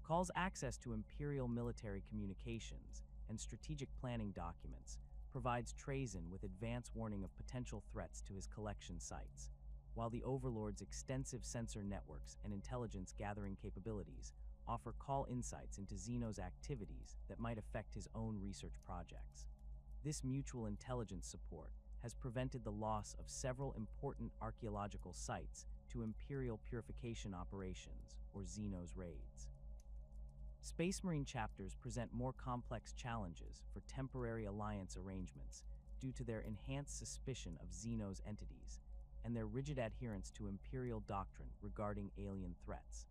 Khal's access to imperial military communications and strategic planning documents provides Trazyn with advance warning of potential threats to his collection sites, while the Overlord's extensive sensor networks and intelligence gathering capabilities offer Khal insights into Xeno's activities that might affect his own research projects. This mutual intelligence support has prevented the loss of several important archaeological sites to Imperial purification operations, or Xeno's raids. Space Marine chapters present more complex challenges for temporary alliance arrangements due to their enhanced suspicion of Xeno's entities and their rigid adherence to Imperial doctrine regarding alien threats.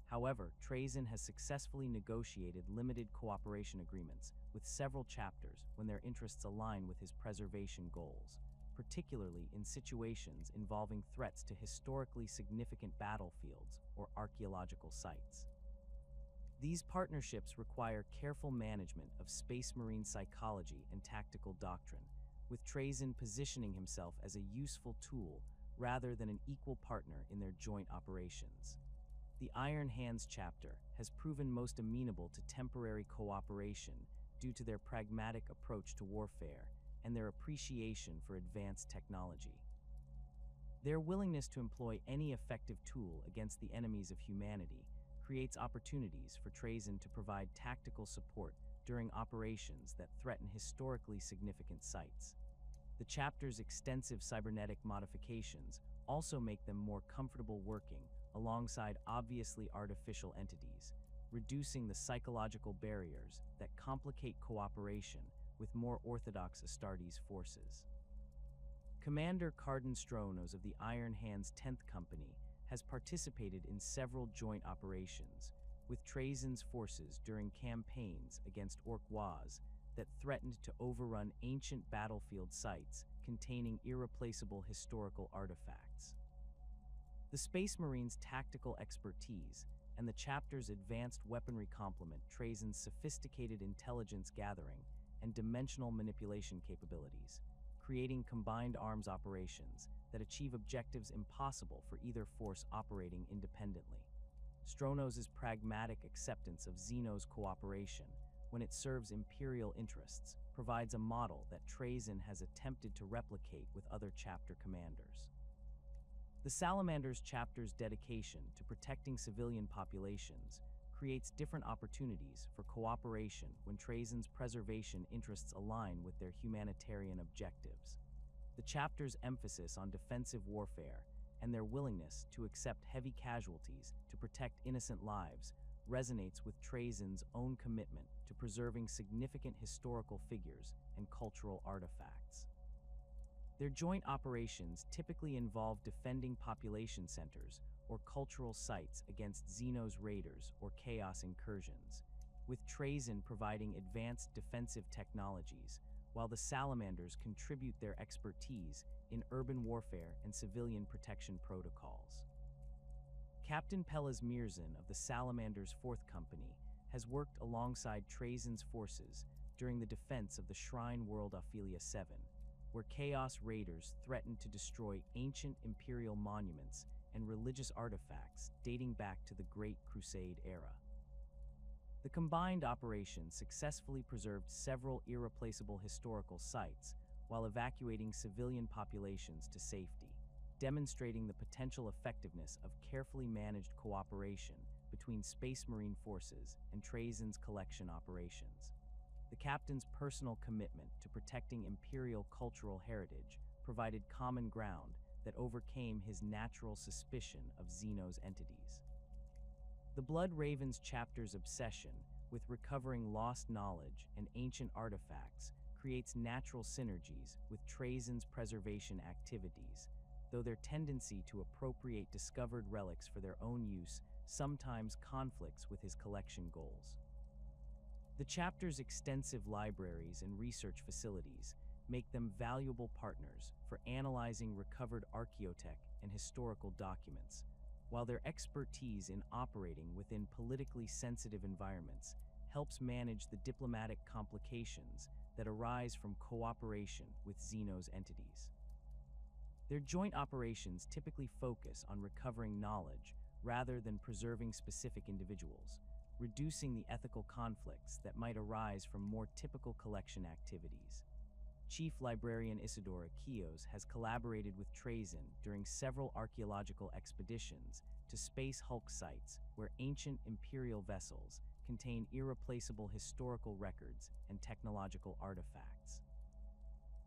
However, Trazyn has successfully negotiated limited cooperation agreements with several chapters when their interests align with his preservation goals, particularly in situations involving threats to historically significant battlefields or archaeological sites. These partnerships require careful management of Space Marine psychology and tactical doctrine, with Trazyn positioning himself as a useful tool rather than an equal partner in their joint operations. The Iron Hands chapter has proven most amenable to temporary cooperation due to their pragmatic approach to warfare and their appreciation for advanced technology. Their willingness to employ any effective tool against the enemies of humanity creates opportunities for Trazyn to provide tactical support during operations that threaten historically significant sites. The chapter's extensive cybernetic modifications also make them more comfortable working alongside obviously artificial entities, reducing the psychological barriers that complicate cooperation with more orthodox Astartes forces. Commander Carden Stronos of the Iron Hands 10th Company has participated in several joint operations with Trazyn's forces during campaigns against Orc-Waz that threatened to overrun ancient battlefield sites containing irreplaceable historical artifacts. The Space Marines' tactical expertise and the chapter's advanced weaponry complement Trazyn's sophisticated intelligence gathering and dimensional manipulation capabilities, creating combined arms operations that achieve objectives impossible for either force operating independently. Stronos' pragmatic acceptance of Xeno's cooperation when it serves Imperial interests provides a model that Trazyn has attempted to replicate with other chapter commanders. The Salamanders chapter's dedication to protecting civilian populations creates different opportunities for cooperation when Trazyn's preservation interests align with their humanitarian objectives. The chapter's emphasis on defensive warfare and their willingness to accept heavy casualties to protect innocent lives resonates with Trazyn's own commitment to preserving significant historical figures and cultural artifacts. Their joint operations typically involve defending population centers or cultural sites against Xeno's raiders or Chaos incursions, with Trazyn providing advanced defensive technologies, while the Salamanders contribute their expertise in urban warfare and civilian protection protocols. Captain Pelaz Mirzan of the Salamanders' 4th Company has worked alongside Trazyn's forces during the defense of the Shrine World Ophelia 7, where Chaos raiders threatened to destroy ancient Imperial monuments and religious artifacts dating back to the Great Crusade era. The combined operation successfully preserved several irreplaceable historical sites while evacuating civilian populations to safety, demonstrating the potential effectiveness of carefully managed cooperation between Space Marine forces and Trazyn's collection operations. The captain's personal commitment to protecting Imperial cultural heritage provided common ground that overcame his natural suspicion of Xeno's entities. The Blood Ravens chapter's obsession with recovering lost knowledge and ancient artifacts creates natural synergies with Trazyn's preservation activities, though their tendency to appropriate discovered relics for their own use sometimes conflicts with his collection goals. The chapter's extensive libraries and research facilities make them valuable partners for analyzing recovered archaeotech and historical documents, while their expertise in operating within politically sensitive environments helps manage the diplomatic complications that arise from cooperation with Xeno's entities. Their joint operations typically focus on recovering knowledge rather than preserving specific individuals, reducing the ethical conflicts that might arise from more typical collection activities. Chief Librarian Isidora Kios has collaborated with Trazyn during several archaeological expeditions to space Hulk sites where ancient Imperial vessels contain irreplaceable historical records and technological artifacts.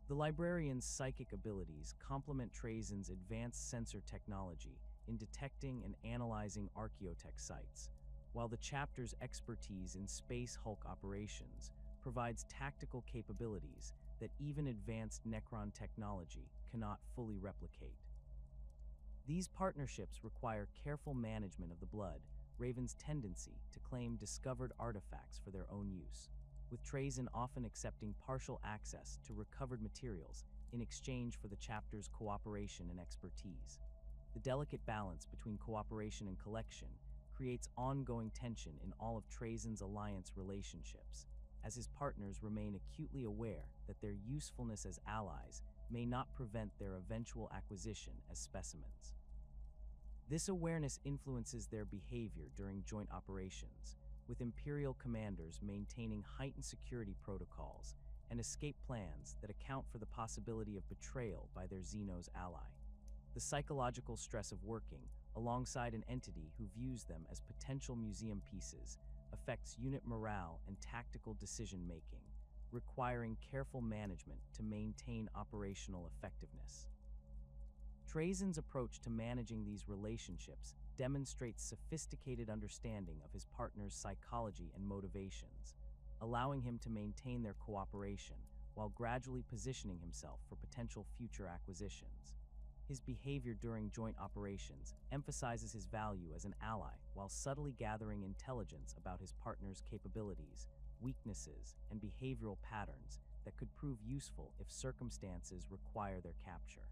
The librarian's psychic abilities complement Trazyn's advanced sensor technology in detecting and analyzing archaeotech sites, while the chapter's expertise in space Hulk operations provides tactical capabilities that even advanced Necron technology cannot fully replicate. These partnerships require careful management of the Blood Raven's tendency to claim discovered artifacts for their own use, with Trazyn often accepting partial access to recovered materials in exchange for the chapter's cooperation and expertise. The delicate balance between cooperation and collection creates ongoing tension in all of Trazyn's alliance relationships, as his partners remain acutely aware that their usefulness as allies may not prevent their eventual acquisition as specimens. This awareness influences their behavior during joint operations, with Imperial commanders maintaining heightened security protocols and escape plans that account for the possibility of betrayal by their Xeno's ally. The psychological stress of working alongside an entity who views them as potential museum pieces affects unit morale and tactical decision-making, requiring careful management to maintain operational effectiveness. Trazyn's approach to managing these relationships demonstrates sophisticated understanding of his partner's psychology and motivations, allowing him to maintain their cooperation while gradually positioning himself for potential future acquisitions. His behavior during joint operations emphasizes his value as an ally while subtly gathering intelligence about his partner's capabilities, weaknesses, and behavioral patterns that could prove useful if circumstances require their capture.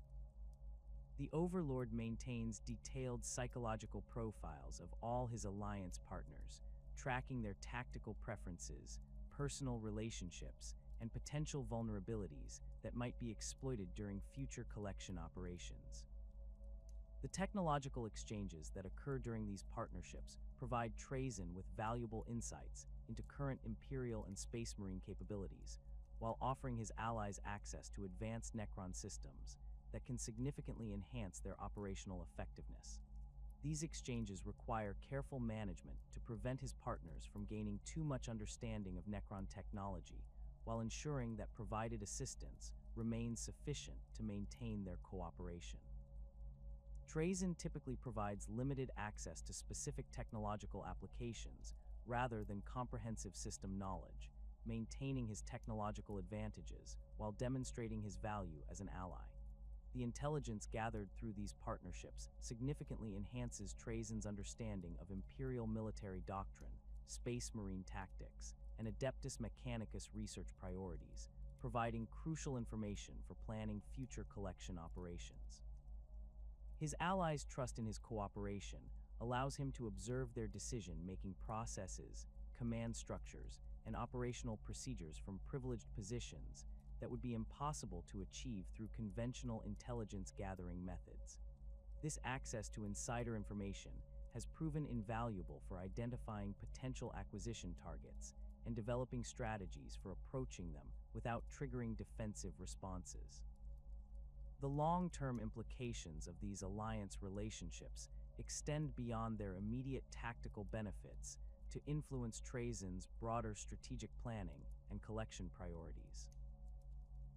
The Overlord maintains detailed psychological profiles of all his alliance partners, tracking their tactical preferences, personal relationships, and potential vulnerabilities that might be exploited during future collection operations. The technological exchanges that occur during these partnerships provide Trazyn with valuable insights into current Imperial and Space Marine capabilities, while offering his allies access to advanced Necron systems that can significantly enhance their operational effectiveness. These exchanges require careful management to prevent his partners from gaining too much understanding of Necron technology, while ensuring that provided assistance remains sufficient to maintain their cooperation. Trazyn typically provides limited access to specific technological applications rather than comprehensive system knowledge, maintaining his technological advantages while demonstrating his value as an ally. The intelligence gathered through these partnerships significantly enhances Trazyn's understanding of Imperial military doctrine, Space Marine tactics, and Adeptus Mechanicus research priorities, providing crucial information for planning future collection operations. His allies' trust in his cooperation allows him to observe their decision-making processes, command structures, and operational procedures from privileged positions that would be impossible to achieve through conventional intelligence-gathering methods. This access to insider information has proven invaluable for identifying potential acquisition targets and developing strategies for approaching them without triggering defensive responses. The long-term implications of these alliance relationships extend beyond their immediate tactical benefits to influence Trazyn's broader strategic planning and collection priorities.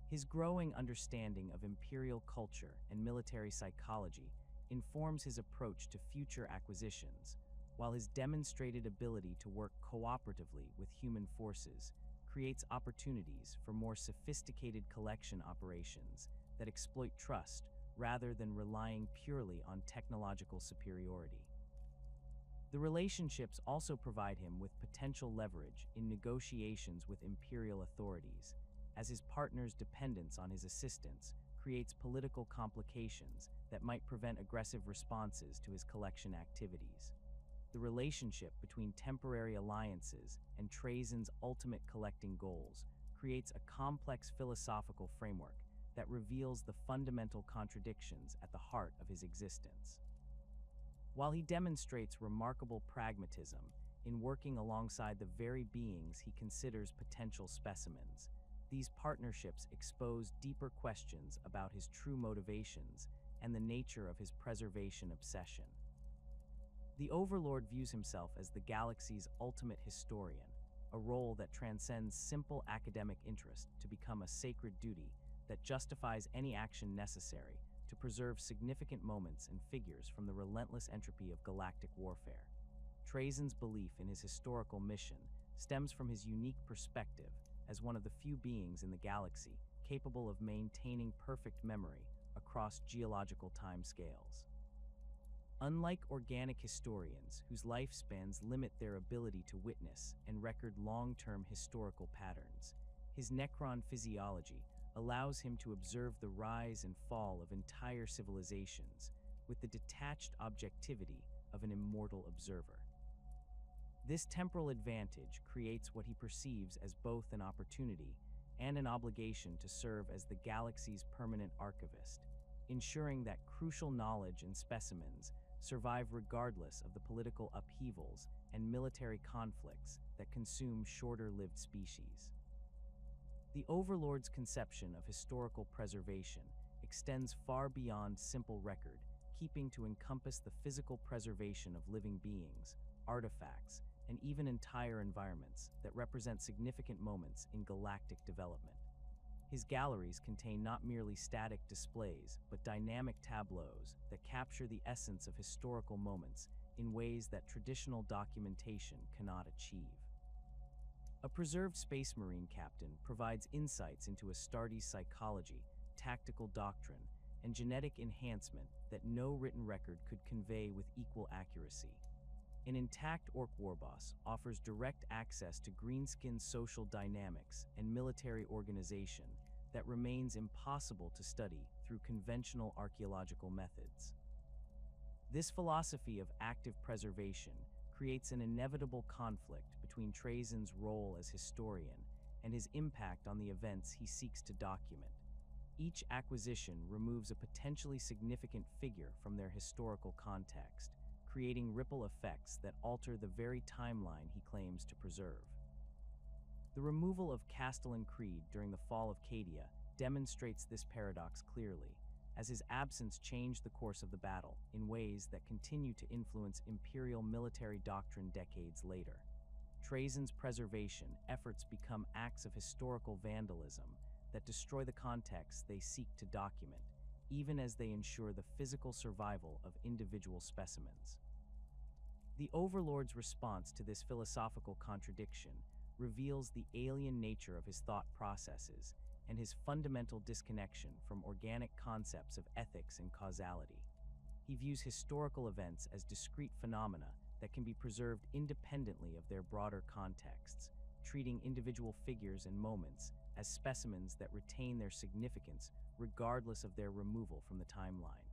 His growing understanding of Imperial culture and military psychology informs his approach to future acquisitions, while his demonstrated ability to work cooperatively with human forces creates opportunities for more sophisticated collection operations that exploit trust rather than relying purely on technological superiority. The relationships also provide him with potential leverage in negotiations with Imperial authorities, as his partner's dependence on his assistance creates political complications that might prevent aggressive responses to his collection activities. The relationship between temporary alliances and Trazyn's ultimate collecting goals creates a complex philosophical framework that reveals the fundamental contradictions at the heart of his existence. While he demonstrates remarkable pragmatism in working alongside the very beings he considers potential specimens, these partnerships expose deeper questions about his true motivations and the nature of his preservation obsession. The Overlord views himself as the galaxy's ultimate historian, a role that transcends simple academic interest to become a sacred duty that justifies any action necessary to preserve significant moments and figures from the relentless entropy of galactic warfare. Trazyn's belief in his historical mission stems from his unique perspective as one of the few beings in the galaxy capable of maintaining perfect memory across geological timescales. Unlike organic historians whose lifespans limit their ability to witness and record long-term historical patterns, his Necron physiology allows him to observe the rise and fall of entire civilizations with the detached objectivity of an immortal observer. This temporal advantage creates what he perceives as both an opportunity and an obligation to serve as the galaxy's permanent archivist, ensuring that crucial knowledge and specimens survive regardless of the political upheavals and military conflicts that consume shorter-lived species. The Overlord's conception of historical preservation extends far beyond simple record, keeping to encompass the physical preservation of living beings, artifacts, and even entire environments that represent significant moments in galactic development. His galleries contain not merely static displays, but dynamic tableaus that capture the essence of historical moments in ways that traditional documentation cannot achieve. A preserved Space Marine captain provides insights into Astartes' psychology, tactical doctrine, and genetic enhancement that no written record could convey with equal accuracy. An intact orc warboss offers direct access to greenskin social dynamics and military organization that remains impossible to study through conventional archaeological methods. This philosophy of active preservation creates an inevitable conflict between Trazyn's role as historian and his impact on the events he seeks to document. Each acquisition removes a potentially significant figure from their historical context, creating ripple effects that alter the very timeline he claims to preserve. The removal of Castellan Creed during the fall of Cadia demonstrates this paradox clearly, as his absence changed the course of the battle in ways that continue to influence imperial military doctrine decades later. Trazyn's preservation efforts become acts of historical vandalism that destroy the context they seek to document, even as they ensure the physical survival of individual specimens. The Overlord's response to this philosophical contradiction reveals the alien nature of his thought processes and his fundamental disconnection from organic concepts of ethics and causality. He views historical events as discrete phenomena that can be preserved independently of their broader contexts, treating individual figures and moments as specimens that retain their significance regardless of their removal from the timeline.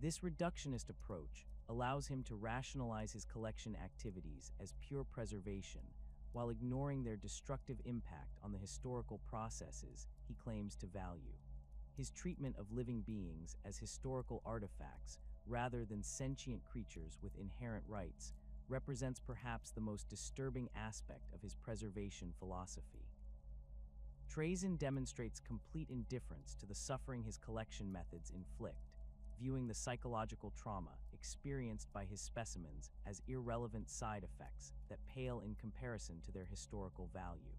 This reductionist approach allows him to rationalize his collection activities as pure preservation while ignoring their destructive impact on the historical processes he claims to value. His treatment of living beings as historical artifacts rather than sentient creatures with inherent rights represents perhaps the most disturbing aspect of his preservation philosophy. Trazyn demonstrates complete indifference to the suffering his collection methods inflict, viewing the psychological trauma experienced by his specimens as irrelevant side effects that pale in comparison to their historical value.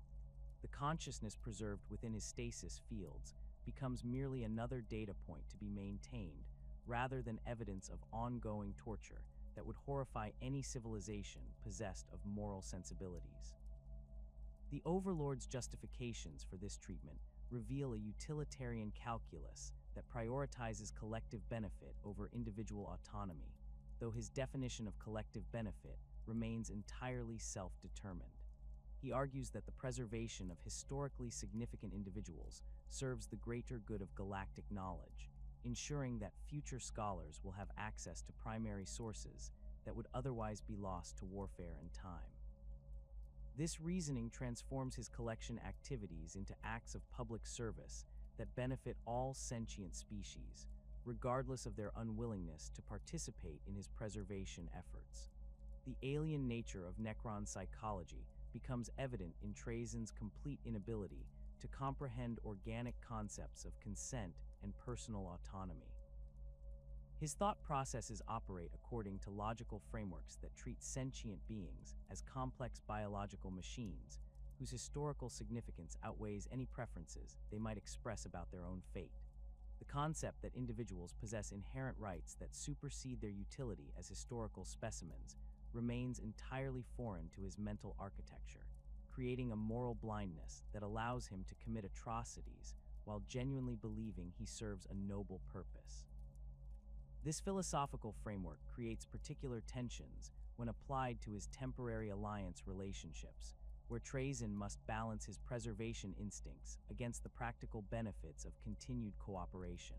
The consciousness preserved within his stasis fields becomes merely another data point to be maintained, rather than evidence of ongoing torture that would horrify any civilization possessed of moral sensibilities. The Overlord's justifications for this treatment reveal a utilitarian calculus that prioritizes collective benefit over individual autonomy, though his definition of collective benefit remains entirely self-determined. He argues that the preservation of historically significant individuals serves the greater good of galactic knowledge, ensuring that future scholars will have access to primary sources that would otherwise be lost to warfare and time. This reasoning transforms his collection activities into acts of public service that benefit all sentient species, regardless of their unwillingness to participate in his preservation efforts. The alien nature of Necron psychology becomes evident in Trazyn's complete inability to comprehend organic concepts of consent and personal autonomy. His thought processes operate according to logical frameworks that treat sentient beings as complex biological machines whose historical significance outweighs any preferences they might express about their own fate. The concept that individuals possess inherent rights that supersede their utility as historical specimens remains entirely foreign to his mental architecture, creating a moral blindness that allows him to commit atrocities while genuinely believing he serves a noble purpose. This philosophical framework creates particular tensions when applied to his temporary alliance relationships, where Trazyn must balance his preservation instincts against the practical benefits of continued cooperation.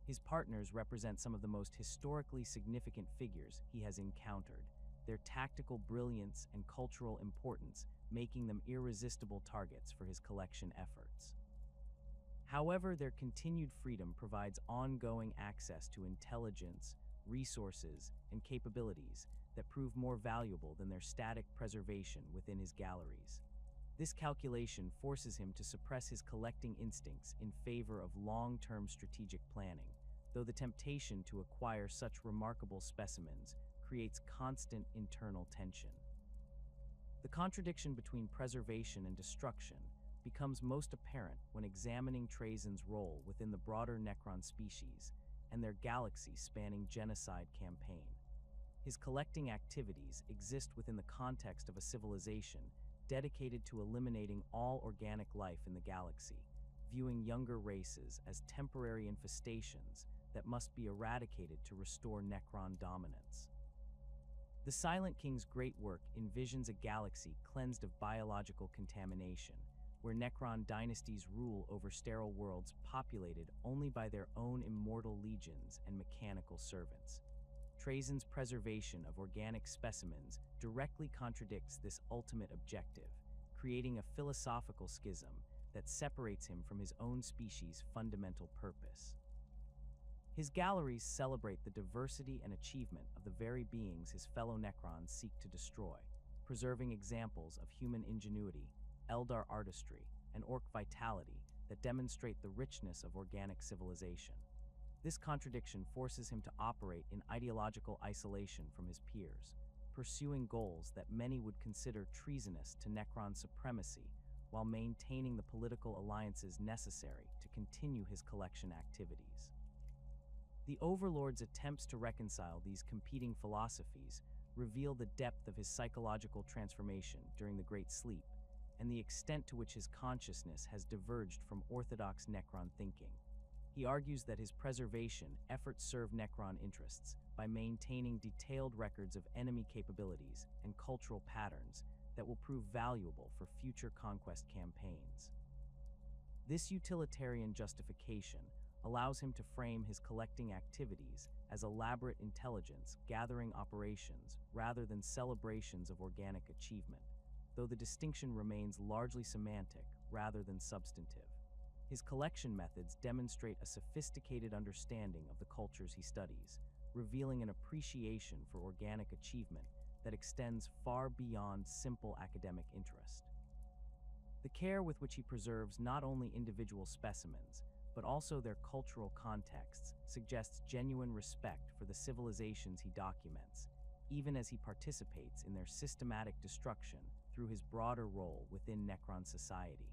His partners represent some of the most historically significant figures he has encountered, their tactical brilliance and cultural importance making them irresistible targets for his collection efforts. However, their continued freedom provides ongoing access to intelligence, resources, and capabilities that prove more valuable than their static preservation within his galleries. This calculation forces him to suppress his collecting instincts in favor of long-term strategic planning, though the temptation to acquire such remarkable specimens creates constant internal tension. The contradiction between preservation and destruction becomes most apparent when examining Trazyn's role within the broader Necron species and their galaxy-spanning genocide campaign. His collecting activities exist within the context of a civilization dedicated to eliminating all organic life in the galaxy, viewing younger races as temporary infestations that must be eradicated to restore Necron dominance. The Silent King's great work envisions a galaxy cleansed of biological contamination, where Necron dynasties rule over sterile worlds populated only by their own immortal legions and mechanical servants. Trazyn's preservation of organic specimens directly contradicts this ultimate objective, creating a philosophical schism that separates him from his own species' fundamental purpose. His galleries celebrate the diversity and achievement of the very beings his fellow Necrons seek to destroy, preserving examples of human ingenuity, Eldar artistry, and Orc vitality that demonstrate the richness of organic civilization. This contradiction forces him to operate in ideological isolation from his peers, pursuing goals that many would consider treasonous to Necron supremacy while maintaining the political alliances necessary to continue his collection activities. The Overlord's attempts to reconcile these competing philosophies reveal the depth of his psychological transformation during the Great Sleep and the extent to which his consciousness has diverged from orthodox Necron thinking. He argues that his preservation efforts serve Necron interests by maintaining detailed records of enemy capabilities and cultural patterns that will prove valuable for future conquest campaigns. This utilitarian justification allows him to frame his collecting activities as elaborate intelligence-gathering operations rather than celebrations of organic achievement, though the distinction remains largely semantic rather than substantive. His collection methods demonstrate a sophisticated understanding of the cultures he studies, revealing an appreciation for organic achievement that extends far beyond simple academic interest. The care with which he preserves not only individual specimens, but also their cultural contexts suggests genuine respect for the civilizations he documents, even as he participates in their systematic destruction through his broader role within Necron society.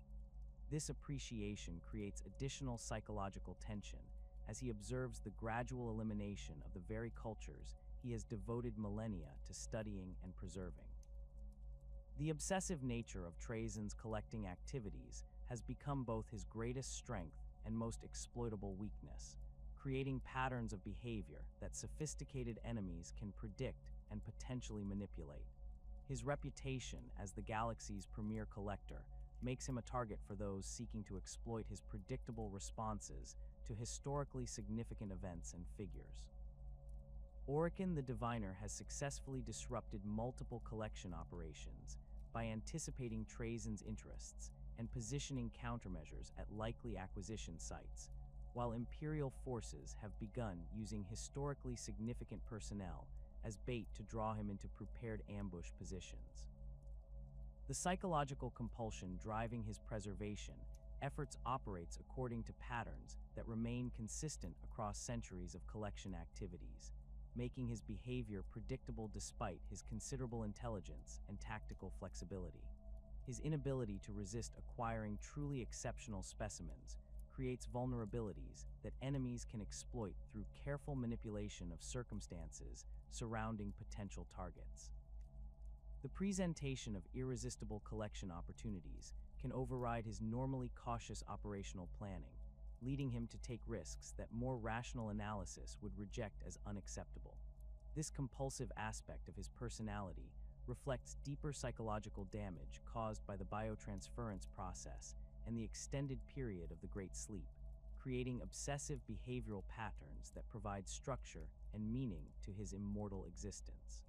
This appreciation creates additional psychological tension as he observes the gradual elimination of the very cultures he has devoted millennia to studying and preserving. The obsessive nature of Trazyn's collecting activities has become both his greatest strength and most exploitable weakness, creating patterns of behavior that sophisticated enemies can predict and potentially manipulate. His reputation as the galaxy's premier collector makes him a target for those seeking to exploit his predictable responses to historically significant events and figures. Orokin the Diviner has successfully disrupted multiple collection operations by anticipating Trazyn's interests and positioning countermeasures at likely acquisition sites, while Imperial forces have begun using historically significant personnel as bait to draw him into prepared ambush positions. The psychological compulsion driving his preservation efforts operates according to patterns that remain consistent across centuries of collection activities, making his behavior predictable despite his considerable intelligence and tactical flexibility. His inability to resist acquiring truly exceptional specimens creates vulnerabilities that enemies can exploit through careful manipulation of circumstances surrounding potential targets. The presentation of irresistible collection opportunities can override his normally cautious operational planning, leading him to take risks that more rational analysis would reject as unacceptable. This compulsive aspect of his personality reflects deeper psychological damage caused by the biotransference process and the extended period of the Great Sleep, creating obsessive behavioral patterns that provide structure and meaning to his immortal existence.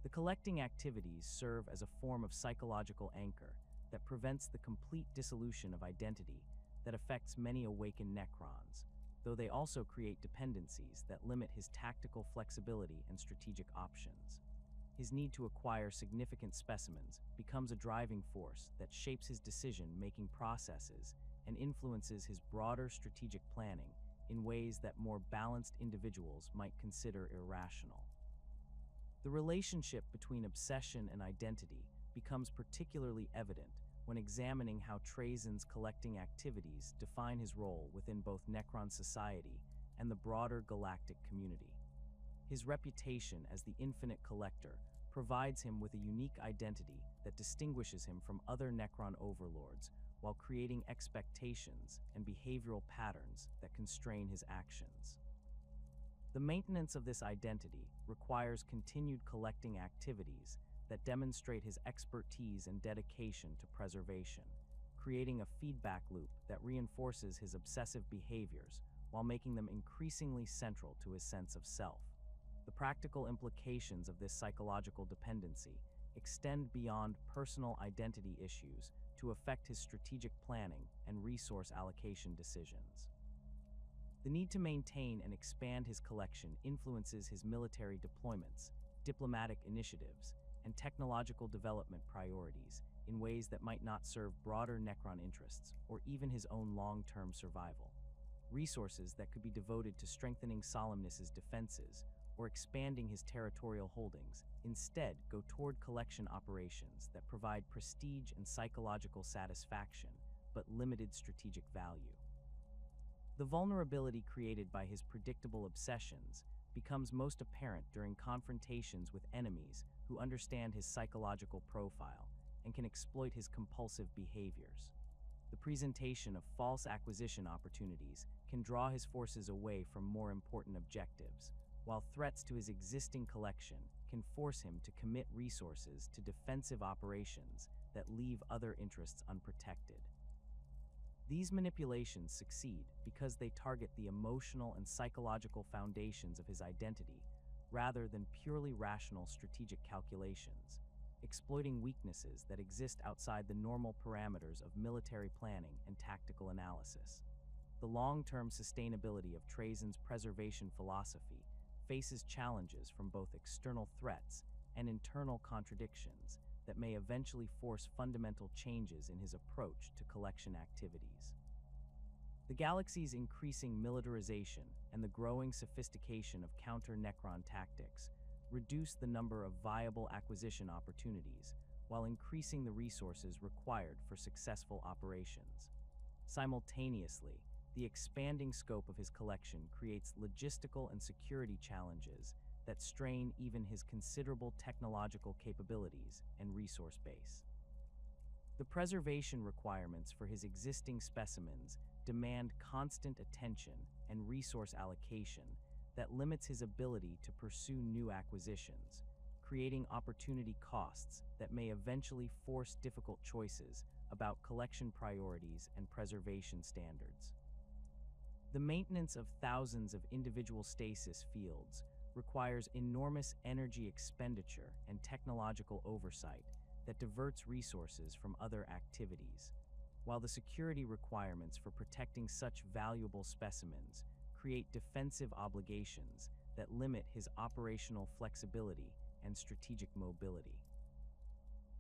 The collecting activities serve as a form of psychological anchor that prevents the complete dissolution of identity that affects many awakened Necrons, though they also create dependencies that limit his tactical flexibility and strategic options. His need to acquire significant specimens becomes a driving force that shapes his decision-making processes and influences his broader strategic planning in ways that more balanced individuals might consider irrational. The relationship between obsession and identity becomes particularly evident when examining how Trazyn's collecting activities define his role within both Necron society and the broader galactic community. His reputation as the Infinite Collector provides him with a unique identity that distinguishes him from other Necron overlords while creating expectations and behavioral patterns that constrain his actions. The maintenance of this identity requires continued collecting activities that demonstrate his expertise and dedication to preservation, creating a feedback loop that reinforces his obsessive behaviors while making them increasingly central to his sense of self. The practical implications of this psychological dependency extend beyond personal identity issues to affect his strategic planning and resource allocation decisions. The need to maintain and expand his collection influences his military deployments, diplomatic initiatives, and technological development priorities in ways that might not serve broader Necron interests or even his own long-term survival. Resources that could be devoted to strengthening Solemnace's defenses or expanding his territorial holdings instead go toward collection operations that provide prestige and psychological satisfaction, but limited strategic value. The vulnerability created by his predictable obsessions becomes most apparent during confrontations with enemies who understand his psychological profile and can exploit his compulsive behaviors. The presentation of false acquisition opportunities can draw his forces away from more important objectives, while threats to his existing collection can force him to commit resources to defensive operations that leave other interests unprotected. These manipulations succeed because they target the emotional and psychological foundations of his identity rather than purely rational strategic calculations, exploiting weaknesses that exist outside the normal parameters of military planning and tactical analysis. The long-term sustainability of Trazyn's preservation philosophy faces challenges from both external threats and internal contradictions that may eventually force fundamental changes in his approach to collection activities. The galaxy's increasing militarization and the growing sophistication of counter-Necron tactics reduce the number of viable acquisition opportunities while increasing the resources required for successful operations. Simultaneously, the expanding scope of his collection creates logistical and security challenges that strain even his considerable technological capabilities and resource base. The preservation requirements for his existing specimens demand constant attention and resource allocation that limits his ability to pursue new acquisitions, creating opportunity costs that may eventually force difficult choices about collection priorities and preservation standards. The maintenance of thousands of individual stasis fields requires enormous energy expenditure and technological oversight that diverts resources from other activities, while the security requirements for protecting such valuable specimens create defensive obligations that limit his operational flexibility and strategic mobility.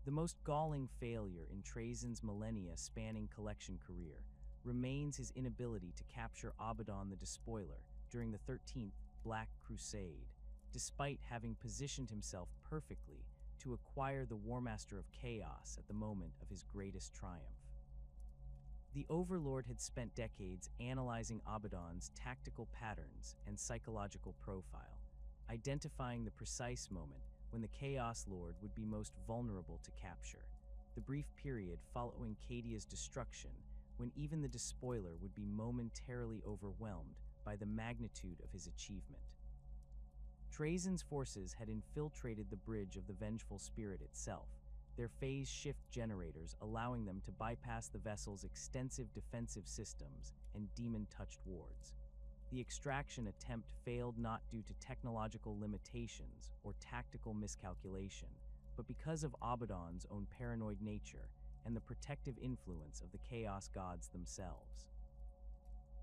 The most galling failure in Trazyn's millennia-spanning collection career remains his inability to capture Abaddon the Despoiler during the 13th Black Crusade, despite having positioned himself perfectly to acquire the Warmaster of Chaos at the moment of his greatest triumph. The Overlord had spent decades analyzing Abaddon's tactical patterns and psychological profile, identifying the precise moment when the Chaos Lord would be most vulnerable to capture, the brief period following Cadia's destruction when even the Despoiler would be momentarily overwhelmed by the magnitude of his achievement. Trazyn's forces had infiltrated the Bridge of the Vengeful Spirit itself, their phase shift generators allowing them to bypass the vessel's extensive defensive systems and demon-touched wards. The extraction attempt failed not due to technological limitations or tactical miscalculation, but because of Abaddon's own paranoid nature and the protective influence of the Chaos Gods themselves.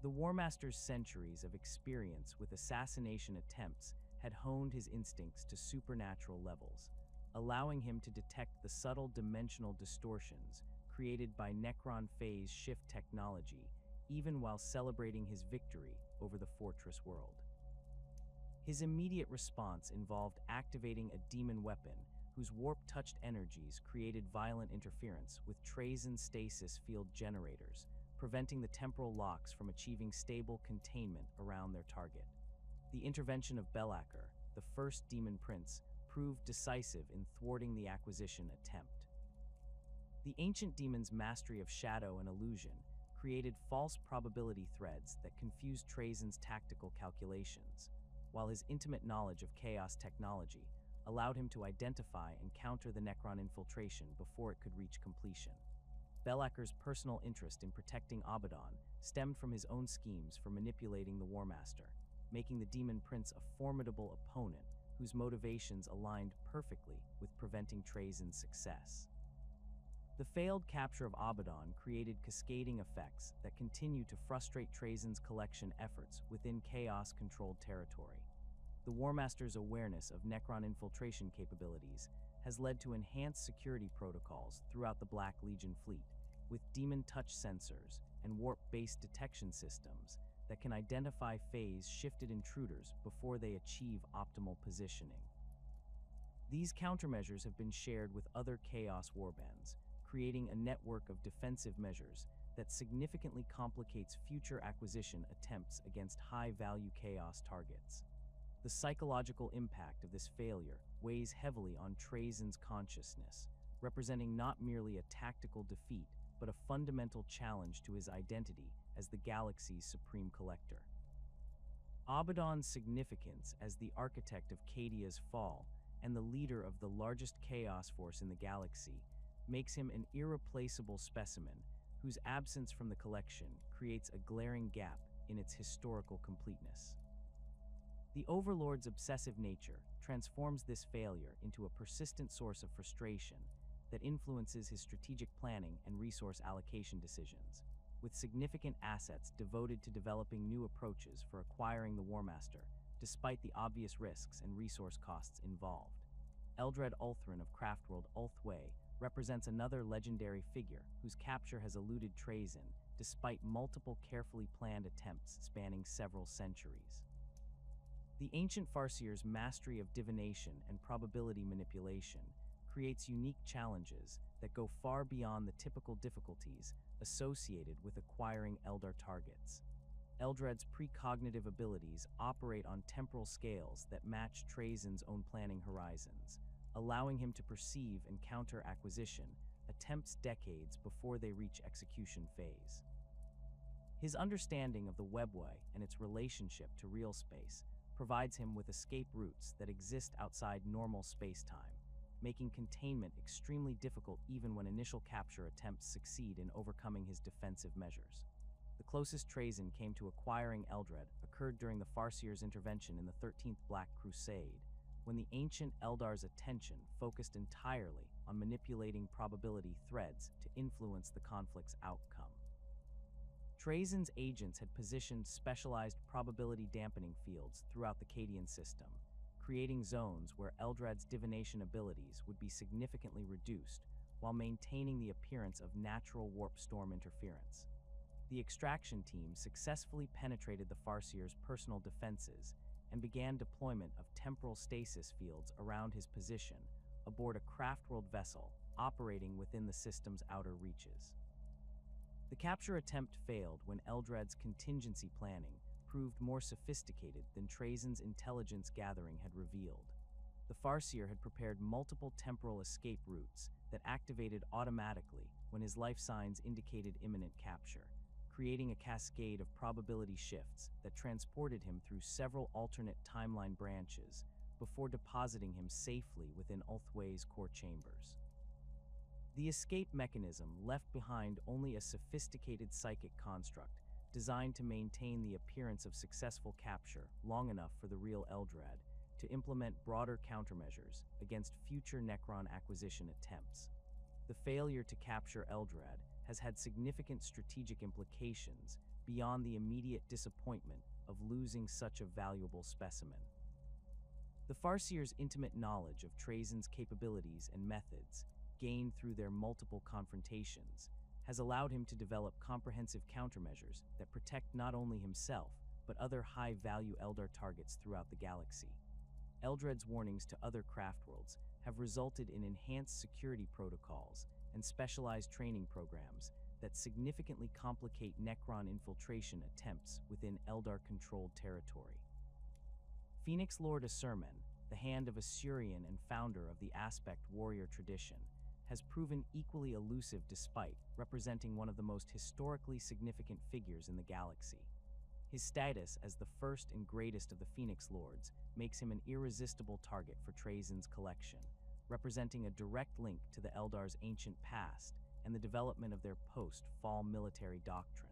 The Warmaster's centuries of experience with assassination attempts had honed his instincts to supernatural levels, allowing him to detect the subtle dimensional distortions created by Necron phase shift technology, even while celebrating his victory over the Fortress world. His immediate response involved activating a demon weapon whose warp-touched energies created violent interference with Trazyn's stasis field generators, preventing the temporal locks from achieving stable containment around their target. The intervention of Belakar, the first demon prince, proved decisive in thwarting the acquisition attempt. The ancient demon's mastery of shadow and illusion created false probability threads that confused Trazyn's tactical calculations, while his intimate knowledge of Chaos technology allowed him to identify and counter the Necron infiltration before it could reach completion. Bellacker's personal interest in protecting Abaddon stemmed from his own schemes for manipulating the War Master, making the Demon Prince a formidable opponent whose motivations aligned perfectly with preventing Trazyn's success. The failed capture of Abaddon created cascading effects that continued to frustrate Trazyn's collection efforts within Chaos-controlled territory. The War Master's awareness of Necron infiltration capabilities has led to enhanced security protocols throughout the Black Legion fleet, with demon touch sensors and warp-based detection systems that can identify phase-shifted intruders before they achieve optimal positioning. These countermeasures have been shared with other Chaos warbands, creating a network of defensive measures that significantly complicates future acquisition attempts against high-value Chaos targets. The psychological impact of this failure weighs heavily on Trazyn's consciousness, representing not merely a tactical defeat, but a fundamental challenge to his identity as the galaxy's supreme collector. Abaddon's significance as the architect of Cadia's fall and the leader of the largest Chaos force in the galaxy makes him an irreplaceable specimen whose absence from the collection creates a glaring gap in its historical completeness. The Overlord's obsessive nature transforms this failure into a persistent source of frustration that influences his strategic planning and resource allocation decisions, with significant assets devoted to developing new approaches for acquiring the War Master, despite the obvious risks and resource costs involved. Eldred Ulthrin of Craftworld Ulthway represents another legendary figure whose capture has eluded Trazyn despite multiple carefully planned attempts spanning several centuries. The ancient Farseer's mastery of divination and probability manipulation creates unique challenges that go far beyond the typical difficulties associated with acquiring Eldar targets. Eldred's precognitive abilities operate on temporal scales that match Trazyn's own planning horizons, allowing him to perceive and counter acquisition attempts decades before they reach execution phase. His understanding of the webway and its relationship to real space provides him with escape routes that exist outside normal space-time, making containment extremely difficult even when initial capture attempts succeed in overcoming his defensive measures. The closest Trazyn came to acquiring Eldred occurred during the Farseer's intervention in the 13th Black Crusade, when the ancient Eldar's attention focused entirely on manipulating probability threads to influence the conflict's outcome. Trazyn's agents had positioned specialized probability dampening fields throughout the Cadian system, creating zones where Eldred's divination abilities would be significantly reduced while maintaining the appearance of natural warp storm interference. The extraction team successfully penetrated the Farseer's personal defenses and began deployment of temporal stasis fields around his position aboard a Craftworld vessel operating within the system's outer reaches. The capture attempt failed when Eldred's contingency planning proved more sophisticated than Trazyn's intelligence gathering had revealed. The Farseer had prepared multiple temporal escape routes that activated automatically when his life signs indicated imminent capture, creating a cascade of probability shifts that transported him through several alternate timeline branches before depositing him safely within Ulthway's core chambers. The escape mechanism left behind only a sophisticated psychic construct designed to maintain the appearance of successful capture long enough for the real Eldred to implement broader countermeasures against future Necron acquisition attempts. The failure to capture Eldred has had significant strategic implications beyond the immediate disappointment of losing such a valuable specimen. The Farseer's intimate knowledge of Trazyn's capabilities and methods, gained through their multiple confrontations, has allowed him to develop comprehensive countermeasures that protect not only himself, but other high-value Eldar targets throughout the galaxy. Eldred's warnings to other craftworlds have resulted in enhanced security protocols and specialized training programs that significantly complicate Necron infiltration attempts within Eldar-controlled territory. Phoenix Lord Asurman, the Hand of Asurian and founder of the Aspect Warrior tradition, has proven equally elusive despite representing one of the most historically significant figures in the galaxy. His status as the first and greatest of the Phoenix Lords makes him an irresistible target for Trazyn's collection, representing a direct link to the Eldar's ancient past and the development of their post-fall military doctrine.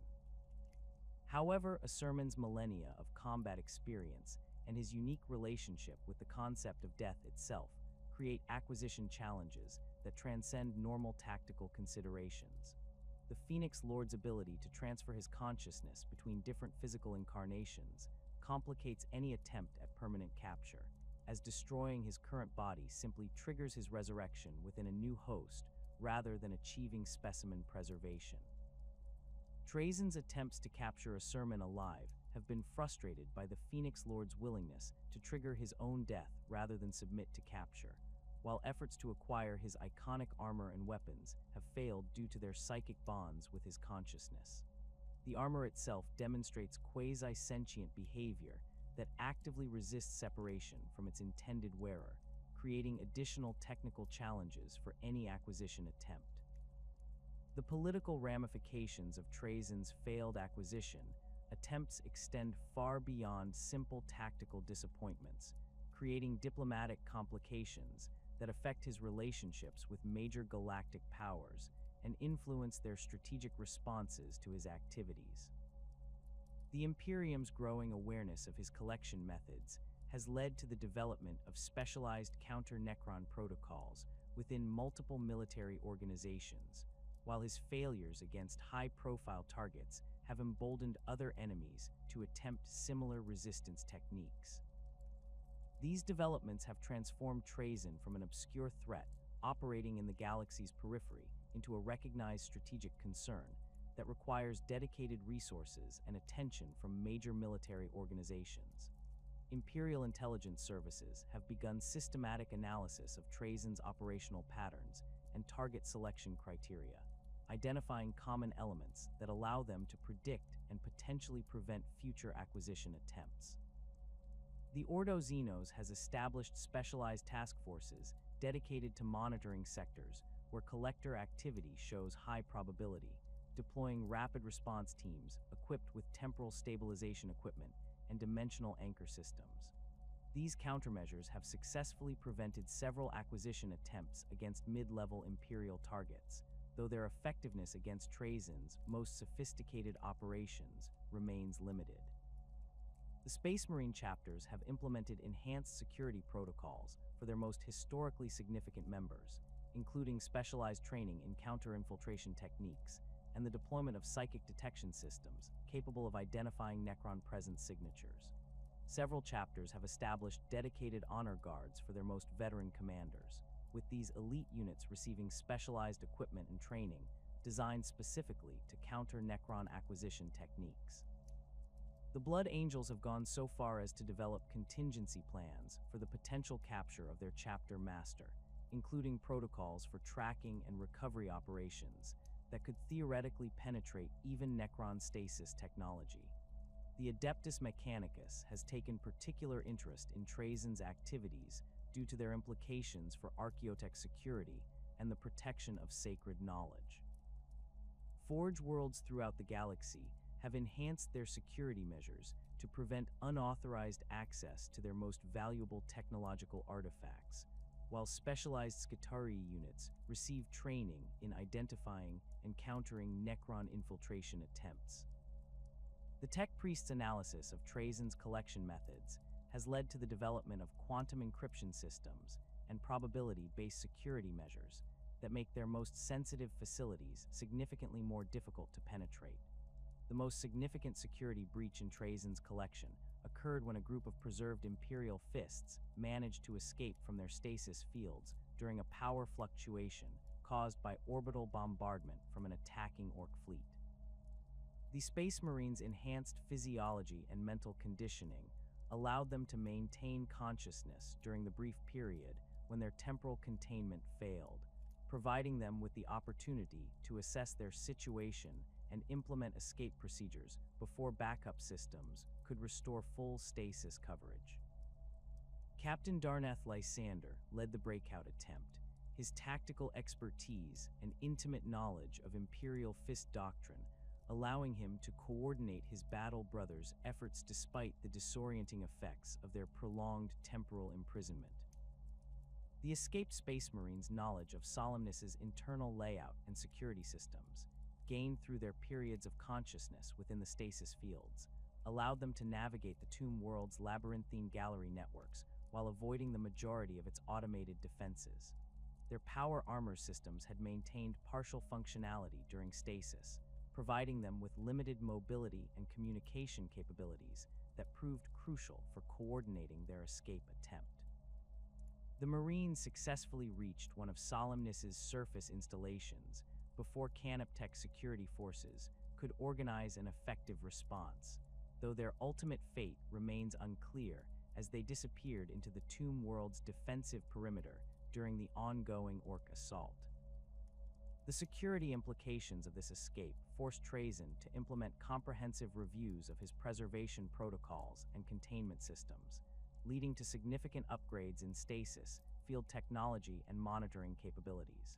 However, Astartes' millennia of combat experience and his unique relationship with the concept of death itself create acquisition challenges that transcend normal tactical considerations. The Phoenix Lord's ability to transfer his consciousness between different physical incarnations complicates any attempt at permanent capture, as destroying his current body simply triggers his resurrection within a new host rather than achieving specimen preservation. Trazyn's attempts to capture Astartes alive have been frustrated by the Phoenix Lord's willingness to trigger his own death rather than submit to capture, while efforts to acquire his iconic armor and weapons have failed due to their psychic bonds with his consciousness. The armor itself demonstrates quasi-sentient behavior that actively resists separation from its intended wearer, creating additional technical challenges for any acquisition attempt. The political ramifications of Trazyn's failed acquisition attempts extend far beyond simple tactical disappointments, creating diplomatic complications that affect his relationships with major galactic powers and influence their strategic responses to his activities. The Imperium's growing awareness of his collection methods has led to the development of specialized counter-Necron protocols within multiple military organizations, while his failures against high-profile targets have emboldened other enemies to attempt similar resistance techniques. These developments have transformed Trazyn from an obscure threat operating in the galaxy's periphery into a recognized strategic concern that requires dedicated resources and attention from major military organizations. Imperial intelligence services have begun systematic analysis of Trazyn's operational patterns and target selection criteria, identifying common elements that allow them to predict and potentially prevent future acquisition attempts. The Ordo Xenos has established specialized task forces dedicated to monitoring sectors where collector activity shows high probability, deploying rapid response teams equipped with temporal stabilization equipment and dimensional anchor systems. These countermeasures have successfully prevented several acquisition attempts against mid-level Imperial targets, though their effectiveness against Trazyn's most sophisticated operations remains limited. The Space Marine chapters have implemented enhanced security protocols for their most historically significant members, including specialized training in counter-infiltration techniques and the deployment of psychic detection systems capable of identifying Necron presence signatures. Several chapters have established dedicated honor guards for their most veteran commanders, with these elite units receiving specialized equipment and training designed specifically to counter Necron acquisition techniques. The Blood Angels have gone so far as to develop contingency plans for the potential capture of their chapter master, including protocols for tracking and recovery operations that could theoretically penetrate even Necron stasis technology. The Adeptus Mechanicus has taken particular interest in Trazyn's activities due to their implications for archaeotech security and the protection of sacred knowledge. Forge worlds throughout the galaxy have enhanced their security measures to prevent unauthorized access to their most valuable technological artifacts, while specialized Skitarii units receive training in identifying and countering Necron infiltration attempts. The Tech Priest's analysis of Trazyn's collection methods has led to the development of quantum encryption systems and probability-based security measures that make their most sensitive facilities significantly more difficult to penetrate. The most significant security breach in Trazyn's collection occurred when a group of preserved Imperial fists managed to escape from their stasis fields during a power fluctuation caused by orbital bombardment from an attacking Orc fleet. The Space Marines' enhanced physiology and mental conditioning allowed them to maintain consciousness during the brief period when their temporal containment failed, providing them with the opportunity to assess their situation and implement escape procedures before backup systems could restore full stasis coverage. Captain Darnath Lysander led the breakout attempt. His tactical expertise and intimate knowledge of Imperial Fist doctrine allowing him to coordinate his battle brothers' efforts despite the disorienting effects of their prolonged temporal imprisonment. The escaped Space Marine's knowledge of Solemnace's internal layout and security systems, gained through their periods of consciousness within the stasis fields, allowed them to navigate the Tomb World's labyrinthine gallery networks while avoiding the majority of its automated defenses. Their power armor systems had maintained partial functionality during stasis, providing them with limited mobility and communication capabilities that proved crucial for coordinating their escape attempt. The Marines successfully reached one of Solemnace's surface installations before Canoptech security forces could organize an effective response, though their ultimate fate remains unclear as they disappeared into the Tomb World's defensive perimeter during the ongoing Orc assault. The security implications of this escape forced Trazyn to implement comprehensive reviews of his preservation protocols and containment systems, leading to significant upgrades in stasis, field technology, and monitoring capabilities.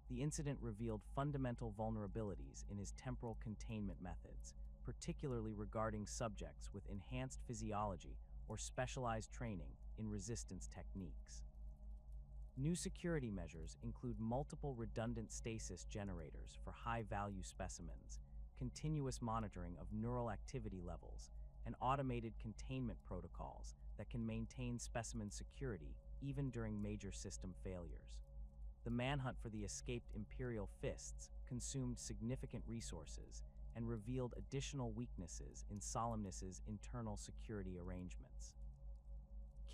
The incident revealed fundamental vulnerabilities in his temporal containment methods, particularly regarding subjects with enhanced physiology or specialized training in resistance techniques. New security measures include multiple redundant stasis generators for high-value specimens, continuous monitoring of neural activity levels, and automated containment protocols that can maintain specimen security even during major system failures. The manhunt for the escaped Imperial Fists consumed significant resources and revealed additional weaknesses in Solemnace's internal security arrangements.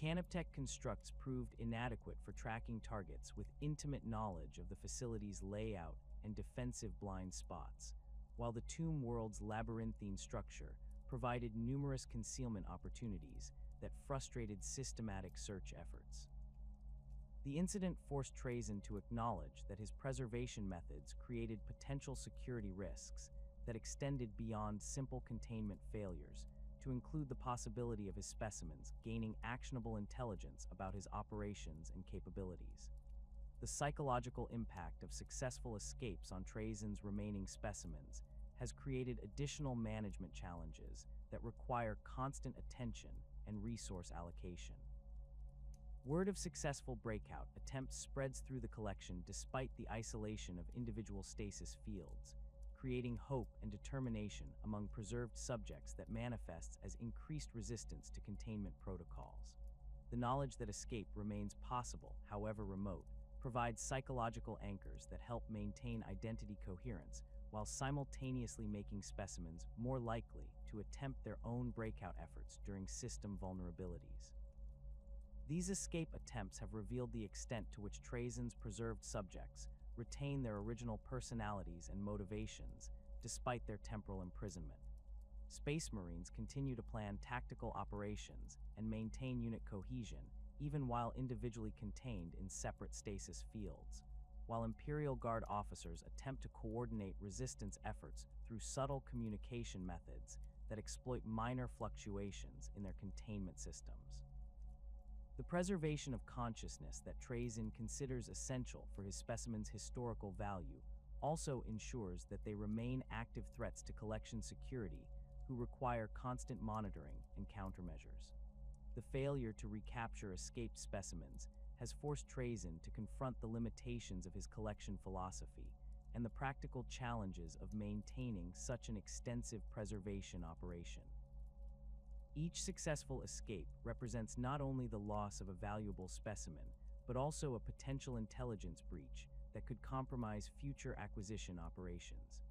Canoptech constructs proved inadequate for tracking targets with intimate knowledge of the facility's layout and defensive blind spots, while the Tomb World's labyrinthine structure provided numerous concealment opportunities that frustrated systematic search efforts. The incident forced Trazyn to acknowledge that his preservation methods created potential security risks that extended beyond simple containment failures to include the possibility of his specimens gaining actionable intelligence about his operations and capabilities. The psychological impact of successful escapes on Trazyn's remaining specimens has created additional management challenges that require constant attention and resource allocation. Word of successful breakout attempts spreads through the collection despite the isolation of individual stasis fields, creating hope and determination among preserved subjects that manifests as increased resistance to containment protocols. The knowledge that escape remains possible, however remote, provides psychological anchors that help maintain identity coherence while simultaneously making specimens more likely to attempt their own breakout efforts during system vulnerabilities. These escape attempts have revealed the extent to which Trazyn's preserved subjects retain their original personalities and motivations despite their temporal imprisonment. Space Marines continue to plan tactical operations and maintain unit cohesion even while individually contained in separate stasis fields, while Imperial Guard officers attempt to coordinate resistance efforts through subtle communication methods that exploit minor fluctuations in their containment systems. The preservation of consciousness that Trazyn considers essential for his specimen's historical value also ensures that they remain active threats to collection security who require constant monitoring and countermeasures. The failure to recapture escaped specimens has forced Trazyn to confront the limitations of his collection philosophy and the practical challenges of maintaining such an extensive preservation operation. Each successful escape represents not only the loss of a valuable specimen, but also a potential intelligence breach that could compromise future acquisition operations.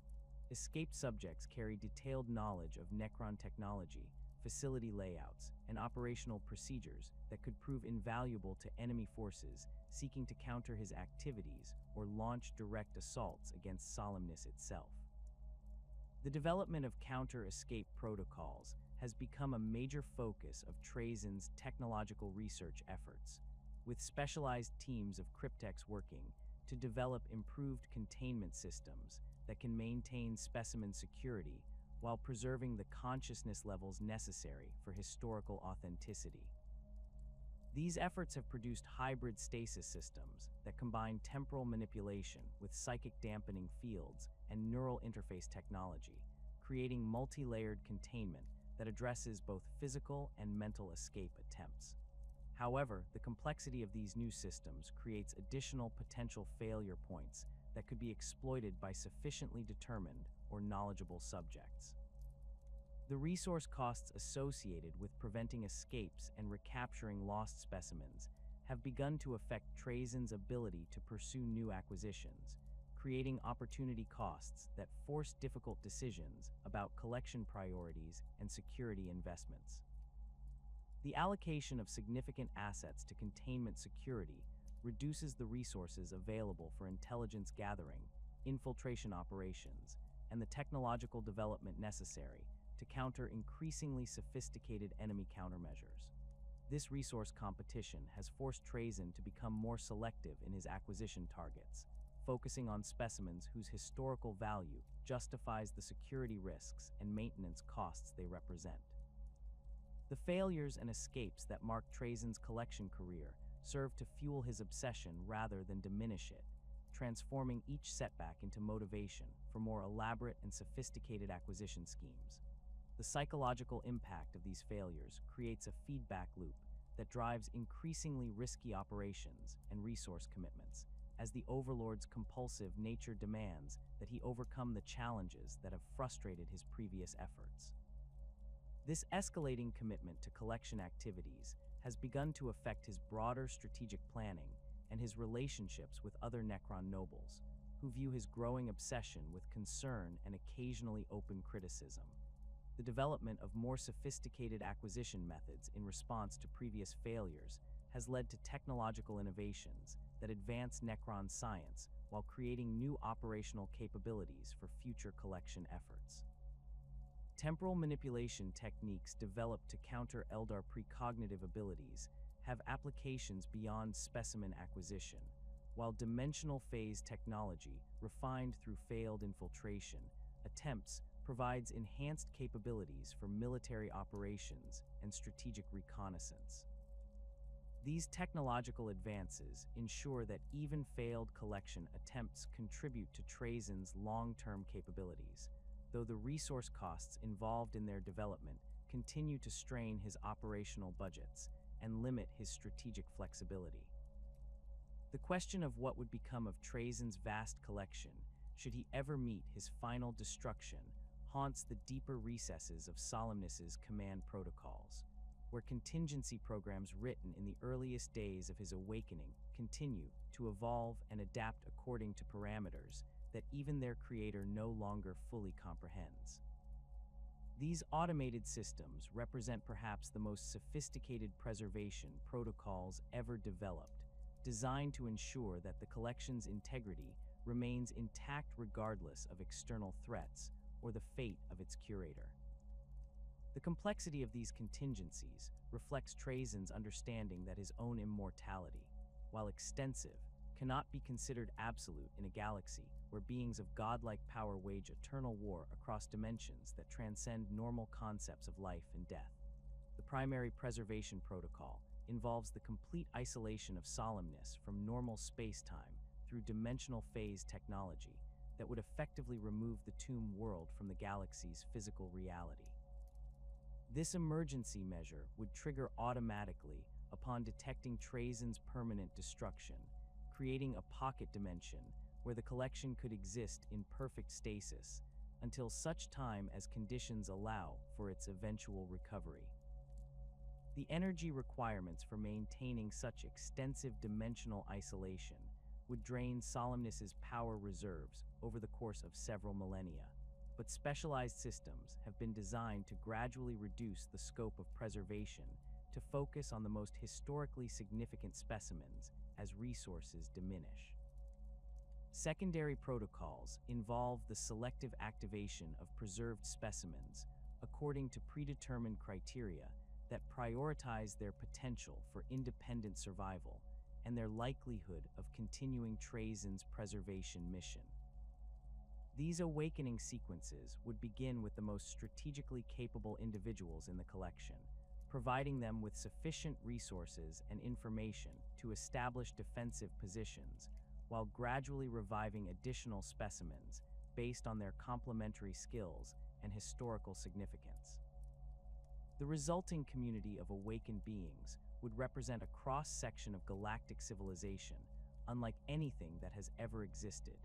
Escaped subjects carry detailed knowledge of Necron technology, facility layouts, and operational procedures that could prove invaluable to enemy forces seeking to counter his activities or launch direct assaults against Solemnace itself. The development of counter-escape protocols has become a major focus of Trazyn's technological research efforts, with specialized teams of cryptechs working to develop improved containment systems that can maintain specimen security while preserving the consciousness levels necessary for historical authenticity. These efforts have produced hybrid stasis systems that combine temporal manipulation with psychic dampening fields and neural interface technology, creating multi-layered containment that addresses both physical and mental escape attempts. However, the complexity of these new systems creates additional potential failure points that could be exploited by sufficiently determined or knowledgeable subjects. The resource costs associated with preventing escapes and recapturing lost specimens have begun to affect Trazyn's ability to pursue new acquisitions, creating opportunity costs that force difficult decisions about collection priorities and security investments. The allocation of significant assets to containment security reduces the resources available for intelligence gathering, infiltration operations, and the technological development necessary to counter increasingly sophisticated enemy countermeasures. This resource competition has forced Trazyn to become more selective in his acquisition targets, focusing on specimens whose historical value justifies the security risks and maintenance costs they represent. The failures and escapes that mark Trazyn's collection career serve to fuel his obsession rather than diminish it, transforming each setback into motivation for more elaborate and sophisticated acquisition schemes. The psychological impact of these failures creates a feedback loop that drives increasingly risky operations and resource commitments, as the Overlord's compulsive nature demands that he overcome the challenges that have frustrated his previous efforts. This escalating commitment to collection activities has begun to affect his broader strategic planning and his relationships with other Necron nobles, who view his growing obsession with concern and occasionally open criticism. The development of more sophisticated acquisition methods in response to previous failures has led to technological innovations that advance Necron science while creating new operational capabilities for future collection efforts. Temporal manipulation techniques developed to counter Eldar precognitive abilities have applications beyond specimen acquisition, while dimensional phase technology, refined through failed infiltration attempts, provides enhanced capabilities for military operations and strategic reconnaissance. These technological advances ensure that even failed collection attempts contribute to Trazyn's long-term capabilities, though the resource costs involved in their development continue to strain his operational budgets and limit his strategic flexibility. The question of what would become of Trazyn's vast collection, should he ever meet his final destruction, haunts the deeper recesses of Solemnace's command protocols, where contingency programs written in the earliest days of his awakening continue to evolve and adapt according to parameters that even their creator no longer fully comprehends. These automated systems represent perhaps the most sophisticated preservation protocols ever developed, designed to ensure that the collection's integrity remains intact regardless of external threats or the fate of its curator. The complexity of these contingencies reflects Trazyn's understanding that his own immortality, while extensive, cannot be considered absolute in a galaxy where beings of godlike power wage eternal war across dimensions that transcend normal concepts of life and death. The primary preservation protocol involves the complete isolation of Solemnace from normal space-time through dimensional phase technology that would effectively remove the tomb world from the galaxy's physical reality. This emergency measure would trigger automatically upon detecting Trazyn's permanent destruction, creating a pocket dimension where the collection could exist in perfect stasis until such time as conditions allow for its eventual recovery. The energy requirements for maintaining such extensive dimensional isolation would drain Solemnace's power reserves over the course of several millennia, but specialized systems have been designed to gradually reduce the scope of preservation to focus on the most historically significant specimens as resources diminish. Secondary protocols involve the selective activation of preserved specimens according to predetermined criteria that prioritize their potential for independent survival and their likelihood of continuing Trazyn's preservation mission. These awakening sequences would begin with the most strategically capable individuals in the collection, providing them with sufficient resources and information to establish defensive positions, while gradually reviving additional specimens based on their complementary skills and historical significance. The resulting community of awakened beings would represent a cross-section of galactic civilization, unlike anything that has ever existed,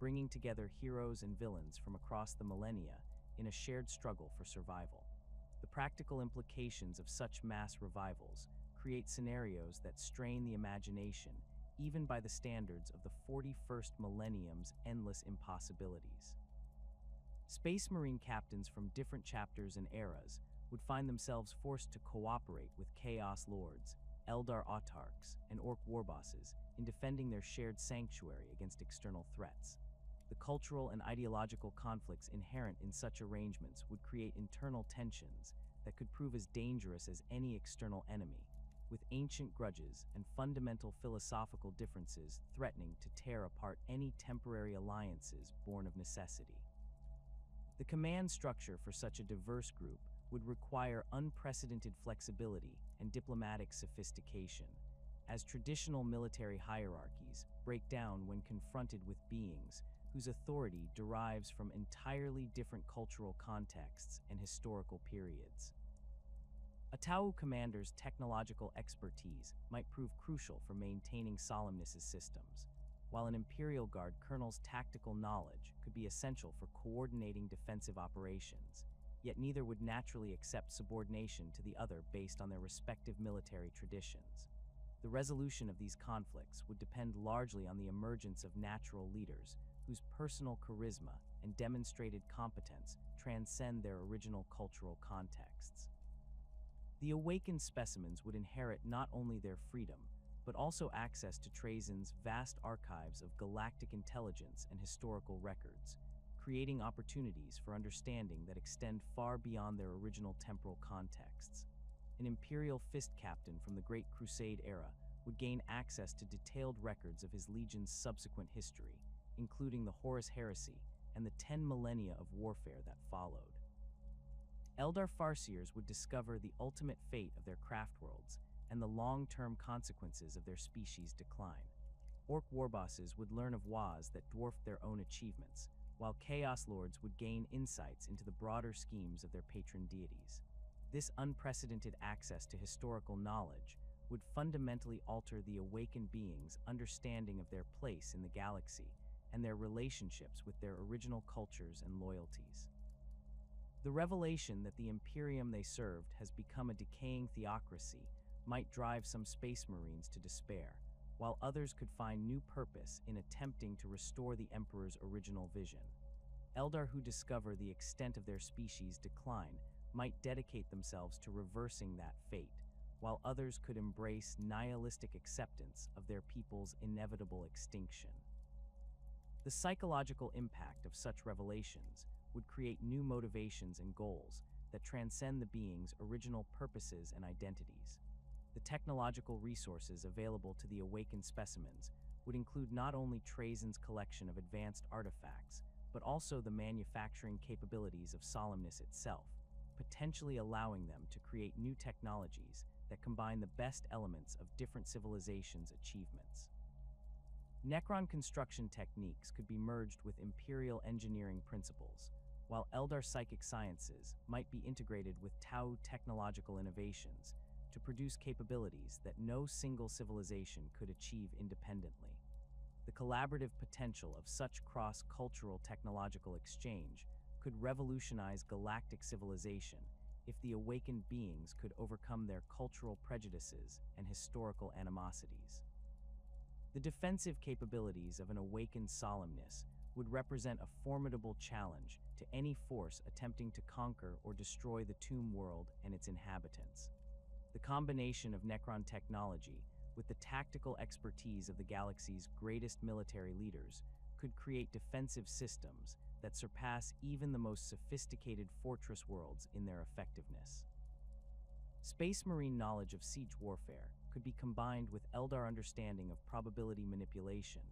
bringing together heroes and villains from across the millennia in a shared struggle for survival. The practical implications of such mass revivals create scenarios that strain the imagination, even by the standards of the 41st millennium's endless impossibilities. Space Marine captains from different chapters and eras would find themselves forced to cooperate with Chaos Lords, Eldar autarchs, and Orc warbosses in defending their shared sanctuary against external threats. The cultural and ideological conflicts inherent in such arrangements would create internal tensions that could prove as dangerous as any external enemy, with ancient grudges and fundamental philosophical differences threatening to tear apart any temporary alliances born of necessity. The command structure for such a diverse group would require unprecedented flexibility and diplomatic sophistication, as traditional military hierarchies break down when confronted with beings whose authority derives from entirely different cultural contexts and historical periods. A Tau commander's technological expertise might prove crucial for maintaining Solemnace's systems, while an Imperial Guard colonel's tactical knowledge could be essential for coordinating defensive operations, yet neither would naturally accept subordination to the other based on their respective military traditions. The resolution of these conflicts would depend largely on the emergence of natural leaders whose personal charisma and demonstrated competence transcend their original cultural contexts. The awakened specimens would inherit not only their freedom, but also access to Trazyn's vast archives of galactic intelligence and historical records, creating opportunities for understanding that extend far beyond their original temporal contexts. An Imperial Fist captain from the Great Crusade era would gain access to detailed records of his legion's subsequent history, including the Horus Heresy and the 10 millennia of warfare that followed. Eldar Farseers would discover the ultimate fate of their craft worlds and the long-term consequences of their species' decline. Orc warbosses would learn of wars that dwarfed their own achievements, while Chaos Lords would gain insights into the broader schemes of their patron deities. This unprecedented access to historical knowledge would fundamentally alter the awakened beings' understanding of their place in the galaxy and their relationships with their original cultures and loyalties. The revelation that the Imperium they served has become a decaying theocracy might drive some Space Marines to despair, while others could find new purpose in attempting to restore the Emperor's original vision. Eldar who discover the extent of their species' decline might dedicate themselves to reversing that fate, while others could embrace nihilistic acceptance of their people's inevitable extinction. The psychological impact of such revelations would create new motivations and goals that transcend the being's original purposes and identities. The technological resources available to the awakened specimens would include not only Trazyn's collection of advanced artifacts, but also the manufacturing capabilities of Solemnace itself, potentially allowing them to create new technologies that combine the best elements of different civilizations' achievements. Necron construction techniques could be merged with Imperial engineering principles, while Eldar psychic sciences might be integrated with Tau technological innovations to produce capabilities that no single civilization could achieve independently. The collaborative potential of such cross-cultural technological exchange could revolutionize galactic civilization if the awakened beings could overcome their cultural prejudices and historical animosities. The defensive capabilities of an awakened Solemnace would represent a formidable challenge to any force attempting to conquer or destroy the Tomb World and its inhabitants. The combination of Necron technology with the tactical expertise of the galaxy's greatest military leaders could create defensive systems that surpass even the most sophisticated fortress worlds in their effectiveness. Space Marine knowledge of siege warfare could be combined with Eldar understanding of probability manipulation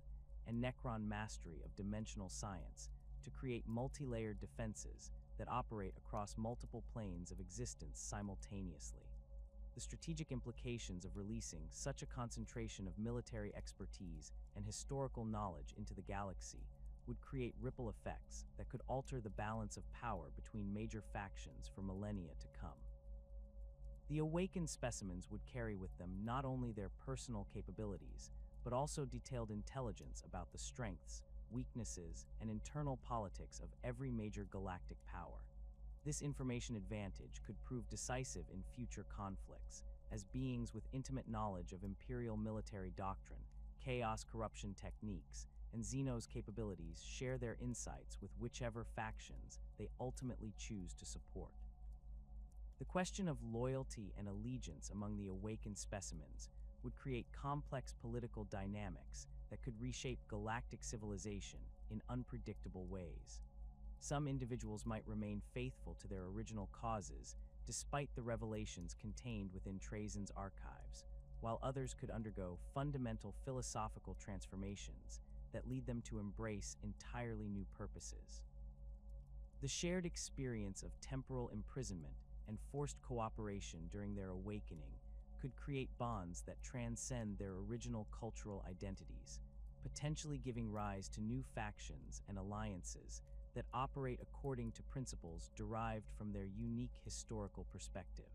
and Necron mastery of dimensional science to create multi-layered defenses that operate across multiple planes of existence simultaneously. The strategic implications of releasing such a concentration of military expertise and historical knowledge into the galaxy would create ripple effects that could alter the balance of power between major factions for millennia to come. The awakened specimens would carry with them not only their personal capabilities, but also detailed intelligence about the strengths, weaknesses, and internal politics of every major galactic power. This information advantage could prove decisive in future conflicts, as beings with intimate knowledge of imperial military doctrine, chaos corruption techniques, and Xeno's capabilities share their insights with whichever factions they ultimately choose to support. The question of loyalty and allegiance among the awakened specimens would create complex political dynamics that could reshape galactic civilization in unpredictable ways. Some individuals might remain faithful to their original causes despite the revelations contained within Trazyn's archives, while others could undergo fundamental philosophical transformations that lead them to embrace entirely new purposes. The shared experience of temporal imprisonment and forced cooperation during their awakening could create bonds that transcend their original cultural identities, potentially giving rise to new factions and alliances that operate according to principles derived from their unique historical perspective.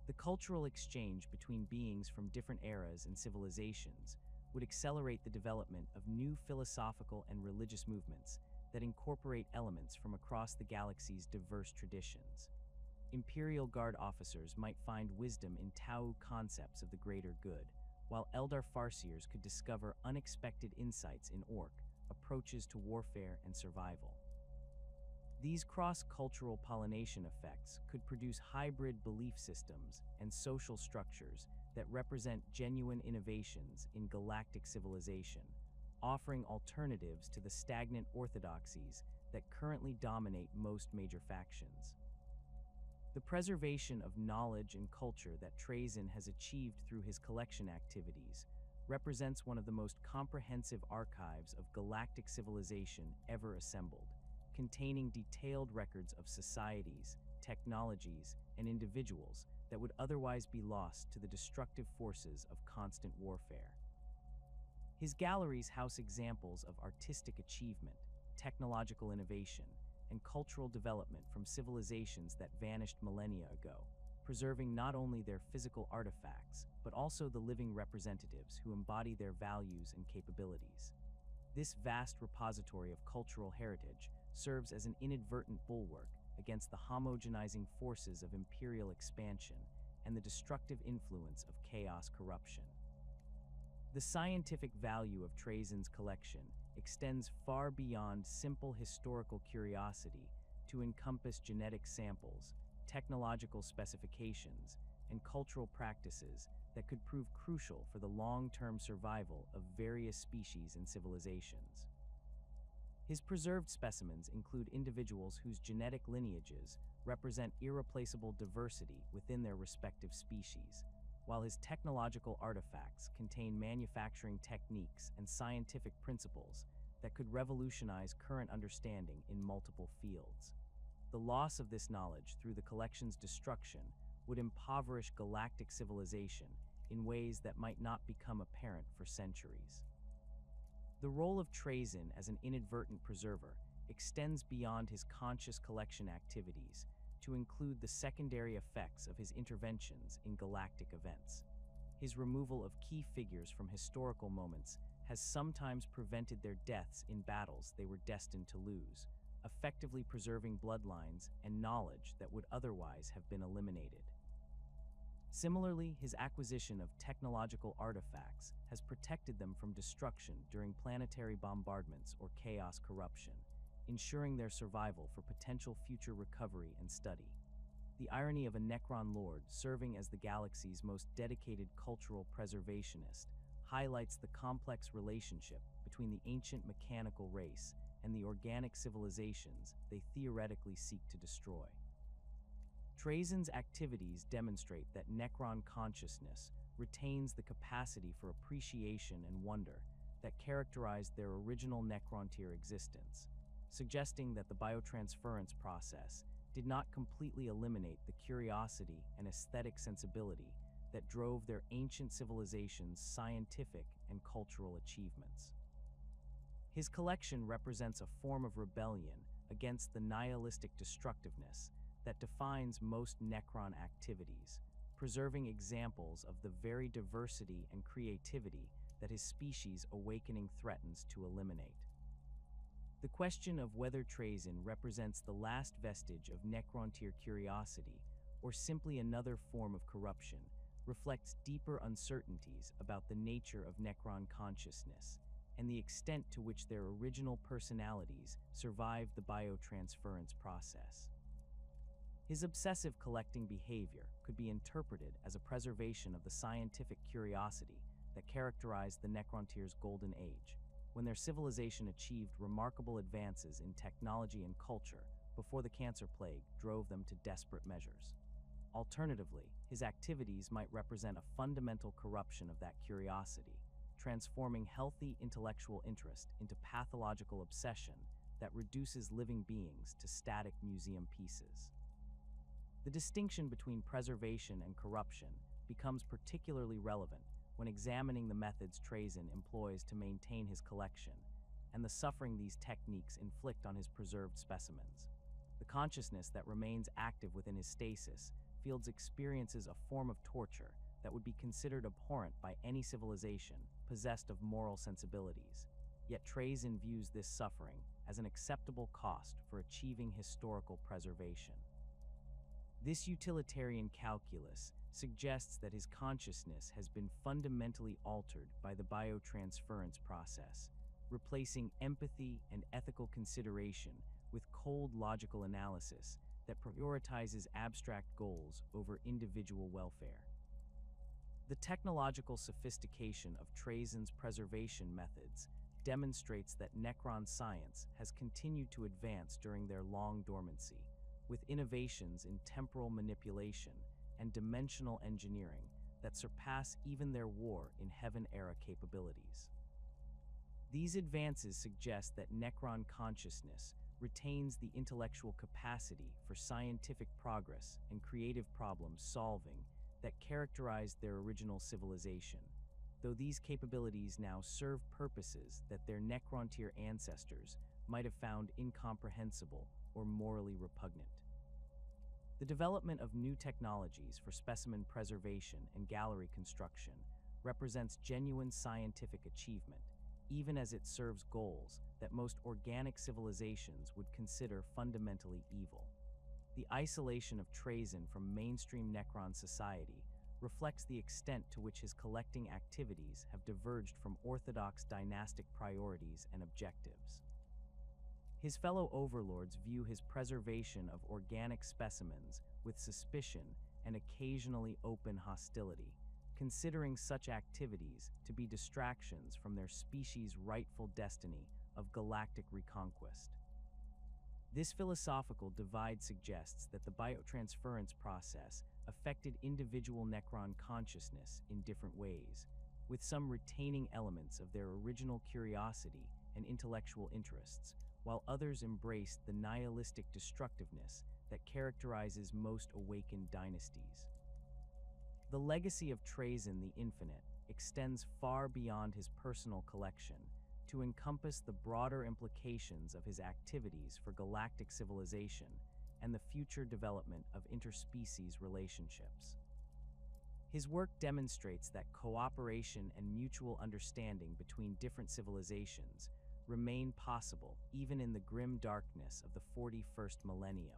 The cultural exchange between beings from different eras and civilizations would accelerate the development of new philosophical and religious movements that incorporate elements from across the galaxy's diverse traditions. Imperial Guard officers might find wisdom in Tau concepts of the greater good, while Eldar Farseers could discover unexpected insights in Orc approaches to warfare and survival. These cross-cultural pollination effects could produce hybrid belief systems and social structures that represent genuine innovations in galactic civilization, offering alternatives to the stagnant orthodoxies that currently dominate most major factions. The preservation of knowledge and culture that Trazyn has achieved through his collection activities represents one of the most comprehensive archives of galactic civilization ever assembled, containing detailed records of societies, technologies, and individuals that would otherwise be lost to the destructive forces of constant warfare. His galleries house examples of artistic achievement, technological innovation, and cultural development from civilizations that vanished millennia ago, preserving not only their physical artifacts, but also the living representatives who embody their values and capabilities. This vast repository of cultural heritage serves as an inadvertent bulwark against the homogenizing forces of imperial expansion and the destructive influence of chaos corruption. The scientific value of Trazyn's collection extends far beyond simple historical curiosity to encompass genetic samples, technological specifications, and cultural practices that could prove crucial for the long-term survival of various species and civilizations. His preserved specimens include individuals whose genetic lineages represent irreplaceable diversity within their respective species, while his technological artifacts contain manufacturing techniques and scientific principles that could revolutionize current understanding in multiple fields. The loss of this knowledge through the collection's destruction would impoverish galactic civilization in ways that might not become apparent for centuries. The role of Trazyn as an inadvertent preserver extends beyond his conscious collection activities to include the secondary effects of his interventions in galactic events. His removal of key figures from historical moments has sometimes prevented their deaths in battles they were destined to lose, effectively preserving bloodlines and knowledge that would otherwise have been eliminated. Similarly, his acquisition of technological artifacts has protected them from destruction during planetary bombardments or chaos corruption, ensuring their survival for potential future recovery and study. The irony of a Necron Lord serving as the galaxy's most dedicated cultural preservationist highlights the complex relationship between the ancient mechanical race and the organic civilizations they theoretically seek to destroy. Trazyn's activities demonstrate that Necron consciousness retains the capacity for appreciation and wonder that characterized their original Necrontyr existence, suggesting that the biotransference process did not completely eliminate the curiosity and aesthetic sensibility that drove their ancient civilization's scientific and cultural achievements. His collection represents a form of rebellion against the nihilistic destructiveness that defines most Necron activities, preserving examples of the very diversity and creativity that his species' awakening threatens to eliminate. The question of whether Trazyn represents the last vestige of Necrontyr curiosity or simply another form of corruption reflects deeper uncertainties about the nature of Necron consciousness and the extent to which their original personalities survive the biotransference process. His obsessive collecting behavior could be interpreted as a preservation of the scientific curiosity that characterized the Necrontyr's golden age, when their civilization achieved remarkable advances in technology and culture before the cancer plague drove them to desperate measures. Alternatively, his activities might represent a fundamental corruption of that curiosity, transforming healthy intellectual interest into pathological obsession that reduces living beings to static museum pieces. The distinction between preservation and corruption becomes particularly relevant when examining the methods Trazyn employs to maintain his collection and the suffering these techniques inflict on his preserved specimens. The consciousness that remains active within his stasis fields experiences a form of torture that would be considered abhorrent by any civilization possessed of moral sensibilities. Yet Trazyn views this suffering as an acceptable cost for achieving historical preservation. This utilitarian calculus suggests that his consciousness has been fundamentally altered by the biotransference process, replacing empathy and ethical consideration with cold logical analysis that prioritizes abstract goals over individual welfare. The technological sophistication of Trazyn's preservation methods demonstrates that Necron science has continued to advance during their long dormancy, with innovations in temporal manipulation and dimensional engineering that surpass even their War in Heaven-era capabilities. These advances suggest that Necron consciousness retains the intellectual capacity for scientific progress and creative problem solving that characterized their original civilization, though these capabilities now serve purposes that their Necrontyr ancestors might have found incomprehensible or morally repugnant. The development of new technologies for specimen preservation and gallery construction represents genuine scientific achievement, even as it serves goals that most organic civilizations would consider fundamentally evil. The isolation of Trazyn from mainstream Necron society reflects the extent to which his collecting activities have diverged from orthodox dynastic priorities and objectives. His fellow overlords view his preservation of organic specimens with suspicion and occasionally open hostility, considering such activities to be distractions from their species' rightful destiny of galactic reconquest. This philosophical divide suggests that the biotransference process affected individual Necron consciousness in different ways, with some retaining elements of their original curiosity and intellectual interests, while others embraced the nihilistic destructiveness that characterizes most awakened dynasties. The legacy of Trazyn the Infinite extends far beyond his personal collection to encompass the broader implications of his activities for galactic civilization and the future development of interspecies relationships. His work demonstrates that cooperation and mutual understanding between different civilizations remain possible even in the grim darkness of the 41st millennium,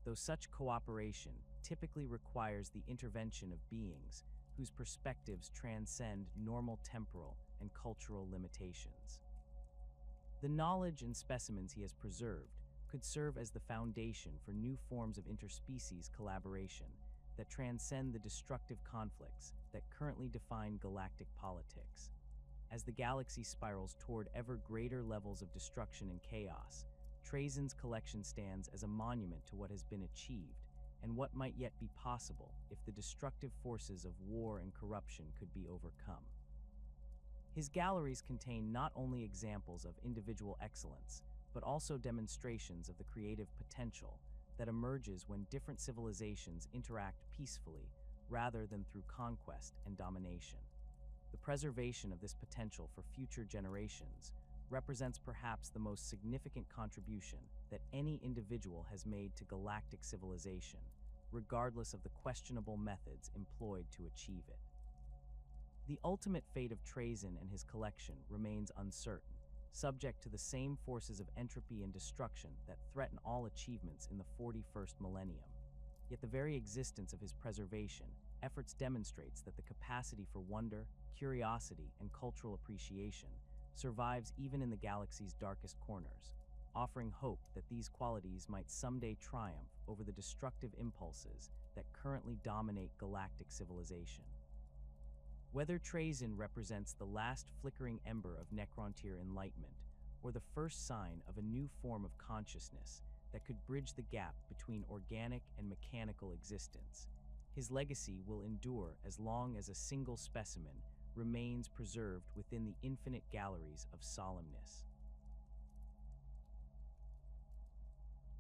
though such cooperation typically requires the intervention of beings whose perspectives transcend normal temporal and cultural limitations. The knowledge and specimens he has preserved could serve as the foundation for new forms of interspecies collaboration that transcend the destructive conflicts that currently define galactic politics. As the galaxy spirals toward ever greater levels of destruction and chaos, Trazyn's collection stands as a monument to what has been achieved and what might yet be possible if the destructive forces of war and corruption could be overcome. His galleries contain not only examples of individual excellence, but also demonstrations of the creative potential that emerges when different civilizations interact peacefully rather than through conquest and domination. The preservation of this potential for future generations represents perhaps the most significant contribution that any individual has made to galactic civilization, regardless of the questionable methods employed to achieve it. The ultimate fate of Trazyn and his collection remains uncertain, subject to the same forces of entropy and destruction that threaten all achievements in the 41st millennium. Yet the very existence of his preservation efforts demonstrates that the capacity for wonder, curiosity, and cultural appreciation survives even in the galaxy's darkest corners, offering hope that these qualities might someday triumph over the destructive impulses that currently dominate galactic civilization. Whether Trazyn represents the last flickering ember of Necrontyr enlightenment or the first sign of a new form of consciousness that could bridge the gap between organic and mechanical existence, his legacy will endure as long as a single specimen remains preserved within the infinite galleries of Solemnace.